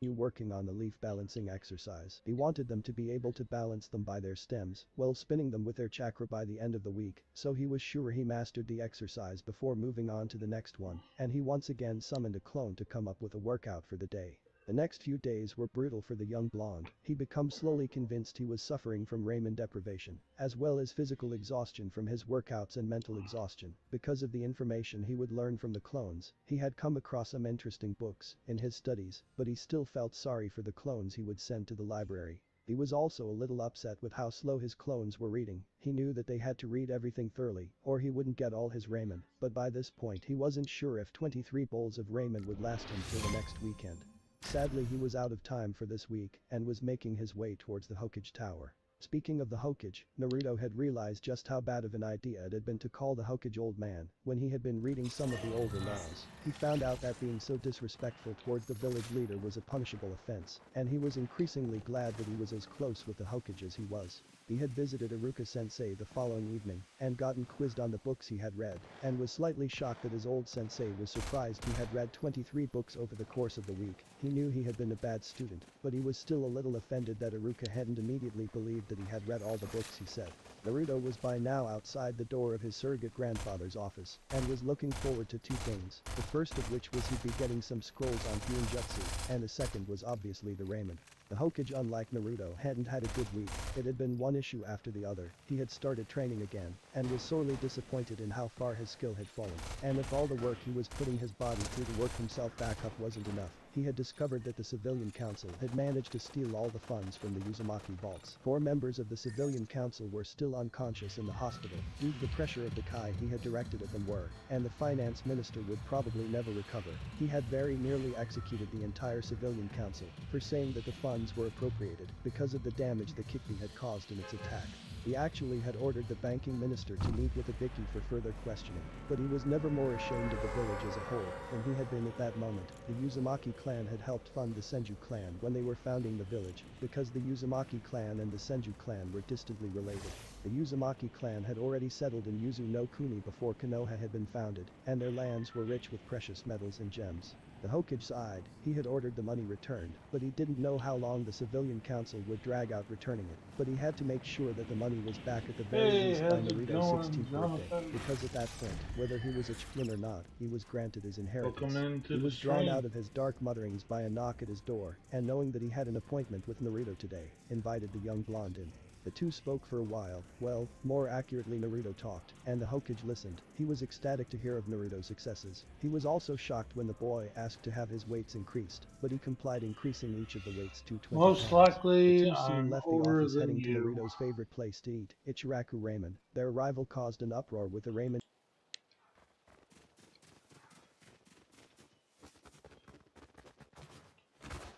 working on the leaf balancing exercise. He wanted them to be able to balance them by their stems while spinning them with their chakra by the end of the week, so he was sure he mastered the exercise before moving on to the next one, and he once again summoned a clone to come up with a workout for the day. The next few days were brutal for the young blonde. He became slowly convinced he was suffering from Raymond deprivation, as well as physical exhaustion from his workouts and mental exhaustion. Because of the information he would learn from the clones, he had come across some interesting books in his studies, but he still felt sorry for the clones he would send to the library. He was also a little upset with how slow his clones were reading. He knew that they had to read everything thoroughly, or he wouldn't get all his ramen, but by this point he wasn't sure if 23 bowls of ramen would last him till the next weekend. Sadly, he was out of time for this week and was making his way towards the Hokage Tower. Speaking of the Hokage, Naruto had realized just how bad of an idea it had been to call the Hokage old man when he had been reading some of the older laws. He found out that being so disrespectful towards the village leader was a punishable offense, and he was increasingly glad that he was as close with the Hokage as he was. He had visited Iruka-sensei the following evening and gotten quizzed on the books he had read, and was slightly shocked that his old sensei was surprised he had read 23 books over the course of the week. He knew he had been a bad student, but he was still a little offended that Iruka hadn't immediately believed that he had read all the books he said. Naruto was by now outside the door of his surrogate grandfather's office and was looking forward to two things, the first of which was he'd be getting some scrolls on Hyunjutsu, and the second was obviously the ramen. The Hokage, unlike Naruto, hadn't had a good week. It had been one issue after the other. He had started training again and was sorely disappointed in how far his skill had fallen. And if all the work he was putting his body through to work himself back up wasn't enough, he had discovered that the Civilian Council had managed to steal all the funds from the Uzumaki vaults. 4 members of the Civilian Council were still unconscious in the hospital due to the pressure of the Kai he had directed at them were, and the finance minister would probably never recover. He had very nearly executed the entire Civilian Council for saying that the funds were appropriated because of the damage the Kikbi had caused in its attack. He actually had ordered the banking minister to meet with Ibiki for further questioning, but he was never more ashamed of the village as a whole than he had been at that moment. The Uzumaki clan had helped fund the Senju clan when they were founding the village, because the Uzumaki clan and the Senju clan were distantly related. The Uzumaki clan had already settled in Yuzu no Kuni before Konoha had been founded, and their lands were rich with precious metals and gems. The Hokage sighed. He had ordered the money returned, but he didn't know how long the Civilian Council would drag out returning it, but he had to make sure that the money was back at the very Hey, least by how's it Naruto's going, 16th birthday, Jonathan? because at that point, whether he was a chieftain or not, he was granted his Welcome inheritance. into He the was drawn out stream. of his dark mutterings by a knock at his door, and knowing that he had an appointment with Naruto today, invited the young blonde in. The two spoke for a while, well, more accurately Naruto talked, and the Hokage listened. He was ecstatic to hear of Naruto's successes. He was also shocked when the boy asked to have his weights increased, but he complied, increasing each of the weights to 20 Most pounds. The likely, two soon I'm left the older office than heading to you. Naruto's favorite place to eat, Ichiraku Ramen. Their arrival caused an uproar with the ramen.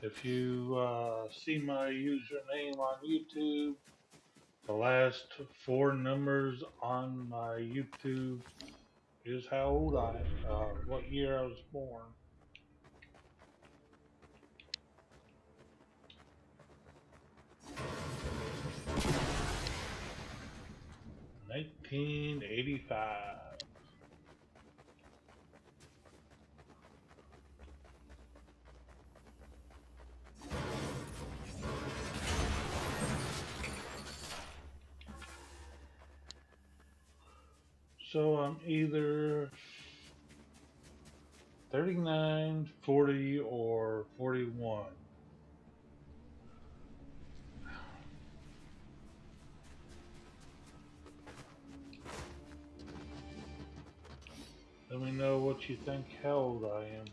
If you see my username on YouTube, the last 4 numbers on my YouTube is how old I am, what year I was born. "1985". So I'm either 39, 40, or 41. Let me know what you think how old I am.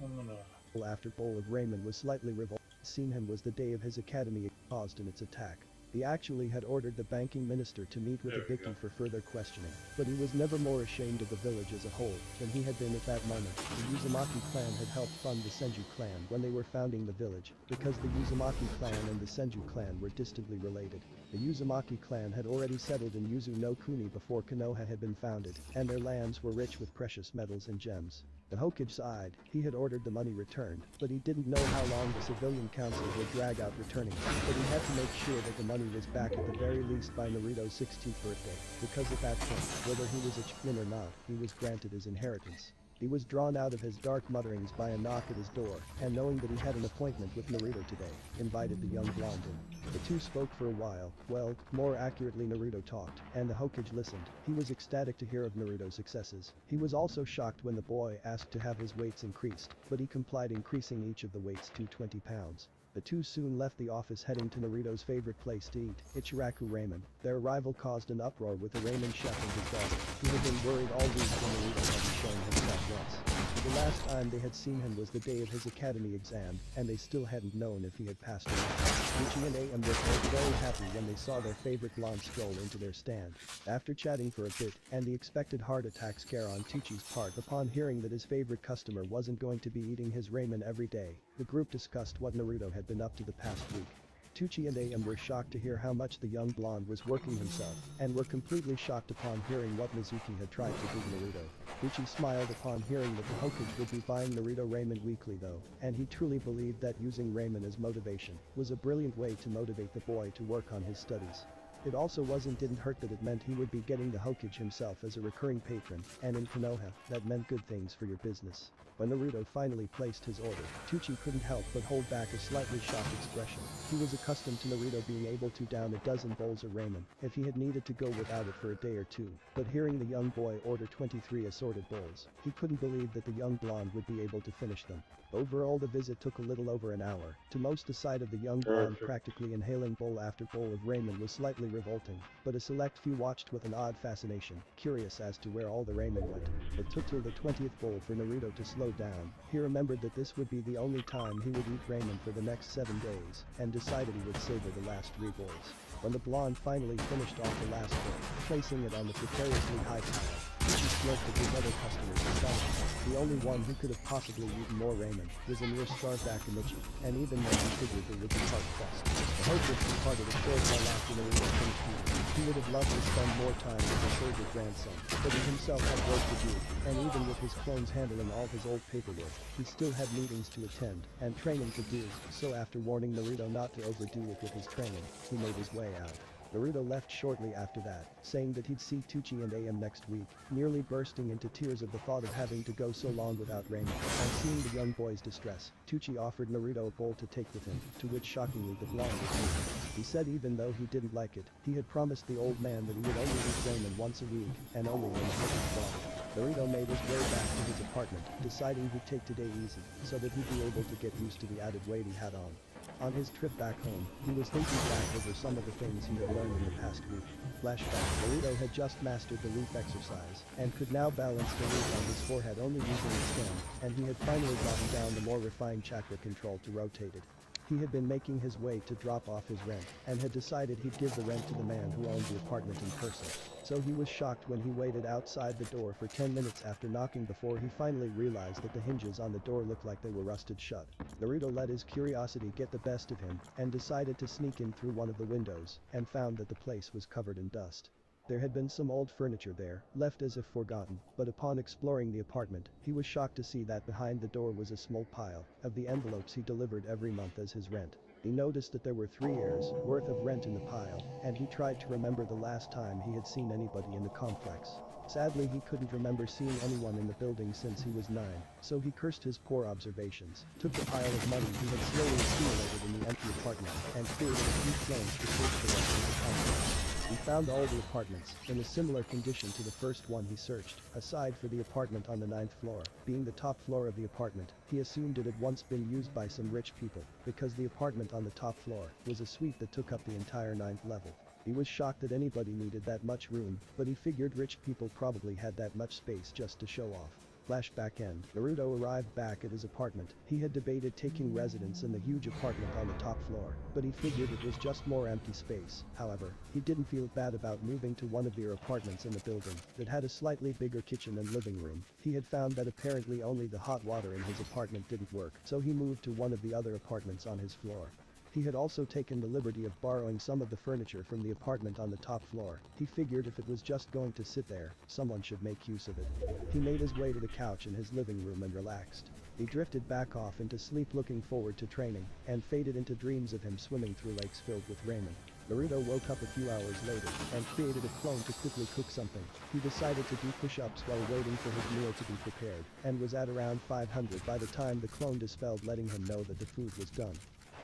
I'm gonna. After bowl of ramen was slightly revolted. Seen him was the day of his academy caused in its attack. He actually had ordered the banking minister to meet with There we go. Ibiki for further questioning, but he was never more ashamed of the village as a whole than he had been at that moment. The Uzumaki clan had helped fund the Senju clan when they were founding the village, because the Uzumaki clan and the Senju clan were distantly related. The Uzumaki clan had already settled in Yuzu no Kuni before Konoha had been founded, and their lands were rich with precious metals and gems. The Hokage sighed. He had ordered the money returned, but he didn't know how long the civilian council would drag out returning it. But he had to make sure that the money was back at the very least by Naruto's 16th birthday, because at that point, whether he was a chunin or not, he was granted his inheritance. He was drawn out of his dark mutterings by a knock at his door, and knowing that he had an appointment with Naruto today, invited the young blonde in. The two spoke for a while, well, more accurately Naruto talked, and the Hokage listened. He was ecstatic to hear of Naruto's successes. He was also shocked when the boy asked to have his weights increased, but he complied, increasing each of the weights to 20 pounds. The two soon left the office heading to Naruto's favorite place to eat, Ichiraku Ramen. Their arrival caused an uproar with the ramen chef and his daughter. He had been worried all week when Naruto hadn't shown himself once. The last time they had seen him was the day of his academy exam, and they still hadn't known if he had passed or not. Gucci and AM were both very happy when they saw their favorite blonde stroll into their stand. After chatting for a bit, and the expected heart attack scare on Tucci's part upon hearing that his favorite customer wasn't going to be eating his ramen every day, the group discussed what Naruto had been up to the past week. Tucci and AM were shocked to hear how much the young blonde was working himself, and were completely shocked upon hearing what Mizuki had tried to do to Naruto. Gucci smiled upon hearing that the Hokage would be buying Naruto ramen weekly though, and he truly believed that using ramen as motivation was a brilliant way to motivate the boy to work on his studies. It also didn't hurt that it meant he would be getting the Hokage himself as a recurring patron, and in Konoha, that meant good things for your business. When Naruto finally placed his order, Tucci couldn't help but hold back a slightly shocked expression. He was accustomed to Naruto being able to down a dozen bowls of ramen if he had needed to go without it for a day or two, but hearing the young boy order 23 assorted bowls, he couldn't believe that the young blonde would be able to finish them. Overall, the visit took a little over an hour. To most, the sight of the young blonde Perfect. practically inhaling bowl after bowl of ramen was slightly revolting, but a select few watched with an odd fascination, curious as to where all the ramen went. It took till the 20th bowl for Naruto to slow down. He remembered that this would be the only time he would eat ramen for the next 7 days, and decided he would savor the last 3 bowls. When the blonde finally finished off the last bowl, placing it on the precariously high pile, Tucci smirked at his other customers' astonishment. The only one who could have possibly eaten more ramen was a near starved Akamichi, and even then he figured they would be hard pressed. The Hokage departed a short while after Naruto finished eating. He would have loved to spend more time with his favorite grandson, but he himself had work to do, and even with his clones handling all his old paperwork, he still had meetings to attend and training to do, so after warning Naruto not to overdo it with his training, he made his way out. Naruto left shortly after that, saying that he'd see Tucci and AM next week, nearly bursting into tears at the thought of having to go so long without ramen, and seeing the young boy's distress, Tucci offered Naruto a bowl to take with him, to which shockingly the blonde refused. He said even though he didn't like it, he had promised the old man that he would only eat ramen once a week, and only when the Hokage brought it. Naruto made his way back to his apartment, deciding he'd take today easy, so that he'd be able to get used to the added weight he had on. On his trip back home, he was thinking back over some of the things he had learned in the past week. Flashback, Naruto had just mastered the leaf exercise, and could now balance the leaf on his forehead only using his stem, and he had finally gotten down the more refined chakra control to rotate it. He had been making his way to drop off his rent, and had decided he'd give the rent to the man who owned the apartment in person. So he was shocked when he waited outside the door for 10 minutes after knocking before he finally realized that the hinges on the door looked like they were rusted shut. Naruto let his curiosity get the best of him, and decided to sneak in through one of the windows, and found that the place was covered in dust. There had been some old furniture there, left as if forgotten, but upon exploring the apartment, he was shocked to see that behind the door was a small pile of the envelopes he delivered every month as his rent. He noticed that there were 3 years worth of rent in the pile, and he tried to remember the last time he had seen anybody in the complex. Sadly, he couldn't remember seeing anyone in the building since he was 9, so he cursed his poor observations, took the pile of money he had slowly accumulated in the empty apartment, and cleared a few flames to search the rest of the complex. He found all the apartments in a similar condition to the first one he searched, aside for the apartment on the 9th floor. Being the top floor of the apartment, he assumed it had once been used by some rich people, because the apartment on the top floor was a suite that took up the entire 9th level. He was shocked that anybody needed that much room, but he figured rich people probably had that much space just to show off. Flashback end, Naruto arrived back at his apartment. He had debated taking residence in the huge apartment on the top floor, but he figured it was just more empty space. However, he didn't feel bad about moving to one of the apartments in the building that had a slightly bigger kitchen and living room. He had found that apparently only the hot water in his apartment didn't work, so he moved to one of the other apartments on his floor. He had also taken the liberty of borrowing some of the furniture from the apartment on the top floor. He figured if it was just going to sit there, someone should make use of it. He made his way to the couch in his living room and relaxed. He drifted back off into sleep looking forward to training and faded into dreams of him swimming through lakes filled with ramen. Naruto woke up a few hours later and created a clone to quickly cook something. He decided to do push-ups while waiting for his meal to be prepared and was at around 500 by the time the clone dispelled, letting him know that the food was done.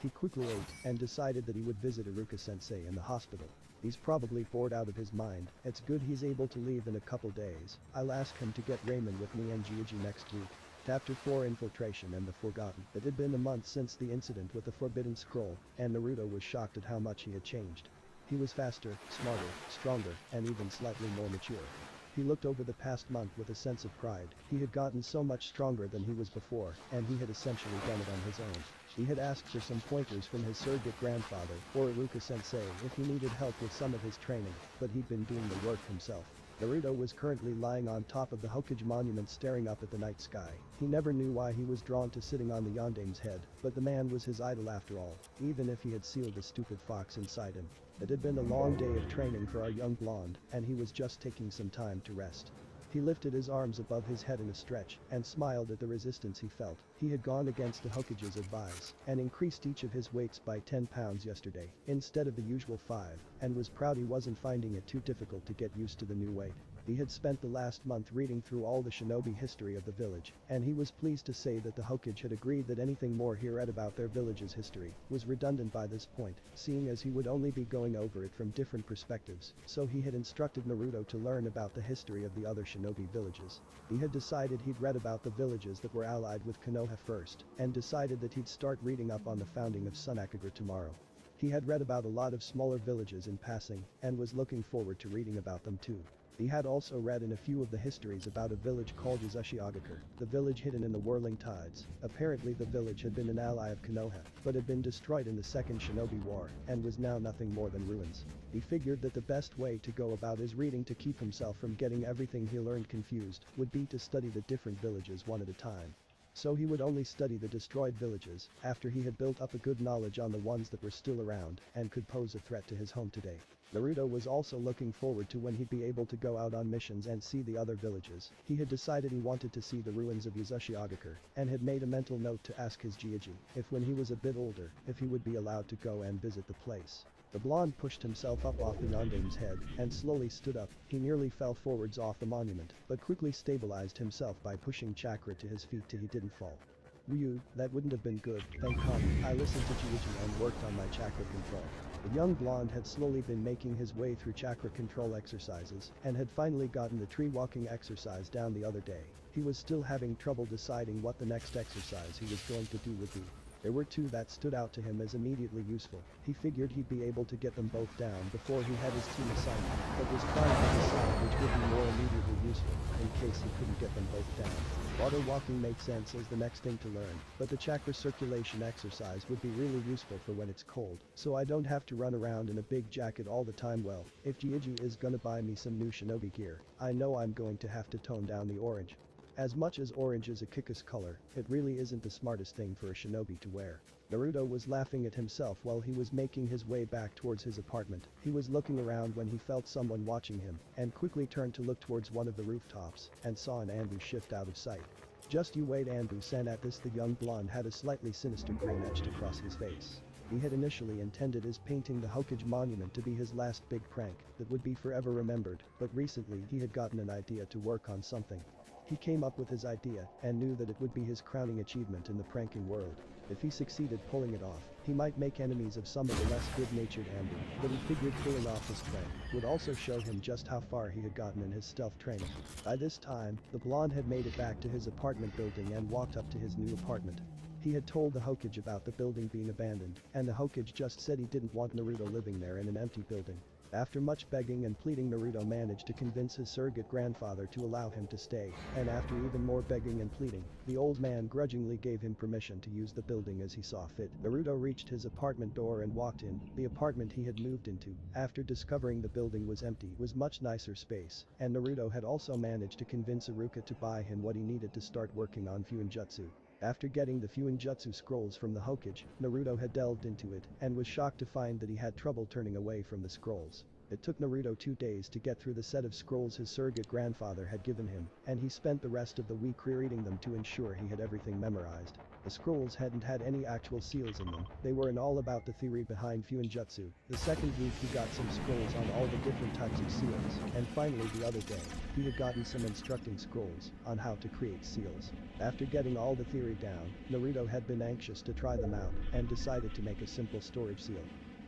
He quickly ate and decided that he would visit Iruka-sensei in the hospital. He's probably bored out of his mind. It's good he's able to leave in a couple days. I'll ask him to get ramen with me and Gigi next week. Chapter 4: Infiltration and the Forgotten. It had been a month since the incident with the Forbidden Scroll, and Naruto was shocked at how much he had changed. He was faster, smarter, stronger, and even slightly more mature. He looked over the past month with a sense of pride. He had gotten so much stronger than he was before, and he had essentially done it on his own. He had asked for some pointers from his surrogate grandfather, or Iruka-sensei, if he needed help with some of his training, but he'd been doing the work himself. Naruto was currently lying on top of the Hokage monument staring up at the night sky. He never knew why he was drawn to sitting on the Yondame's head, but the man was his idol after all, even if he had sealed the stupid fox inside him. It had been a long day of training for our young blonde, and he was just taking some time to rest. He lifted his arms above his head in a stretch and smiled at the resistance he felt. He had gone against the Hokage's advice and increased each of his weights by 10 pounds yesterday instead of the usual 5, and was proud he wasn't finding it too difficult to get used to the new weight. He had spent the last month reading through all the shinobi history of the village, and he was pleased to say that the Hokage had agreed that anything more he read about their village's history was redundant by this point, seeing as he would only be going over it from different perspectives, so he had instructed Naruto to learn about the history of the other shinobi villages. He had decided he'd read about the villages that were allied with Konoha first, and decided that he'd start reading up on the founding of Sunakagura tomorrow. He had read about a lot of smaller villages in passing, and was looking forward to reading about them too. He had also read in a few of the histories about a village called Uzushiogakure, the village hidden in the whirling tides. Apparently the village had been an ally of Konoha, but had been destroyed in the Second Shinobi War, and was now nothing more than ruins. He figured that the best way to go about his reading to keep himself from getting everything he learned confused would be to study the different villages one at a time. So he would only study the destroyed villages after he had built up a good knowledge on the ones that were still around and could pose a threat to his home today. Naruto was also looking forward to when he'd be able to go out on missions and see the other villages. He had decided he wanted to see the ruins of Uzushiogakure and had made a mental note to ask his Gigi if when he was a bit older if he would be allowed to go and visit the place. The blonde pushed himself up off the Yondame's head and slowly stood up. He nearly fell forwards off the monument, but quickly stabilized himself by pushing chakra to his feet till he didn't fall. Ryu, that wouldn't have been good, thank Kami. I listened to Gigi and worked on my chakra control. The young blonde had slowly been making his way through chakra control exercises and had finally gotten the tree walking exercise down the other day. He was still having trouble deciding what the next exercise he was going to do would be. There were two that stood out to him as immediately useful. He figured he'd be able to get them both down before he had his team assignment, but was trying to decide which would be more immediately useful in case he couldn't get them both down. Water walking made sense as the next thing to learn, but the chakra circulation exercise would be really useful for when it's cold, so I don't have to run around in a big jacket all the time. Well, if Gigi is gonna buy me some new shinobi gear, I know I'm going to have to tone down the orange. As much as orange is a Kika's color, it really isn't the smartest thing for a shinobi to wear. Naruto was laughing at himself while he was making his way back towards his apartment. He was looking around when he felt someone watching him, and quickly turned to look towards one of the rooftops, and saw an Anbu shift out of sight. Just you wait, Anbu-san. At this the young blonde had a slightly sinister grin etched across his face. He had initially intended his painting the Hokage monument to be his last big prank that would be forever remembered, but recently he had gotten an idea to work on something. He came up with his idea and knew that it would be his crowning achievement in the pranking world. If he succeeded pulling it off, he might make enemies of some of the less good-natured Anbu, but he figured pulling off this prank would also show him just how far he had gotten in his stealth training. By this time, the blonde had made it back to his apartment building and walked up to his new apartment. He had told the Hokage about the building being abandoned, and the Hokage just said he didn't want Naruto living there in an empty building. After much begging and pleading, Naruto managed to convince his surrogate grandfather to allow him to stay, and after even more begging and pleading, the old man grudgingly gave him permission to use the building as he saw fit. Naruto reached his apartment door and walked in. The apartment he had moved into, after discovering the building was empty, was much nicer space, and Naruto had also managed to convince Iruka to buy him what he needed to start working on Fuinjutsu. After getting the Fuinjutsu scrolls from the Hokage, Naruto had delved into it and was shocked to find that he had trouble turning away from the scrolls. It took Naruto 2 days to get through the set of scrolls his surrogate grandfather had given him, and he spent the rest of the week rereading them to ensure he had everything memorized. The scrolls hadn't had any actual seals in them, they were in all about the theory behind Fuinjutsu. The second week he got some scrolls on all the different types of seals, and finally the other day, he had gotten some instructing scrolls on how to create seals. After getting all the theory down, Naruto had been anxious to try them out and decided to make a simple storage seal.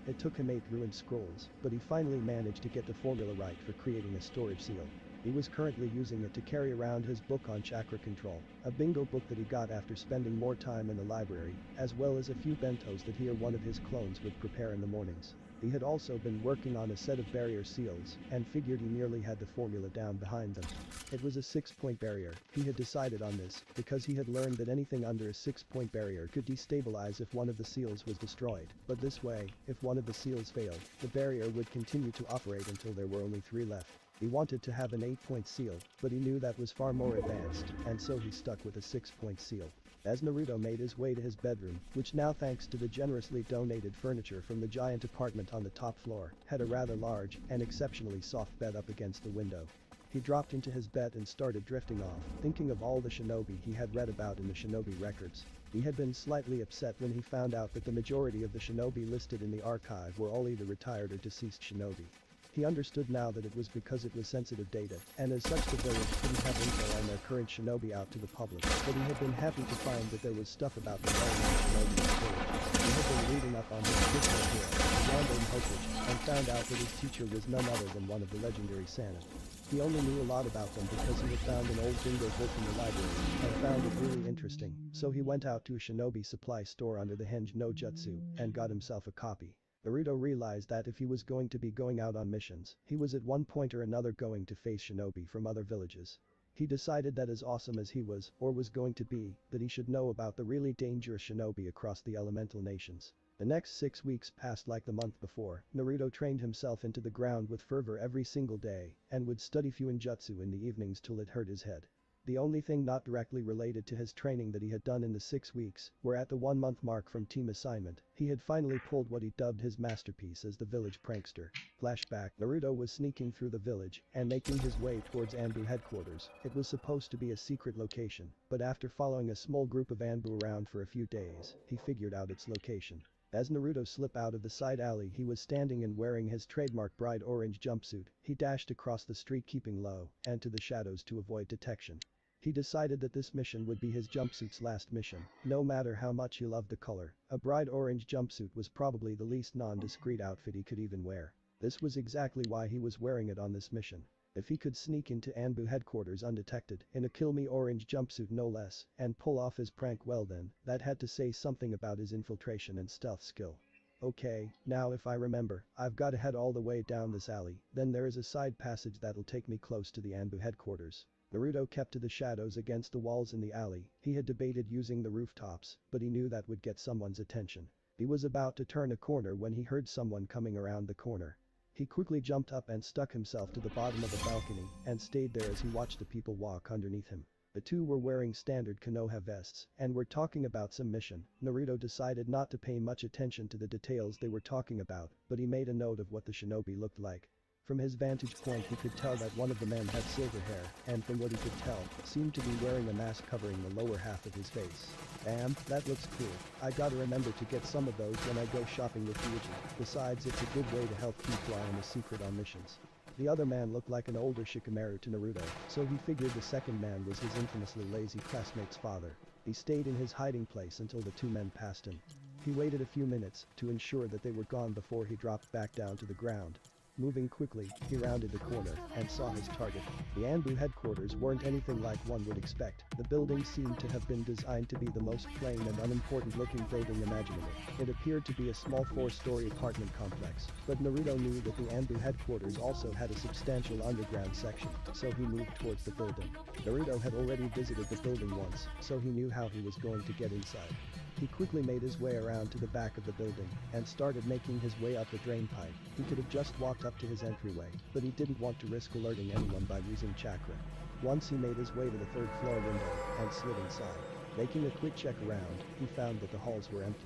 It took him 8 ruined scrolls, but he finally managed to get the formula right for creating a storage seal. He was currently using it to carry around his book on chakra control, a bingo book that he got after spending more time in the library, as well as a few bentos that he or one of his clones would prepare in the mornings. He had also been working on a set of barrier seals and figured he nearly had the formula down behind them. It was a 6-point barrier. He had decided on this because he had learned that anything under a 6-point barrier could destabilize if one of the seals was destroyed, but this way, if one of the seals failed, the barrier would continue to operate until there were only 3 left. He wanted to have an 8-point seal, but he knew that was far more advanced, and so he stuck with a 6-point seal. As Naruto made his way to his bedroom, which now thanks to the generously donated furniture from the giant apartment on the top floor, had a rather large and exceptionally soft bed up against the window. He dropped into his bed and started drifting off, thinking of all the shinobi he had read about in the shinobi records. He had been slightly upset when he found out that the majority of the shinobi listed in the archive were all either retired or deceased shinobi. He understood now that it was because it was sensitive data, and as such the village couldn't have info on their current shinobi out to the public, but he had been happy to find that there was stuff about the well-known shinobi in the village. He had been reading up on his particular hero, the Wandering Hokage, and found out that his teacher was none other than one of the legendary Sanin. He only knew a lot about them because he had found an old bingo book in the library and found it really interesting, so he went out to a shinobi supply store under the Henge no Jutsu and got himself a copy. Naruto realized that if he was going to be going out on missions, he was at one point or another going to face shinobi from other villages. He decided that as awesome as he was, or was going to be, that he should know about the really dangerous shinobi across the elemental nations. The next 6 weeks passed like the month before. Naruto trained himself into the ground with fervor every single day, and would study Fuinjutsu in the evenings till it hurt his head. The only thing not directly related to his training that he had done in the 6 weeks were at the 1-month mark from team assignment. He had finally pulled what he dubbed his masterpiece as the village prankster. Flashback: Naruto was sneaking through the village and making his way towards Anbu headquarters. It was supposed to be a secret location, but after following a small group of Anbu around for a few days, he figured out its location. As Naruto slipped out of the side alley he was standing and wearing his trademark bright orange jumpsuit. He dashed across the street keeping low and to the shadows to avoid detection. He decided that this mission would be his jumpsuit's last mission, no matter how much he loved the color. A bright orange jumpsuit was probably the least non-discreet outfit he could even wear. This was exactly why he was wearing it on this mission. If he could sneak into Anbu headquarters undetected, in a kill me orange jumpsuit no less, and pull off his prank, well then, that had to say something about his infiltration and stealth skill. Okay, now if I remember, I've gotta head all the way down this alley, then there is a side passage that'll take me close to the Anbu headquarters. Naruto kept to the shadows against the walls in the alley. He had debated using the rooftops, but he knew that would get someone's attention. He was about to turn a corner when he heard someone coming around the corner. He quickly jumped up and stuck himself to the bottom of the balcony and stayed there as he watched the people walk underneath him. The two were wearing standard Konoha vests and were talking about some mission. Naruto decided not to pay much attention to the details they were talking about, but he made a note of what the shinobi looked like. From his vantage point he could tell that one of the men had silver hair and from what he could tell, seemed to be wearing a mask covering the lower half of his face. Damn, that looks cool. I gotta remember to get some of those when I go shopping with Ryuji. Besides it's a good way to help keep flying a secret on missions. The other man looked like an older Shikamaru to Naruto, so he figured the second man was his infamously lazy classmate's father. He stayed in his hiding place until the two men passed him. He waited a few minutes to ensure that they were gone before he dropped back down to the ground. Moving quickly, he rounded the corner and saw his target. The Anbu headquarters weren't anything like one would expect. The building seemed to have been designed to be the most plain and unimportant looking building imaginable. It appeared to be a small 4-story apartment complex, but Naruto knew that the Anbu headquarters also had a substantial underground section, so he moved towards the building. Naruto had already visited the building once, so he knew how he was going to get inside. He quickly made his way around to the back of the building and started making his way up the drain pipe. He could have just walked up to his entryway, but he didn't want to risk alerting anyone by using chakra. Once he made his way to the 3rd floor window and slid inside. Making a quick check around, he found that the halls were empty.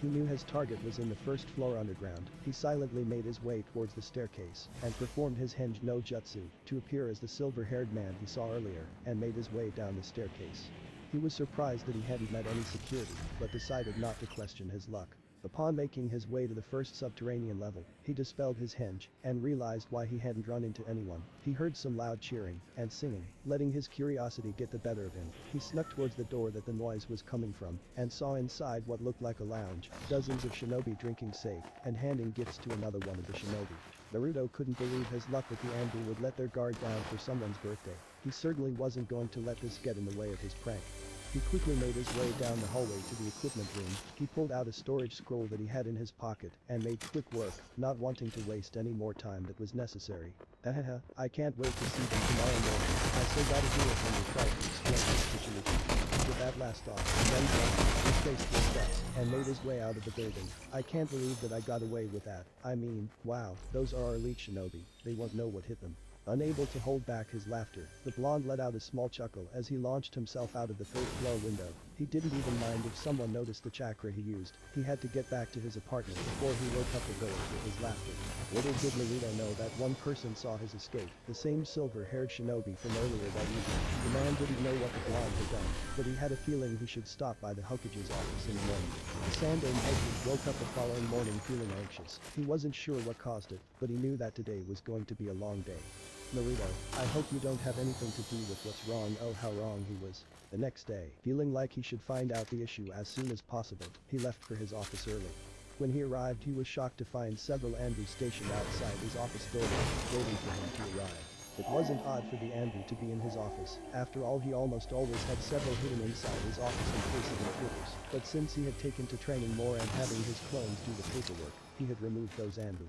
He knew his target was in the first floor underground. He silently made his way towards the staircase and performed his henge no jutsu to appear as the silver-haired man he saw earlier and made his way down the staircase. He was surprised that he hadn't met any security, but decided not to question his luck. Upon making his way to the first subterranean level, he dispelled his henge and realized why he hadn't run into anyone. He heard some loud cheering and singing, letting his curiosity get the better of him. He snuck towards the door that the noise was coming from and saw inside what looked like a lounge, dozens of shinobi drinking sake and handing gifts to another one of the shinobi. Naruto couldn't believe his luck that the Anbu would let their guard down for someone's birthday. He certainly wasn't going to let this get in the way of his prank. He quickly made his way down the hallway to the equipment room. He pulled out a storage scroll that he had in his pocket and made quick work, not wanting to waste any more time that was necessary. I can't wait to see them tomorrow morning. I still gotta do it when they tried to explain his situation. With that last thought, he then jumped, he faced the steps, and made his way out of the building. I can't believe that I got away with that. I mean, wow, those are our elite shinobi. They won't know what hit them. Unable to hold back his laughter, the blonde let out a small chuckle as he launched himself out of the third-floor window. He didn't even mind if someone noticed the chakra he used. He had to get back to his apartment before he woke up the village with his laughter. Little did Naruto know that one person saw his escape, the same silver-haired shinobi from earlier that evening. The man didn't know what the blonde had done, but he had a feeling he should stop by the Hokage's office in the morning. The Sandaime Hokage woke up the following morning feeling anxious. He wasn't sure what caused it, but he knew that today was going to be a long day. Naruto, I hope you don't have anything to do with what's wrong. Oh, how wrong he was. The next day, feeling like he should find out the issue as soon as possible, he left for his office early. When he arrived, he was shocked to find several Anbu stationed outside his office building, waiting for him to arrive. It wasn't odd for the Anbu to be in his office. After all, he almost always had several hidden inside his office in case of intruders. But since he had taken to training more and having his clones do the paperwork, he had removed those Anbu.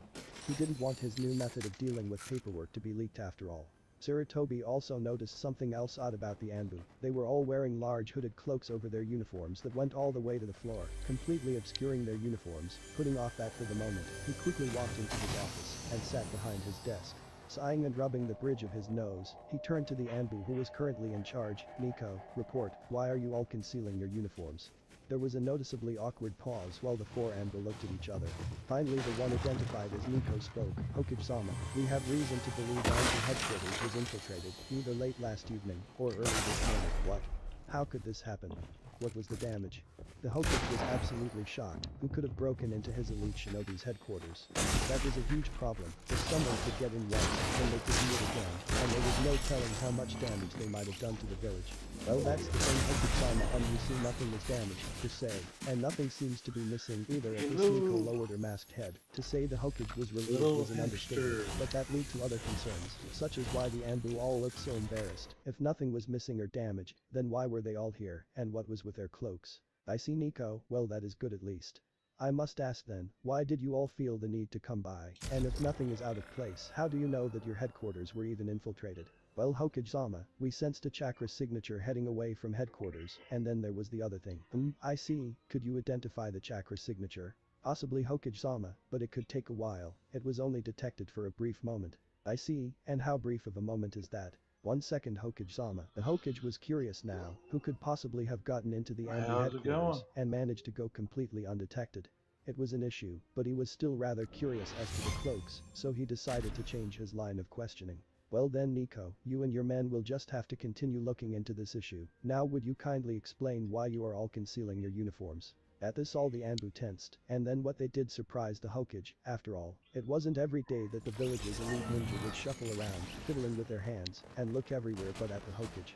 He didn't want his new method of dealing with paperwork to be leaked after all. Sarutobi also noticed something else odd about the Anbu. They were all wearing large hooded cloaks over their uniforms that went all the way to the floor, completely obscuring their uniforms. Putting off that for the moment, he quickly walked into his office and sat behind his desk. Sighing and rubbing the bridge of his nose, he turned to the Anbu who was currently in charge. Nico, report, why are you all concealing your uniforms? There was a noticeably awkward pause while the four Anbu looked at each other. Finally, the one identified as Nico spoke. Hokage-sama, we have reason to believe Anbu headquarters was infiltrated, either late last evening or early this morning. What? How could this happen? What was the damage? The Hokage was absolutely shocked. Who could have broken into his elite shinobi's headquarters? That was a huge problem. If someone could get in once, then they could do it again, and there was no telling how much damage they might have done to the village. Well, that's the thing, Hokage-sama. You see, nothing was damaged, per se, and nothing seems to be missing either as Nico lowered her masked head. To say the Hokage was relieved was an understatement, but that led to other concerns, such as why the Anbu all looked so embarrassed. If nothing was missing or damaged, then why were they all here, and what was with their cloaks? I see, Nico. Well, that is good at least. I must ask then, why did you all feel the need to come by? And if nothing is out of place, how do you know that your headquarters were even infiltrated? Well, Hokage-sama, we sensed a chakra signature heading away from headquarters, and then there was the other thing. I see. Could you identify the chakra signature? Possibly, Hokage-sama, but it could take a while. It was only detected for a brief moment. I see, and how brief of a moment is that? 1 second, Hokage-sama. The Hokage was curious now. Who could possibly have gotten into the Anbu How's it going? headquarters and managed to go completely undetected? It was an issue, but he was still rather curious as to the cloaks, so he decided to change his line of questioning. Well then, Nico, you and your men will just have to continue looking into this issue. Now would you kindly explain why you are all concealing your uniforms? At this all the Anbu tensed, and then what they did surprised the Hokage. After all, it wasn't every day that the village's elite ninja would shuffle around, fiddling with their hands, and look everywhere but at the Hokage.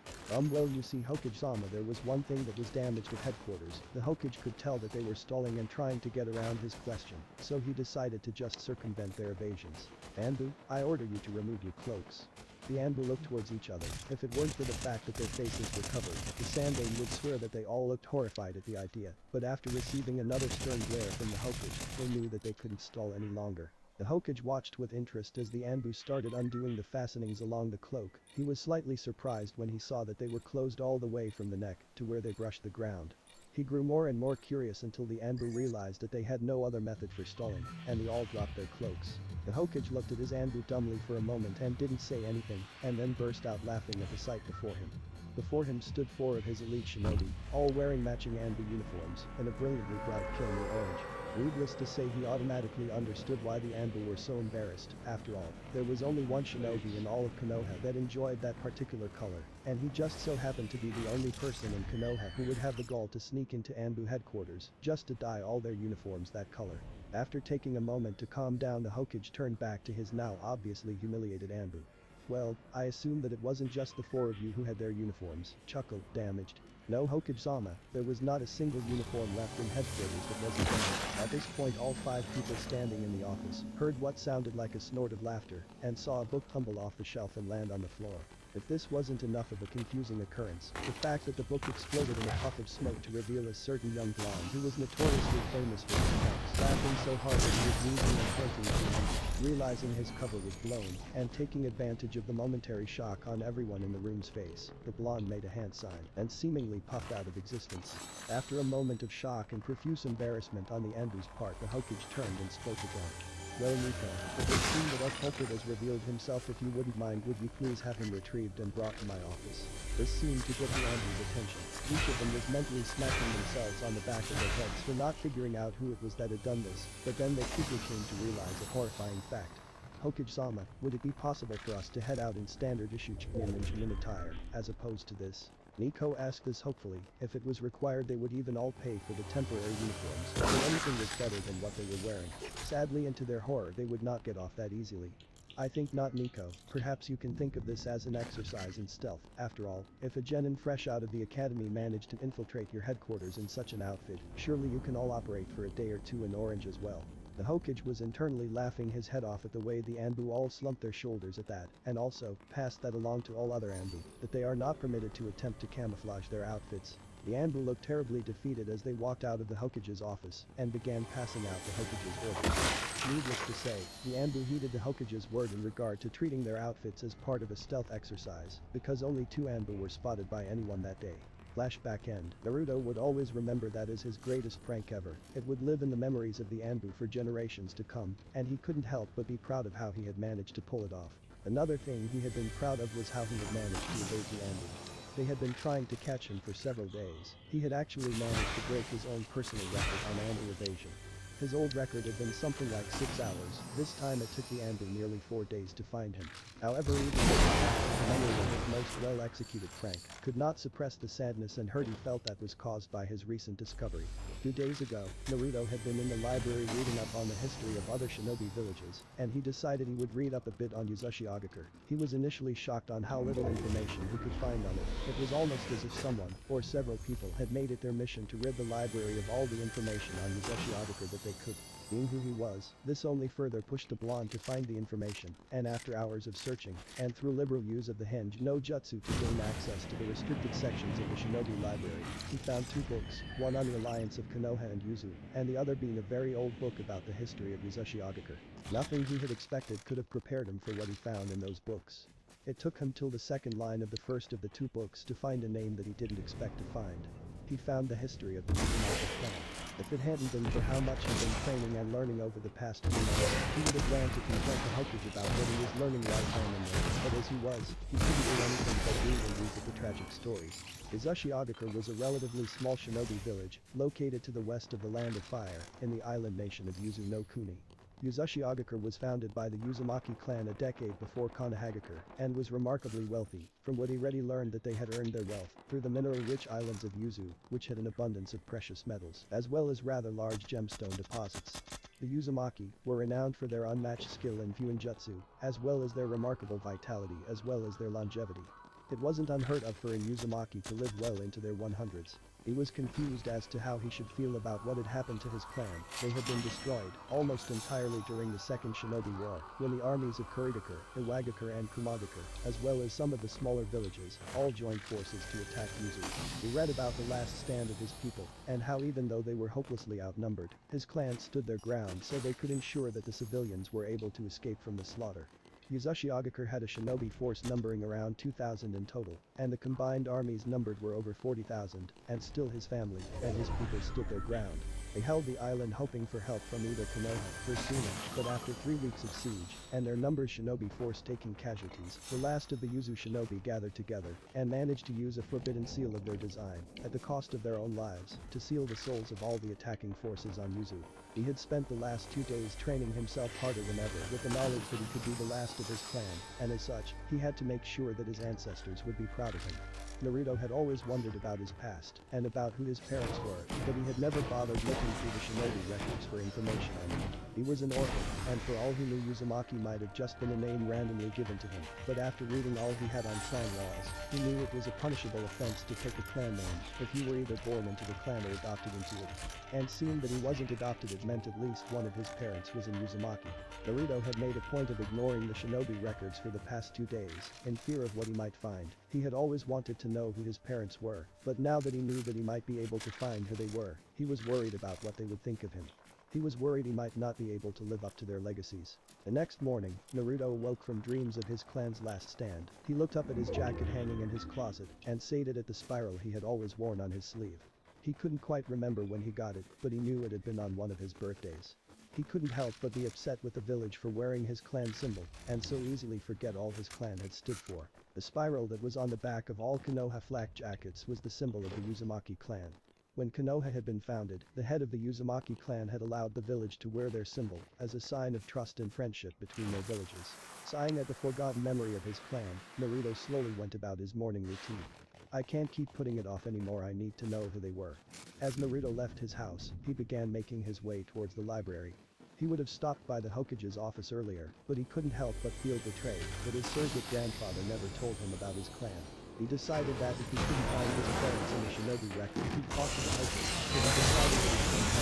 Well, you see, Hokage-sama, there was one thing that was damaged at headquarters. The Hokage could tell that they were stalling and trying to get around his question, so he decided to just circumvent their evasions. Anbu, I order you to remove your cloaks. The Anbu looked towards each other. If it weren't for the fact that their faces were covered, the Sandaime would swear that they all looked horrified at the idea. But after receiving another stern glare from the Hokage, they knew that they couldn't stall any longer. The Hokage watched with interest as the Anbu started undoing the fastenings along the cloak. He was slightly surprised when he saw that they were closed all the way from the neck to where they brushed the ground. He grew more and more curious until the Anbu realized that they had no other method for stalling, and they all dropped their cloaks. The Hokage looked at his Anbu dumbly for a moment and didn't say anything, and then burst out laughing at the sight before him. Before him stood 4 of his elite shinobi, all wearing matching Anbu uniforms in a brilliantly bright kilmer orange. Needless to say, he automatically understood why the Anbu were so embarrassed. After all, there was only one shinobi in all of Konoha that enjoyed that particular color, and he just so happened to be the only person in Konoha who would have the gall to sneak into Anbu headquarters just to dye all their uniforms that color. After taking a moment to calm down, the Hokage turned back to his now obviously humiliated Anbu. "Well, I assume that it wasn't just the 4 of you who had their uniforms," chuckled, damaged. "No, Hokage-sama, there was not a single uniform left in headquarters that wasn't damaged." At this point, all 5 people standing in the office heard what sounded like a snort of laughter and saw a book tumble off the shelf and land on the floor. If this wasn't enough of a confusing occurrence, the fact that the book exploded in a puff of smoke to reveal a certain young blonde who was notoriously famous for his pranks, laughing so hard that he was wheezing and pointing to him, realizing his cover was blown, and taking advantage of the momentary shock on everyone in the room's face, the blonde made a hand sign and seemingly puffed out of existence. After a moment of shock and profuse embarrassment on the Anbu's part, the Hokage turned and spoke again. "Well, Nico, it would seem that our culprit has revealed himself. If you wouldn't mind, would you please have him retrieved and brought to my office?" This seemed to get the Anbu's attention. Each of them was mentally smacking themselves on the back of their heads for not figuring out who it was that had done this, but then they quickly came to realize a horrifying fact. "Hokage-sama, would it be possible for us to head out in standard issue Chunin and Chunin attire, as opposed to this?" Nico asked this hopefully. If it was required, they would even all pay for the temporary uniforms, so anything was better than what they were wearing. Sadly, and to their horror, they would not get off that easily. "I think not, Nico. Perhaps you can think of this as an exercise in stealth. After all, if a genin fresh out of the academy managed to infiltrate your headquarters in such an outfit, surely you can all operate for a day or two in orange as well." The Hokage was internally laughing his head off at the way the Anbu all slumped their shoulders at that, and also passed that along to all other Anbu, that they are not permitted to attempt to camouflage their outfits. The Anbu looked terribly defeated as they walked out of the Hokage's office and began passing out the Hokage's orders. Needless to say, the Anbu heeded the Hokage's word in regard to treating their outfits as part of a stealth exercise, because only 2 Anbu were spotted by anyone that day. Flashback end. Naruto would always remember that as his greatest prank ever. It would live in the memories of the Anbu for generations to come, and he couldn't help but be proud of how he had managed to pull it off. Another thing he had been proud of was how he had managed to evade the Anbu. They had been trying to catch him for several days. He had actually managed to break his own personal record on Anbu evasion. His old record had been something like 6 hours. This time it took the Anbu nearly 4 days to find him. However, even the memory of his most well-executed prank could not suppress the sadness and hurt he felt that was caused by his recent discovery. 2 days ago, Naruto had been in the library reading up on the history of other shinobi villages, and he decided he would read up a bit on Yuzushi Agakure. He was initially shocked on how little information he could find on it. It was almost as if someone, or several people, had made it their mission to rid the library of all the information on Yuzushi Agakure that they could. Being who he was, this only further pushed the blonde to find the information, and after hours of searching, and through liberal use of the Henge no Jutsu to gain access to the restricted sections of the Shinobi library, he found 2 books, one on the alliance of Konoha and Yuzu, and the other being a very old book about the history of Yuzushi Agakure. Nothing he had expected could have prepared him for what he found in those books. It took him till the second line of the first of the 2 books to find a name that he didn't expect to find. He found the history of the Uzumaki clan. If it hadn't been for how much he'd been training and learning over the past few months, he would have ran to confront the Hokage about what he was learning right then and there, but as he was, he couldn't do anything but read and read the tragic stories. Yuzushi Agakure was a relatively small shinobi village, located to the west of the Land of Fire, in the island nation of Yuzu no Kuni. Yuzushi Agakure was founded by the Uzumaki clan a decade before Konohagakure, and was remarkably wealthy, from what he already learned that they had earned their wealth through the mineral-rich islands of Yuzu, which had an abundance of precious metals, as well as rather large gemstone deposits. The Uzumaki were renowned for their unmatched skill in Fuinjutsu, as well as their remarkable vitality as well as their longevity. It wasn't unheard of for an Uzumaki to live well into their 100s. He was confused as to how he should feel about what had happened to his clan. They had been destroyed, almost entirely during the Second Shinobi War, when the armies of Kuridakure, Iwagakure and Kumagakure, as well as some of the smaller villages, all joined forces to attack Yuzu. He read about the last stand of his people, and how even though they were hopelessly outnumbered, his clan stood their ground so they could ensure that the civilians were able to escape from the slaughter. Yuzushi Agakure had a shinobi force numbering around 2,000 in total, and the combined armies numbered were over 40,000, and still his family and his people stood their ground. They held the island hoping for help from either Konoha or Suna, but after 3 weeks of siege, and their numbers shinobi force taking casualties, the last of the Yuzu shinobi gathered together and managed to use a forbidden seal of their design, at the cost of their own lives, to seal the souls of all the attacking forces on Yuzu. He had spent the last 2 days training himself harder than ever with the knowledge that he could be the last of his clan, and as such, he had to make sure that his ancestors would be proud of him. Naruto had always wondered about his past and about who his parents were, but he had never bothered looking through the shinobi records for information on them. He was an orphan, and for all he knew Uzumaki might have just been a name randomly given to him, but after reading all he had on clan laws, he knew it was a punishable offense to take a clan name if you were either born into the clan or adopted into it. And seeing that he wasn't adopted, it meant at least one of his parents was in Uzumaki. Naruto had made a point of ignoring the shinobi records for the past 2 days, in fear of what he might find. He had always wanted to know who his parents were, but now that he knew that he might be able to find who they were, he was worried about what they would think of him. He was worried he might not be able to live up to their legacies. The next morning, Naruto awoke from dreams of his clan's last stand. He looked up at his jacket hanging in his closet and stared at the spiral he had always worn on his sleeve. He couldn't quite remember when he got it, but he knew it had been on one of his birthdays. He couldn't help but be upset with the village for wearing his clan symbol and so easily forget all his clan had stood for. The spiral that was on the back of all Konoha flak jackets was the symbol of the Uzumaki clan. When Konoha had been founded, the head of the Uzumaki clan had allowed the village to wear their symbol as a sign of trust and friendship between their villages. Sighing at the forgotten memory of his clan, Naruto slowly went about his morning routine. I can't keep putting it off anymore, I need to know who they were. As Naruto left his house, he began making his way towards the library. He would have stopped by the Hokage's office earlier, but he couldn't help but feel betrayed that his surrogate grandfather never told him about his clan. He decided that if he couldn't find his parents in the shinobi record, he'd talk to the Hokage, so he decided that he couldn't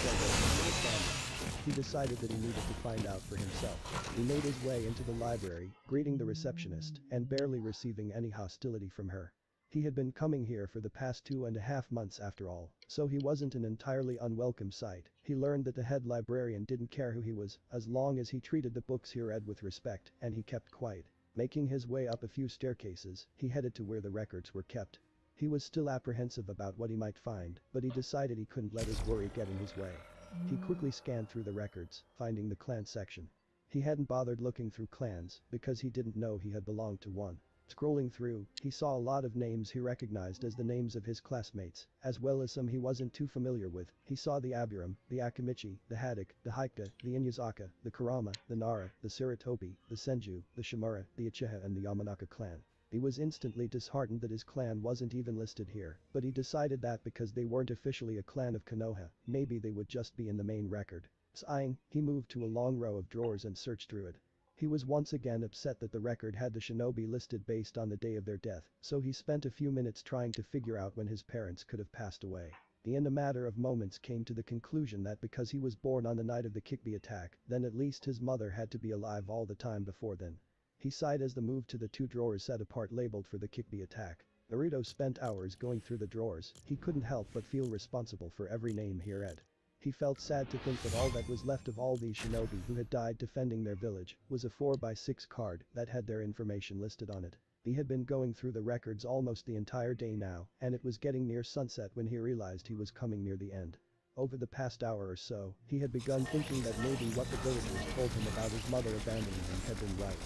have his family. He decided that he needed to find out for himself. He made his way into the library, greeting the receptionist, and barely receiving any hostility from her. He had been coming here for the past 2.5 months after all, so he wasn't an entirely unwelcome sight. He learned that the head librarian didn't care who he was, as long as he treated the books he read with respect, and he kept quiet. Making his way up a few staircases, he headed to where the records were kept. He was still apprehensive about what he might find, but he decided he couldn't let his worry get in his way. He quickly scanned through the records, finding the clan section. He hadn't bothered looking through clans because he didn't know he had belonged to one. Scrolling through, he saw a lot of names he recognized as the names of his classmates, as well as some he wasn't too familiar with. He saw the Aburam, the Akamichi, the Haddock, the Haikta, the Inuyasaka, the Kurama, the Nara, the Sarutobi, the Senju, the Shimura, the Uchiha and the Yamanaka clan. He was instantly disheartened that his clan wasn't even listed here, but he decided that because they weren't officially a clan of Konoha, maybe they would just be in the main record. Sighing, he moved to a long row of drawers and searched through it. He was once again upset that the record had the shinobi listed based on the day of their death, so he spent a few minutes trying to figure out when his parents could have passed away. He in a matter of moments came to the conclusion that because he was born on the night of the Kikbi attack, then at least his mother had to be alive all the time before then. He sighed as the move to the 2 drawers set apart labeled for the Kikbi attack. Naruto spent hours going through the drawers. He couldn't help but feel responsible for every name he read. He felt sad to think that all that was left of all these shinobi who had died defending their village was a 4x6 card that had their information listed on it. He had been going through the records almost the entire day now, and it was getting near sunset when he realized he was coming near the end. Over the past hour or so, he had begun thinking that maybe what the villagers told him about his mother abandoning him had been right.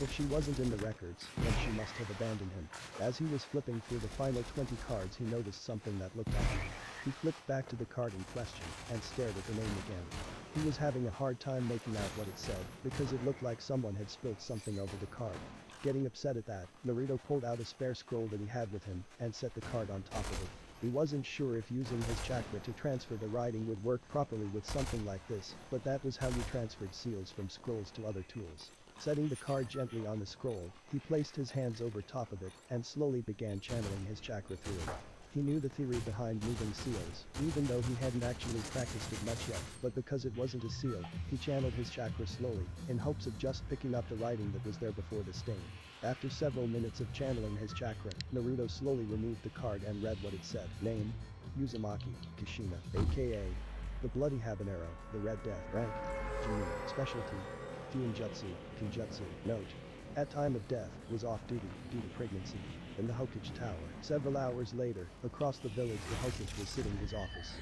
If she wasn't in the records, then she must have abandoned him. As he was flipping through the final 20 cards, he noticed something that looked like him. He flipped back to the card in question and stared at the name again. He was having a hard time making out what it said because it looked like someone had spilled something over the card. Getting upset at that, Naruto pulled out a spare scroll that he had with him and set the card on top of it. He wasn't sure if using his chakra to transfer the writing would work properly with something like this, but that was how you transferred seals from scrolls to other tools. Setting the card gently on the scroll, he placed his hands over top of it and slowly began channeling his chakra through it. He knew the theory behind moving seals, even though he hadn't actually practiced it much yet, but because it wasn't a seal, he channeled his chakra slowly, in hopes of just picking up the writing that was there before the stain. After several minutes of channeling his chakra, Naruto slowly removed the card and read what it said. Name: Uzumaki Kishina, aka the Bloody Habanero, the Red Death. Rank: Junior. Specialty: Fuinjutsu, Kinjutsu. Note: at time of death, was off duty due to pregnancy. In the Hokage Tower, several hours later, across the village the Hokage was sitting in his office.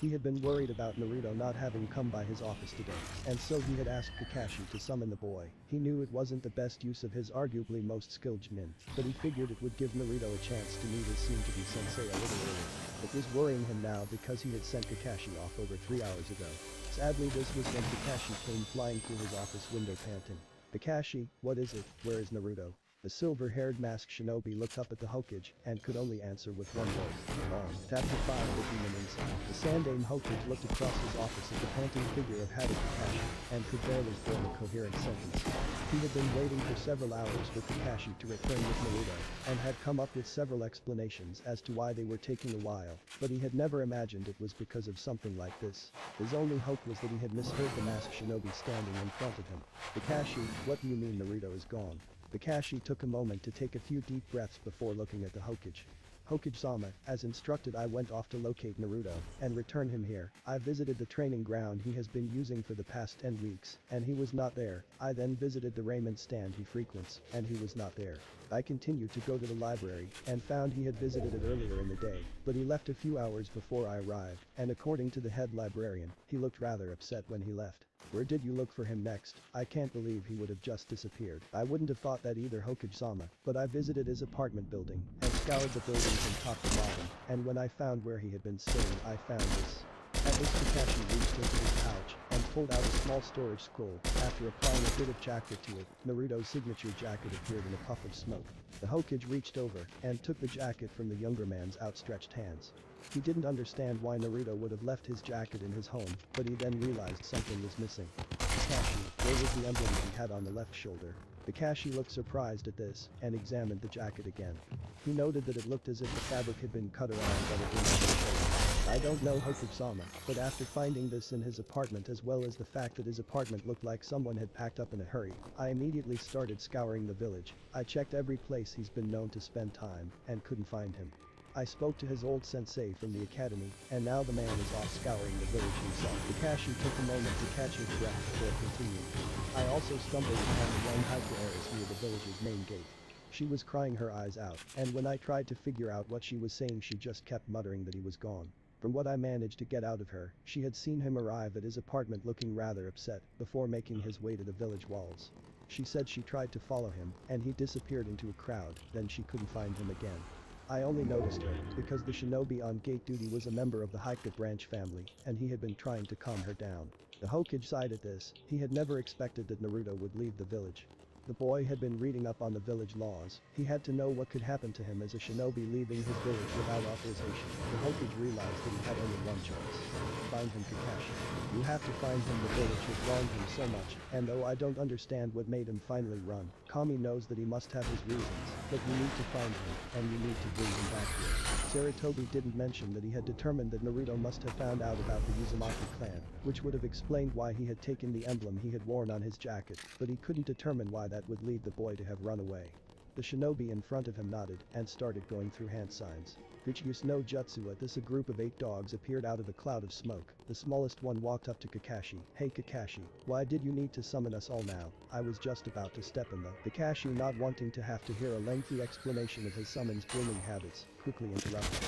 He had been worried about Naruto not having come by his office today, and so he had asked Kakashi to summon the boy. He knew it wasn't the best use of his arguably most skilled nin, but he figured it would give Naruto a chance to meet his soon-to-be sensei a little earlier. It was worrying him now because he had sent Kakashi off over 3 hours ago. Sadly, this was when Kakashi came flying through his office window panting. "Kakashi, what is it? Where is Naruto?" The silver-haired masked shinobi looked up at the Hokage and could only answer with one word: "Gone." Chapter 5: The Demon Inside. The Sandaime Hokage looked across his office at the panting figure of Hattie Kakashi and could barely form a coherent sentence. He had been waiting for several hours for Kakashi to return with Naruto and had come up with several explanations as to why they were taking a while, but he had never imagined it was because of something like this. His only hope was that he had misheard the masked shinobi standing in front of him. "Kakashi, what do you mean Naruto is gone?" Kakashi took a moment to take a few deep breaths before looking at the Hokage. "Hokage-sama, as instructed I went off to locate Naruto and return him here. I visited the training ground he has been using for the past 10 weeks, and he was not there. I then visited the ramen stand he frequents, and he was not there. I continued to go to the library and found he had visited it earlier in the day, but he left a few hours before I arrived, and according to the head librarian, he looked rather upset when he left. Where did you look for him next? I can't believe he would have just disappeared. I wouldn't have thought that either, Hokage-sama, but I visited his apartment building and scoured the building from top to bottom, and when I found where he had been staying I found this." At this, Kakashi reached into his pouch and pulled out a small storage scroll. After applying a bit of jacket to it, Naruto's signature jacket appeared in a puff of smoke. The Hokage reached over and took the jacket from the younger man's outstretched hands. He didn't understand why Naruto would have left his jacket in his home, but he then realized something was missing. "Kakashi, where was the emblem he had on the left shoulder?" Kakashi looked surprised at this and examined the jacket again. He noted that it looked as if the fabric had been cut around but it didn't show. "I don't know, Hokage-sama, but after finding this in his apartment as well as the fact that his apartment looked like someone had packed up in a hurry, I immediately started scouring the village. I checked every place he's been known to spend time and couldn't find him. I spoke to his old sensei from the academy, and now the man is off scouring the village himself." Kakashi took a moment to catch his breath before continuing. "I also stumbled upon the young Haiku heiress near the village's main gate. She was crying her eyes out, and when I tried to figure out what she was saying she just kept muttering that he was gone. From what I managed to get out of her, she had seen him arrive at his apartment looking rather upset before making his way to the village walls. She said she tried to follow him, and he disappeared into a crowd, then she couldn't find him again. I only noticed her because the shinobi on gate duty was a member of the Haiku branch family, and he had been trying to calm her down." The Hokage sighed at this. He had never expected that Naruto would leave the village. The boy had been reading up on the village laws. He had to know what could happen to him as a shinobi leaving his village without authorization. The Hokage realized that he had only one choice: find him, Kakashi. "You have to find him. The village has wronged him so much, and though I don't understand what made him finally run, Kami knows that he must have his reasons, but you need to find him, and you need to bring him back here." Sarutobi didn't mention that he had determined that Naruto must have found out about the Uzumaki clan, which would have explained why he had taken the emblem he had worn on his jacket, but he couldn't determine why that would lead the boy to have run away. The shinobi in front of him nodded and started going through hand signs. "Fuchius no Jutsu." At this, a group of 8 dogs appeared out of a cloud of smoke. The smallest one walked up to Kakashi. "Hey Kakashi, why did you need to summon us all now? I was just about to step in the—" Kakashi, not wanting to have to hear a lengthy explanation of his summon's grooming habits, quickly interrupted.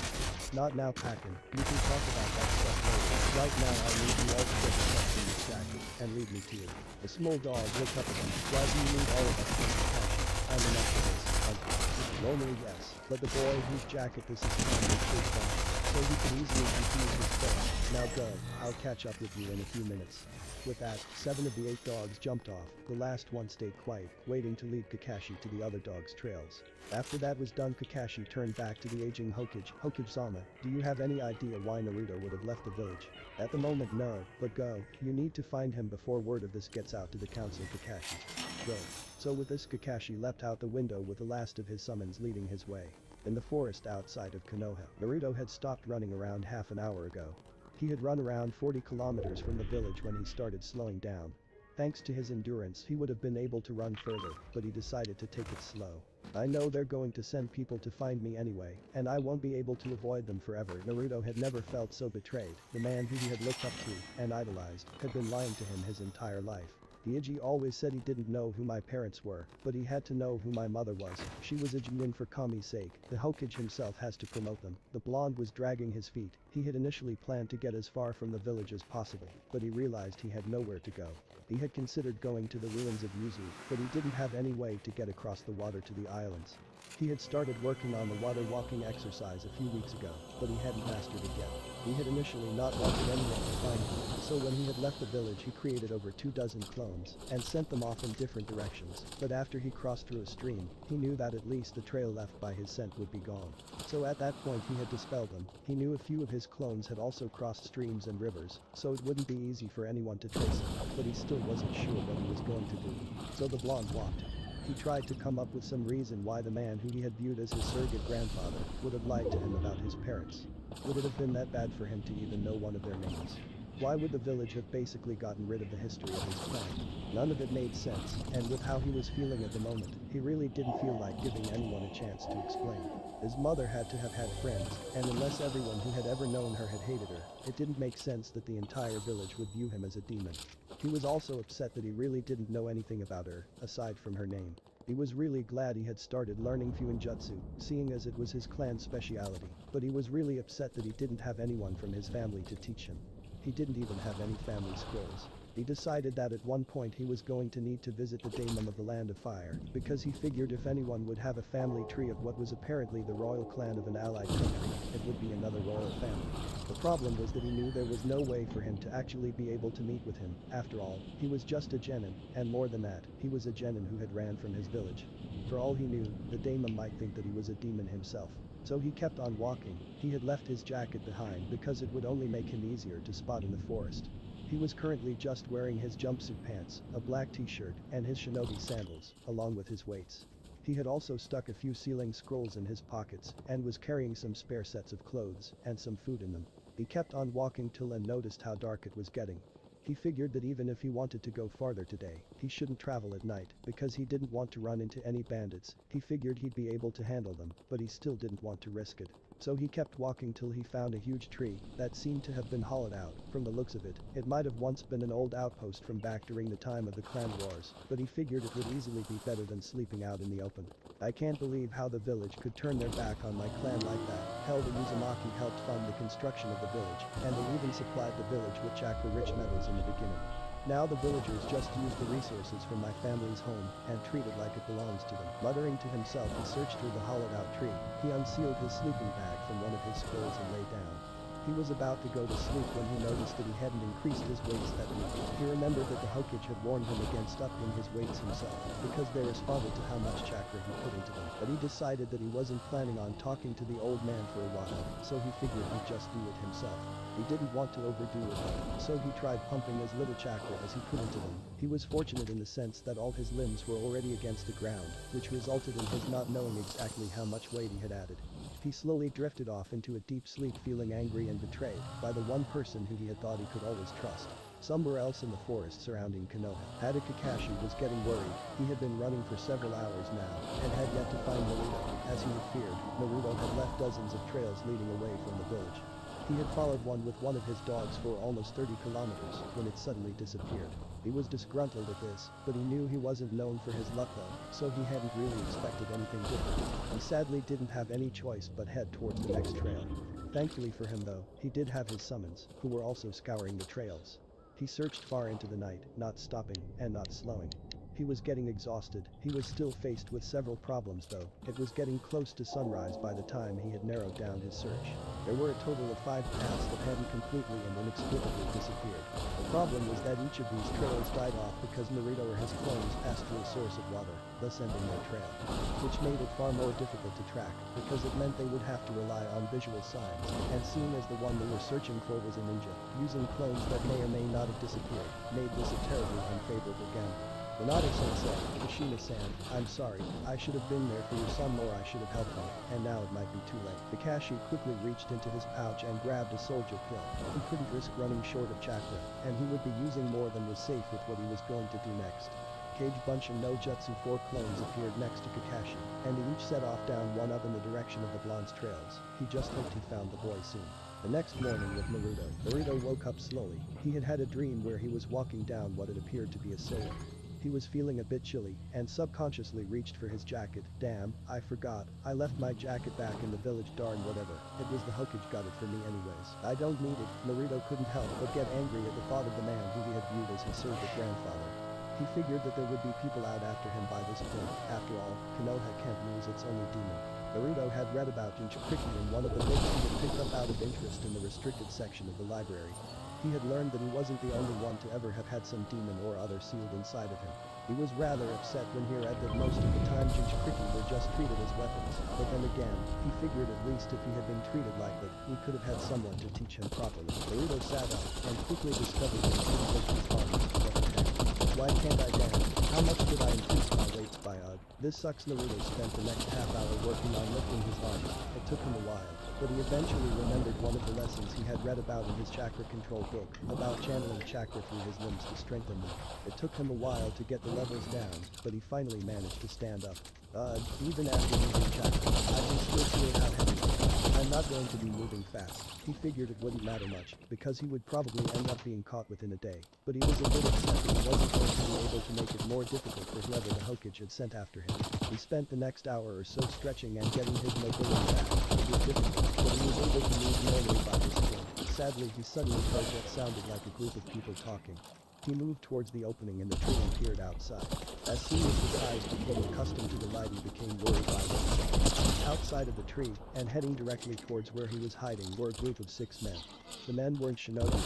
"Not now, Pakin. You can talk about that stuff later. Right now I need you all to get the stuff from this jacket and lead me to it." The small dog looked up at him. "Why do you need all of us, Kakashi? I'm enough for this." Normally yes, but the boy whose jacket this is trying to chase down, so he could easily confuse his friend. "Now go, I'll catch up with you in a few minutes." With that, 7 of the 8 dogs jumped off. The last one stayed quiet, waiting to lead Kakashi to the other dogs' trails. After that was done, Kakashi turned back to the aging Hokage. "Hokage-sama, do you have any idea why Naruto would have left the village?" "At the moment no, but go. You need to find him before word of this gets out to the council, Kakashi. Go." So with this, Kakashi leapt out the window with the last of his summons leading his way. In the forest outside of Konoha, Naruto had stopped running around half an hour ago. He had run around 40 kilometers from the village when he started slowing down. Thanks to his endurance he would have been able to run further, but he decided to take it slow. "I know they're going to send people to find me anyway, and I won't be able to avoid them forever." Naruto had never felt so betrayed. The man who he had looked up to and idolized had been lying to him his entire life. Iji always said he didn't know who my parents were, but he had to know who my mother was. She was a genuine for Kami's sake. The Hokage himself has to promote them. The blonde was dragging his feet. He had initially planned to get as far from the village as possible, but he realized he had nowhere to go. He had considered going to the ruins of Yuzu, but he didn't have any way to get across the water to the islands. He had started working on the water walking exercise a few weeks ago, but he hadn't mastered it yet. He had initially not wanted anyone to find him, so when he had left the village he created over 24 clones and sent them off in different directions, but after he crossed through a stream, he knew that at least the trail left by his scent would be gone. So at that point he had dispelled them. He knew a few of his clones had also crossed streams and rivers, so it wouldn't be easy for anyone to trace him, but he still wasn't sure what he was going to do. So the blonde walked. He tried to come up with some reason why the man who he had viewed as his surrogate grandfather would have lied to him about his parents. Would it have been that bad for him to even know one of their names? Why would the village have basically gotten rid of the history of his clan? None of it made sense, and with how he was feeling at the moment, he really didn't feel like giving anyone a chance to explain. His mother had to have had friends, and unless everyone who had ever known her had hated her, it didn't make sense that the entire village would view him as a demon. He was also upset that he really didn't know anything about her, aside from her name. He was really glad he had started learning Fuinjutsu, seeing as it was his clan's speciality, but he was really upset that he didn't have anyone from his family to teach him. He didn't even have any family scrolls. He decided that at one point he was going to need to visit the daemon of the Land of Fire, because he figured if anyone would have a family tree of what was apparently the royal clan of an allied country, it would be another royal family. The problem was that he knew there was no way for him to actually be able to meet with him. After all, he was just a genin, and more than that, he was a genin who had ran from his village. For all he knew, the daemon might think that he was a demon himself. So he kept on walking. He had left his jacket behind because it would only make him easier to spot in the forest. He was currently just wearing his jumpsuit pants, a black t-shirt, and his shinobi sandals, along with his weights. He had also stuck a few sealing scrolls in his pockets and was carrying some spare sets of clothes and some food in them. He kept on walking till and noticed how dark it was getting. He figured that even if he wanted to go farther today, he shouldn't travel at night because he didn't want to run into any bandits. He figured he'd be able to handle them, but he still didn't want to risk it. So he kept walking till he found a huge tree that seemed to have been hollowed out. From the looks of it, it might have once been an old outpost from back during the time of the clan wars, but he figured it would easily be better than sleeping out in the open. I can't believe how the village could turn their back on my clan like that. Hell, the Uzumaki helped fund the construction of the village, and they even supplied the village with chakra-rich metals in the beginning. Now the villagers just use the resources from my family's home and treat it like it belongs to them. Muttering to himself, he searched through the hollowed-out tree. He unsealed his sleeping bag from one of his scrolls and lay down. He was about to go to sleep when he noticed that he hadn't increased his weights that week. He remembered that the Hokage had warned him against upping his weights himself, because they responded to how much chakra he put into them. But he decided that he wasn't planning on talking to the old man for a while, so he figured he'd just do it himself. He didn't want to overdo it though, so he tried pumping as little chakra as he could into them. He was fortunate in the sense that all his limbs were already against the ground, which resulted in his not knowing exactly how much weight he had added. He slowly drifted off into a deep sleep, feeling angry and betrayed by the one person who he had thought he could always trust. Somewhere else in the forest surrounding Konoha, Hada Kakashi was getting worried. He had been running for several hours now, and had yet to find Naruto. As he had feared, Naruto had left dozens of trails leading away from the village. He had followed one with one of his dogs for almost 30 kilometers when it suddenly disappeared. He was disgruntled at this, but he knew he wasn't known for his luck though, so he hadn't really expected anything different. He sadly didn't have any choice but head towards the next trail. Thankfully for him though, he did have his summons, who were also scouring the trails. He searched far into the night, not stopping and not slowing. He was getting exhausted. He was still faced with several problems though. It was getting close to sunrise by the time he had narrowed down his search. There were a total of 5 paths that hadn't completely and inexplicably disappeared. The problem was that each of these trails died off because Naruto or his clones passed through a source of water, thus ending their trail. Which made it far more difficult to track, because it meant they would have to rely on visual signs, and seeing as the one they were searching for was a ninja, using clones that may or may not have disappeared, made this a terribly unfavorable gamble. Minato-sensei, Kushina-san, I'm sorry, I should have been there for your son, or I should have helped him, and now it might be too late. Kakashi quickly reached into his pouch and grabbed a soldier pill. He couldn't risk running short of chakra, and he would be using more than was safe with what he was going to do next. Kage Bunch and No Jutsu 4 clones appeared next to Kakashi, and they each set off down one up in the direction of the blonde's trails. He just hoped he found the boy soon. The next morning with Naruto woke up slowly. He had had a dream where he was walking down what it appeared to be a sewer. He was feeling a bit chilly and subconsciously reached for his jacket. Damn, I forgot. I left my jacket back in the village, darn whatever. It was the Hokage got it for me anyways. I don't need it. Naruto couldn't help but get angry at the thought of the man who he had viewed as his surrogate grandfather. He figured that there would be people out after him by this point. After all, Konoha can't lose its only demon. Naruto had read about Jinchuriki in one of the books he had picked up out of interest in the restricted section of the library. He had learned that he wasn't the only one to ever have had some demon or other sealed inside of him. He was rather upset when he read that most of the time Jinchuriki were just treated as weapons, but then again, he figured at least if he had been treated like that, he could have had someone to teach him properly. Naruto sat up and quickly discovered that he couldn't lift his arms. What the heck? Why can't I dance? How much did I increase my weights by This sucks. Naruto spent the next half hour working on lifting his arms. It took him a while, but he eventually remembered one of the lessons he had read about in his chakra control book, about channeling chakra through his limbs to strengthen them. It took him a while to get the levels down, but he finally managed to stand up. Even after using chakra, I can still feel how heavy it is. I'm not going to be moving fast. He figured it wouldn't matter much, because he would probably end up being caught within a day. But he was a bit upset that he wasn't going to be able to make it more difficult for whoever the Hokage had sent after him. He spent the next hour or so stretching and getting his mobility back. It was difficult, but he was able to move normally by this point. Sadly, he suddenly heard what sounded like a group of people talking. He moved towards the opening in the tree and peered outside. As soon as his eyes became accustomed to the light, he became worried by what he saw. Outside of the tree, and heading directly towards where he was hiding, were a group of 6 men. The men weren't shinobi,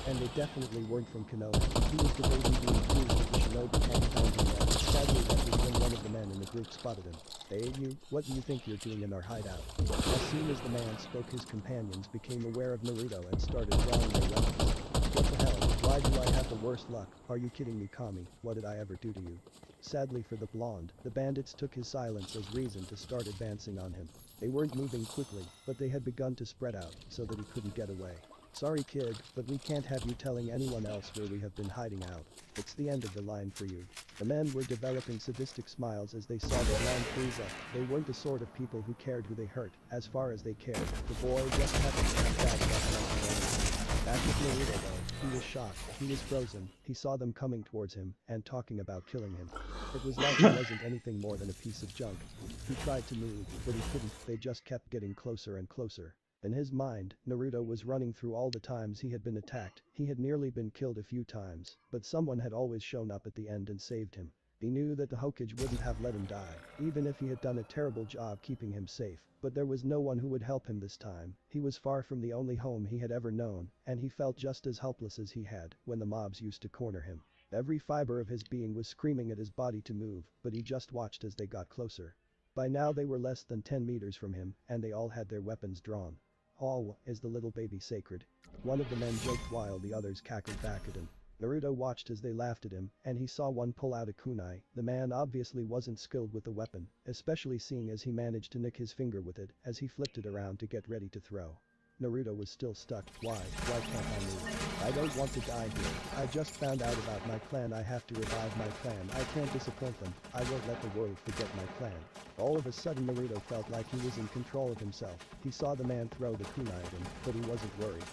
and they definitely weren't from Konoha. He was the baby being pleased that the shinobi hadn't found him yet. Sadly, that was when one of the men in the group spotted him. Hey you, what do you think you're doing in our hideout? As soon as the man spoke, his companions became aware of Naruto and started drawing their weapons. What the hell? Why do I have the worst luck? Are you kidding me, Kami? What did I ever do to you? Sadly for the blonde, the bandits took his silence as reason to start advancing on him. They weren't moving quickly, but they had begun to spread out so that he couldn't get away. Sorry kid, but we can't have you telling anyone else where we have been hiding out. It's the end of the line for you. The men were developing sadistic smiles as they saw the blonde freeze up. They weren't the sort of people who cared who they hurt. As far as they cared, the boy just happened to have bad luck like the others. Back with Naruto though, he was shocked, he was frozen, he saw them coming towards him, and talking about killing him. It was like he wasn't anything more than a piece of junk. He tried to move, but he couldn't, they just kept getting closer and closer. In his mind, Naruto was running through all the times he had been attacked. He had nearly been killed a few times, but someone had always shown up at the end and saved him. He knew that the Hokage wouldn't have let him die, even if he had done a terrible job keeping him safe, but there was no one who would help him this time. He was far from the only home he had ever known, and he felt just as helpless as he had when the mobs used to corner him. Every fiber of his being was screaming at his body to move, but he just watched as they got closer. By now they were less than 10 meters from him, and they all had their weapons drawn. Oh, is the little baby sacred? One of the men joked while the others cackled back at him. Naruto watched as they laughed at him, and he saw one pull out a kunai. The man obviously wasn't skilled with the weapon, especially seeing as he managed to nick his finger with it as he flipped it around to get ready to throw. Naruto was still stuck. Why can't I move? I don't want to die here. I just found out about my clan. I have to revive my clan. I can't disappoint them. I won't let the world forget my clan. All of a sudden Naruto felt like he was in control of himself. He saw the man throw the kunai at him, but he wasn't worried.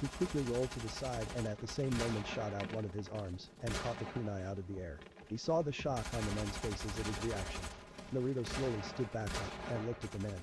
He quickly rolled to the side and at the same moment shot out one of his arms and caught the kunai out of the air. He saw the shock on the men's faces at his reaction. Naruto slowly stood back up and looked at the men.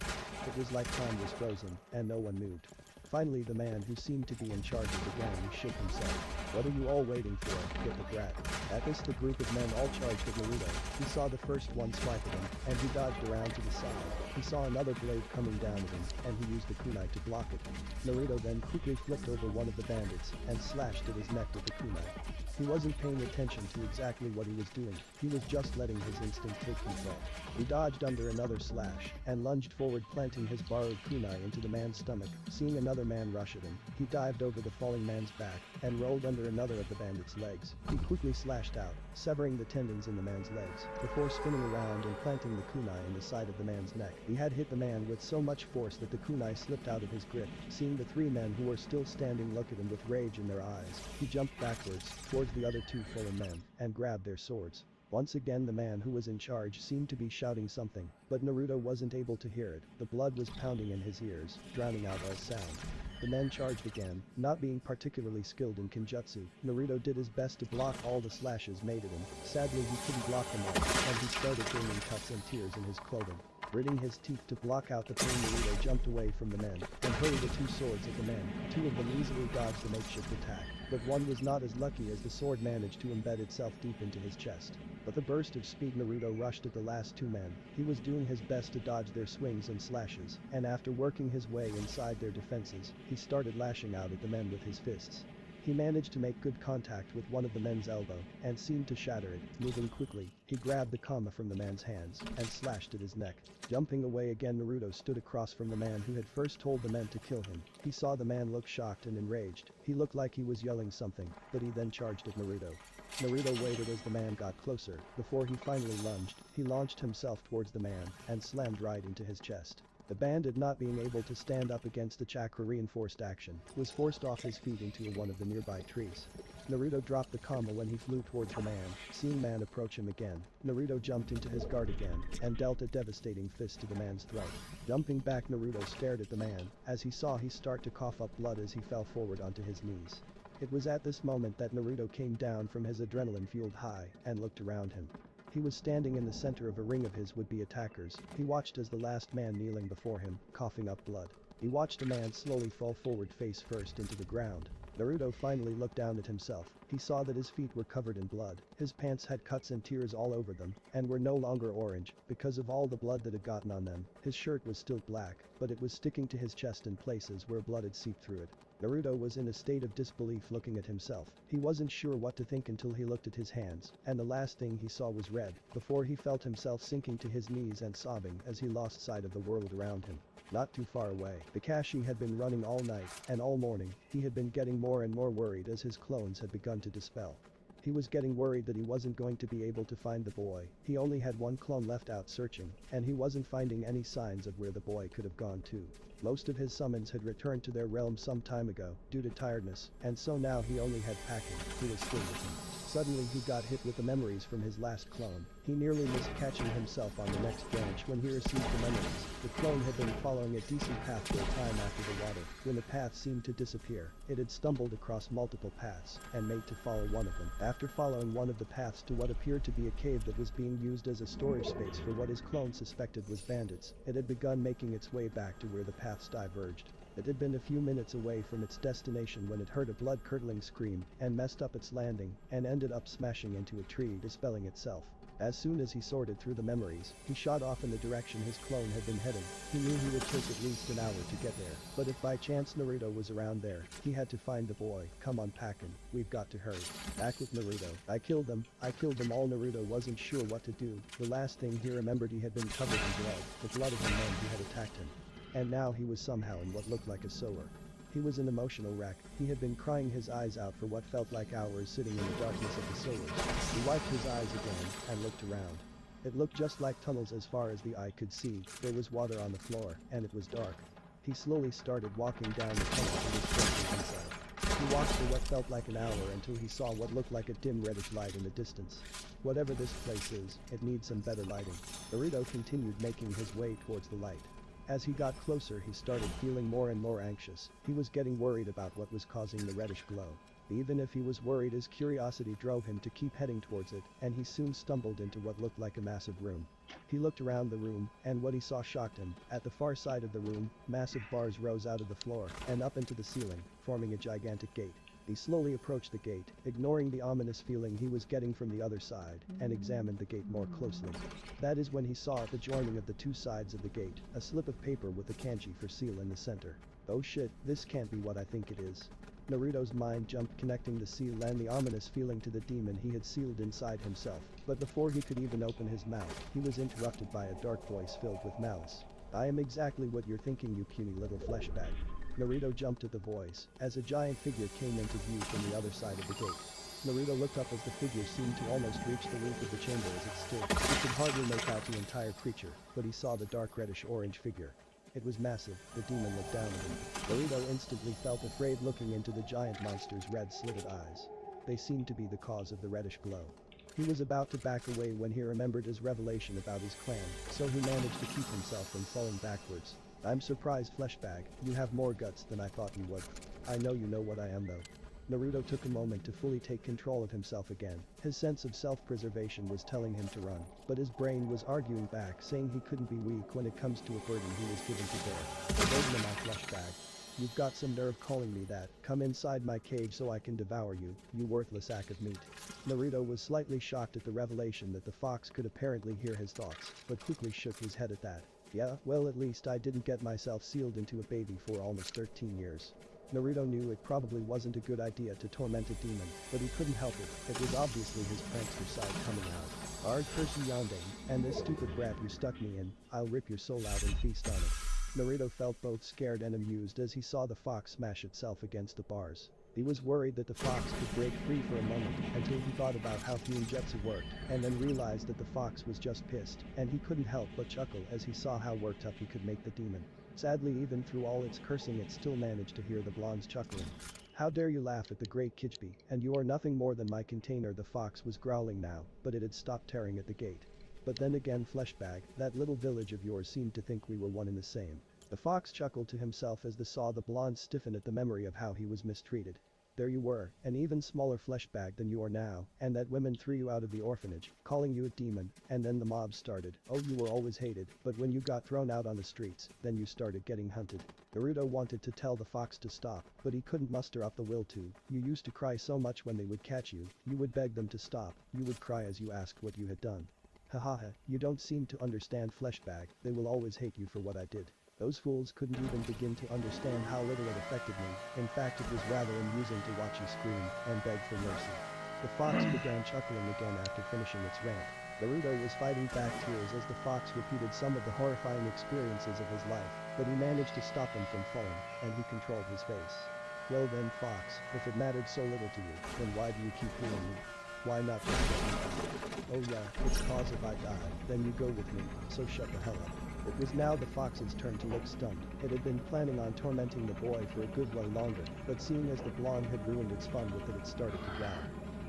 It was like time was frozen and no one moved. Finally the man who seemed to be in charge of the gang shook himself. What are you all waiting for? Get the brat. At this the group of men all charged at Naruto. He saw the first one swipe at him, and he dodged around to the side. He saw another blade coming down at him, and he used the kunai to block it. Naruto then quickly flipped over one of the bandits and slashed at his neck with the kunai. He wasn't paying attention to exactly what he was doing, he was just letting his instinct take control. He dodged under another slash, and lunged forward planting his borrowed kunai into the man's stomach. Seeing another man rush at him, he dived over the falling man's back, and rolled under another of the bandit's legs. He quickly slashed out, severing the tendons in the man's legs, before spinning around and planting the kunai in the side of the man's neck. He had hit the man with so much force that the kunai slipped out of his grip. Seeing the 3 men who were still standing look at him with rage in their eyes, he jumped backwards, towards the other 2 fallen men, and grabbed their swords. Once again the man who was in charge seemed to be shouting something, but Naruto wasn't able to hear it. The blood was pounding in his ears, drowning out all sound. The men charged again. Not being particularly skilled in Kenjutsu, Naruto did his best to block all the slashes made at him. Sadly, he couldn't block them all, and he started gaining cuts and tears in his clothing. Gritting his teeth to block out the pain, Naruto jumped away from the men and hurled the two swords at the men. Two of them easily dodged the makeshift attack, but one was not as lucky as the sword managed to embed itself deep into his chest. With a burst of speed, Naruto rushed at the last two men. He was doing his best to dodge their swings and slashes, and after working his way inside their defenses, he started lashing out at the men with his fists. He managed to make good contact with one of the men's elbow and seemed to shatter it. Moving quickly, he grabbed the kama from the man's hands and slashed at his neck. Jumping away again, Naruto stood across from the man who had first told the men to kill him. He saw the man look shocked and enraged. He looked like he was yelling something, but he then charged at Naruto. Naruto waited as the man got closer. Before he finally lunged, he launched himself towards the man and slammed right into his chest. The bandit, not being able to stand up against the chakra-reinforced action, was forced off his feet into one of the nearby trees. Naruto dropped the kama when he flew towards the man. Seeing man approach him again, Naruto jumped into his guard again and dealt a devastating fist to the man's throat. Jumping back, Naruto stared at the man as he saw he start to cough up blood as he fell forward onto his knees. It was at this moment that Naruto came down from his adrenaline-fueled high and looked around him. He was standing in the center of a ring of his would-be attackers. He watched as the last man kneeling before him, coughing up blood. He watched a man slowly fall forward face first into the ground. Naruto finally looked down at himself. He saw that his feet were covered in blood. His pants had cuts and tears all over them, and were no longer orange, because of all the blood that had gotten on them. His shirt was still black, but it was sticking to his chest in places where blood had seeped through it. Naruto was in a state of disbelief looking at himself. He wasn't sure what to think until he looked at his hands, and the last thing he saw was red, before he felt himself sinking to his knees and sobbing as he lost sight of the world around him. Not too far away, Kakashi had been running all night and all morning. He had been getting more and more worried as his clones had begun to dispel. He was getting worried that he wasn't going to be able to find the boy. He only had one clone left out searching, and he wasn't finding any signs of where the boy could have gone to. Most of his summons had returned to their realm some time ago, due to tiredness, and so now he only had Pakin, who was still with him. Suddenly he got hit with the memories from his last clone. He nearly missed catching himself on the next branch when he received the memories. The clone had been following a decent path for a time after the water. When the path seemed to disappear, it had stumbled across multiple paths and made to follow one of them. After following one of the paths to what appeared to be a cave that was being used as a storage space for what his clone suspected was bandits, it had begun making its way back to where the paths diverged. It had been a few minutes away from its destination when it heard a blood-curdling scream and messed up its landing and ended up smashing into a tree, dispelling itself. As soon as he sorted through the memories, he shot off in the direction his clone had been heading. He knew he would take at least an hour to get there, but if by chance Naruto was around there, he had to find the boy. Come on, Pakin, we've got to hurry. Back with Naruto. I killed them all. Naruto wasn't sure what to do. The last thing he remembered, he had been covered in blood, the blood of the men who had attacked him. And now he was somehow in what looked like a sewer. He was an emotional wreck. He had been crying his eyes out for what felt like hours sitting in the darkness of the sewers. He wiped his eyes again and looked around. It looked just like tunnels as far as the eye could see. There was water on the floor, and it was dark. He slowly started walking down the tunnel to his place inside. He walked for what felt like an hour until he saw what looked like a dim reddish light in the distance. Whatever this place is, it needs some better lighting. Naruto continued making his way towards the light. As he got closer, he started feeling more and more anxious. He was getting worried about what was causing the reddish glow. Even if he was worried, his curiosity drove him to keep heading towards it, and he soon stumbled into what looked like a massive room. He looked around the room, and what he saw shocked him. At the far side of the room, massive bars rose out of the floor and up into the ceiling, forming a gigantic gate. He slowly approached the gate, ignoring the ominous feeling he was getting from the other side, and examined the gate more closely. That is when he saw at the joining of the two sides of the gate, a slip of paper with the kanji for seal in the center. Oh shit, this can't be what I think it is. Naruto's mind jumped, connecting the seal and the ominous feeling to the demon he had sealed inside himself. But before he could even open his mouth, he was interrupted by a dark voice filled with malice. I am exactly what you're thinking, you puny little fleshbag. Naruto jumped at the voice, as a giant figure came into view from the other side of the gate. Naruto looked up as the figure seemed to almost reach the roof of the chamber as it stood. He could hardly make out the entire creature, but he saw the dark reddish-orange figure. It was massive. The demon looked down at him. Naruto instantly felt afraid looking into the giant monster's red slitted eyes. They seemed to be the cause of the reddish glow. He was about to back away when he remembered his revelation about his clan, so he managed to keep himself from falling backwards. I'm surprised, Fleshbag, you have more guts than I thought you would. I know you know what I am though. Naruto took a moment to fully take control of himself again. His sense of self-preservation was telling him to run, but his brain was arguing back, saying he couldn't be weak when it comes to a burden he was given to bear. The burden of my Fleshbag. You've got some nerve calling me that. Come inside my cage so I can devour you, you worthless sack of meat. Naruto was slightly shocked at the revelation that the fox could apparently hear his thoughts, but quickly shook his head at that. Yeah, well, at least I didn't get myself sealed into a baby for almost 13 years. Naruto knew it probably wasn't a good idea to torment a demon, but he couldn't help it. It was obviously his prankster side coming out. Ard curse you Yandane, and this stupid brat you stuck me in, I'll rip your soul out and feast on it. Naruto felt both scared and amused as he saw the fox smash itself against the bars. He was worried that the fox could break free for a moment until he thought about how Fuinjutsu worked, and then realized that the fox was just pissed, and he couldn't help but chuckle as he saw how worked up he could make the demon. Sadly, even through all its cursing, it still managed to hear the blonde's chuckling. How dare you laugh at the great Kijbi, and you are nothing more than my container. The fox was growling now, but it had stopped tearing at the gate. But then again, Fleshbag, that little village of yours seemed to think we were one and the same. The fox chuckled to himself as they saw the blonde stiffen at the memory of how he was mistreated. There you were, an even smaller Fleshbag than you are now, and that women threw you out of the orphanage, calling you a demon, and then the mob started. Oh, you were always hated, but when you got thrown out on the streets, then you started getting hunted. Naruto wanted to tell the fox to stop, but he couldn't muster up the will to. You used to cry so much when they would catch you, you would beg them to stop, you would cry as you asked what you had done. Hahaha, you don't seem to understand, Fleshbag, they will always hate you for what I did. Those fools couldn't even begin to understand how little it affected me. In fact, it was rather amusing to watch you scream and beg for mercy. The fox began chuckling again after finishing its rant. Naruto was fighting back tears as the fox repeated some of the horrifying experiences of his life, but he managed to stop him from falling, and he controlled his face. Well then, fox, if it mattered so little to you, then why do you keep healing me? Why not just let me die? Oh yeah, it's cause if I die, then you go with me, so shut the hell up. It was now the fox's turn to look stunned. It had been planning on tormenting the boy for a good while longer, but seeing as the blonde had ruined its fun with it, it started to growl.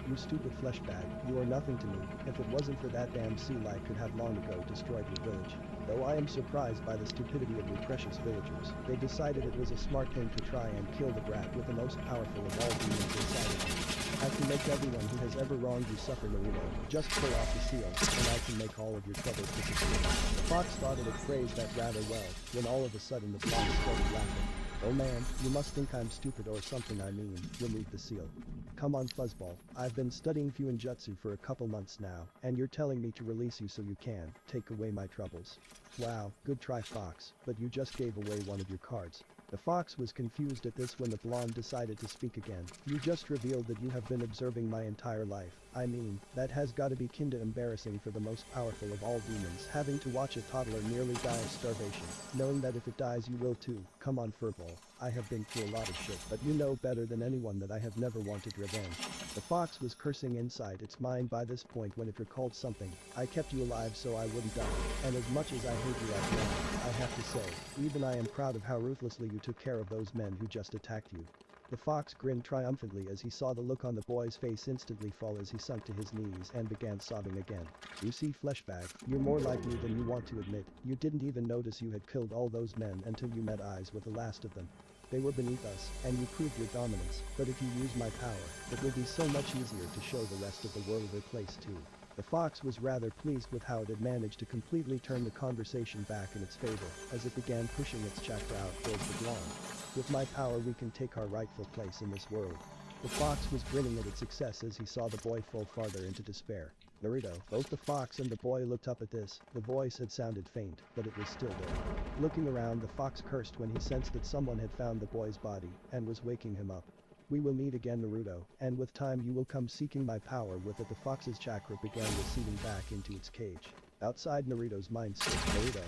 You stupid Fleshbag, you are nothing to me. If it wasn't for that damn sea light could have long ago destroyed your village. Though I am surprised by the stupidity of your precious villagers, they decided it was a smart thing to try and kill the brat with the most powerful of all demons inside of you. I can make everyone who has ever wronged you suffer, Naruto. Just pull off the seal, and I can make all of your troubles disappear. The fox thought it had phrased that rather well, when all of a sudden the blonde started laughing. Oh man, you must think I'm stupid or something. I mean, remove the seal. Come on, Fuzzball, I've been studying Fuinjutsu for a couple months now, and you're telling me to release you so you can take away my troubles. Wow, good try, Fox, but you just gave away one of your cards. The fox was confused at this when the blonde decided to speak again. You just revealed that you have been observing my entire life. I mean, that has gotta be kinda embarrassing for the most powerful of all demons, having to watch a toddler nearly die of starvation, knowing that if it dies you will too. Come on, Furball, I have been through a lot of shit, but you know better than anyone that I have never wanted revenge. The fox was cursing inside its mind by this point when it recalled something. I kept you alive so I wouldn't die, and as much as I hate you right now, I have to say, even I am proud of how ruthlessly you took care of those men who just attacked you. The fox grinned triumphantly as he saw the look on the boy's face instantly fall as he sunk to his knees and began sobbing again. You see, Fleshbag, you're more like me than you want to admit. You didn't even notice you had killed all those men until you met eyes with the last of them. They were beneath us, and you proved your dominance, but if you use my power, it will be so much easier to show the rest of the world their place too. The fox was rather pleased with how it had managed to completely turn the conversation back in its favor, as it began pushing its chakra out towards the blonde. With my power we can take our rightful place in this world. The fox was grinning at its success as he saw the boy fall farther into despair. Naruto, both the fox and the boy looked up at this. The voice had sounded faint, but it was still there. Looking around, the fox cursed when he sensed that someone had found the boy's body and was waking him up. We will meet again, Naruto, and with time you will come seeking my power. With it, the fox's chakra began receding back into its cage. Outside Naruto's mind stood Naruto.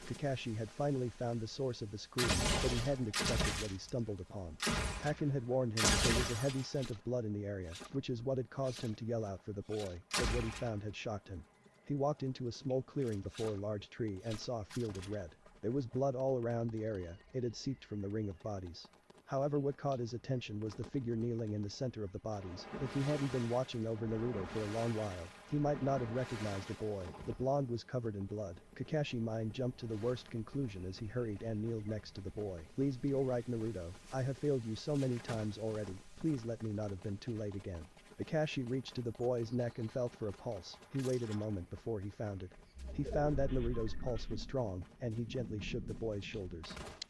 Kakashi had finally found the source of the scream, but he hadn't expected what he stumbled upon. Hakken had warned him that there was a heavy scent of blood in the area, which is what had caused him to yell out for the boy, but what he found had shocked him. He walked into a small clearing before a large tree and saw a field of red. There was blood all around the area. It had seeped from the ring of bodies. However, what caught his attention was the figure kneeling in the center of the bodies. If he hadn't been watching over Naruto for a long while, he might not have recognized the boy. The blonde was covered in blood. Kakashi's mind jumped to the worst conclusion as he hurried and kneeled next to the boy. Please be alright, Naruto. I have failed you so many times already. Please let me not have been too late again. Kakashi reached to the boy's neck and felt for a pulse. He waited a moment before he found it. He found that Naruto's pulse was strong, and he gently shook the boy's shoulders.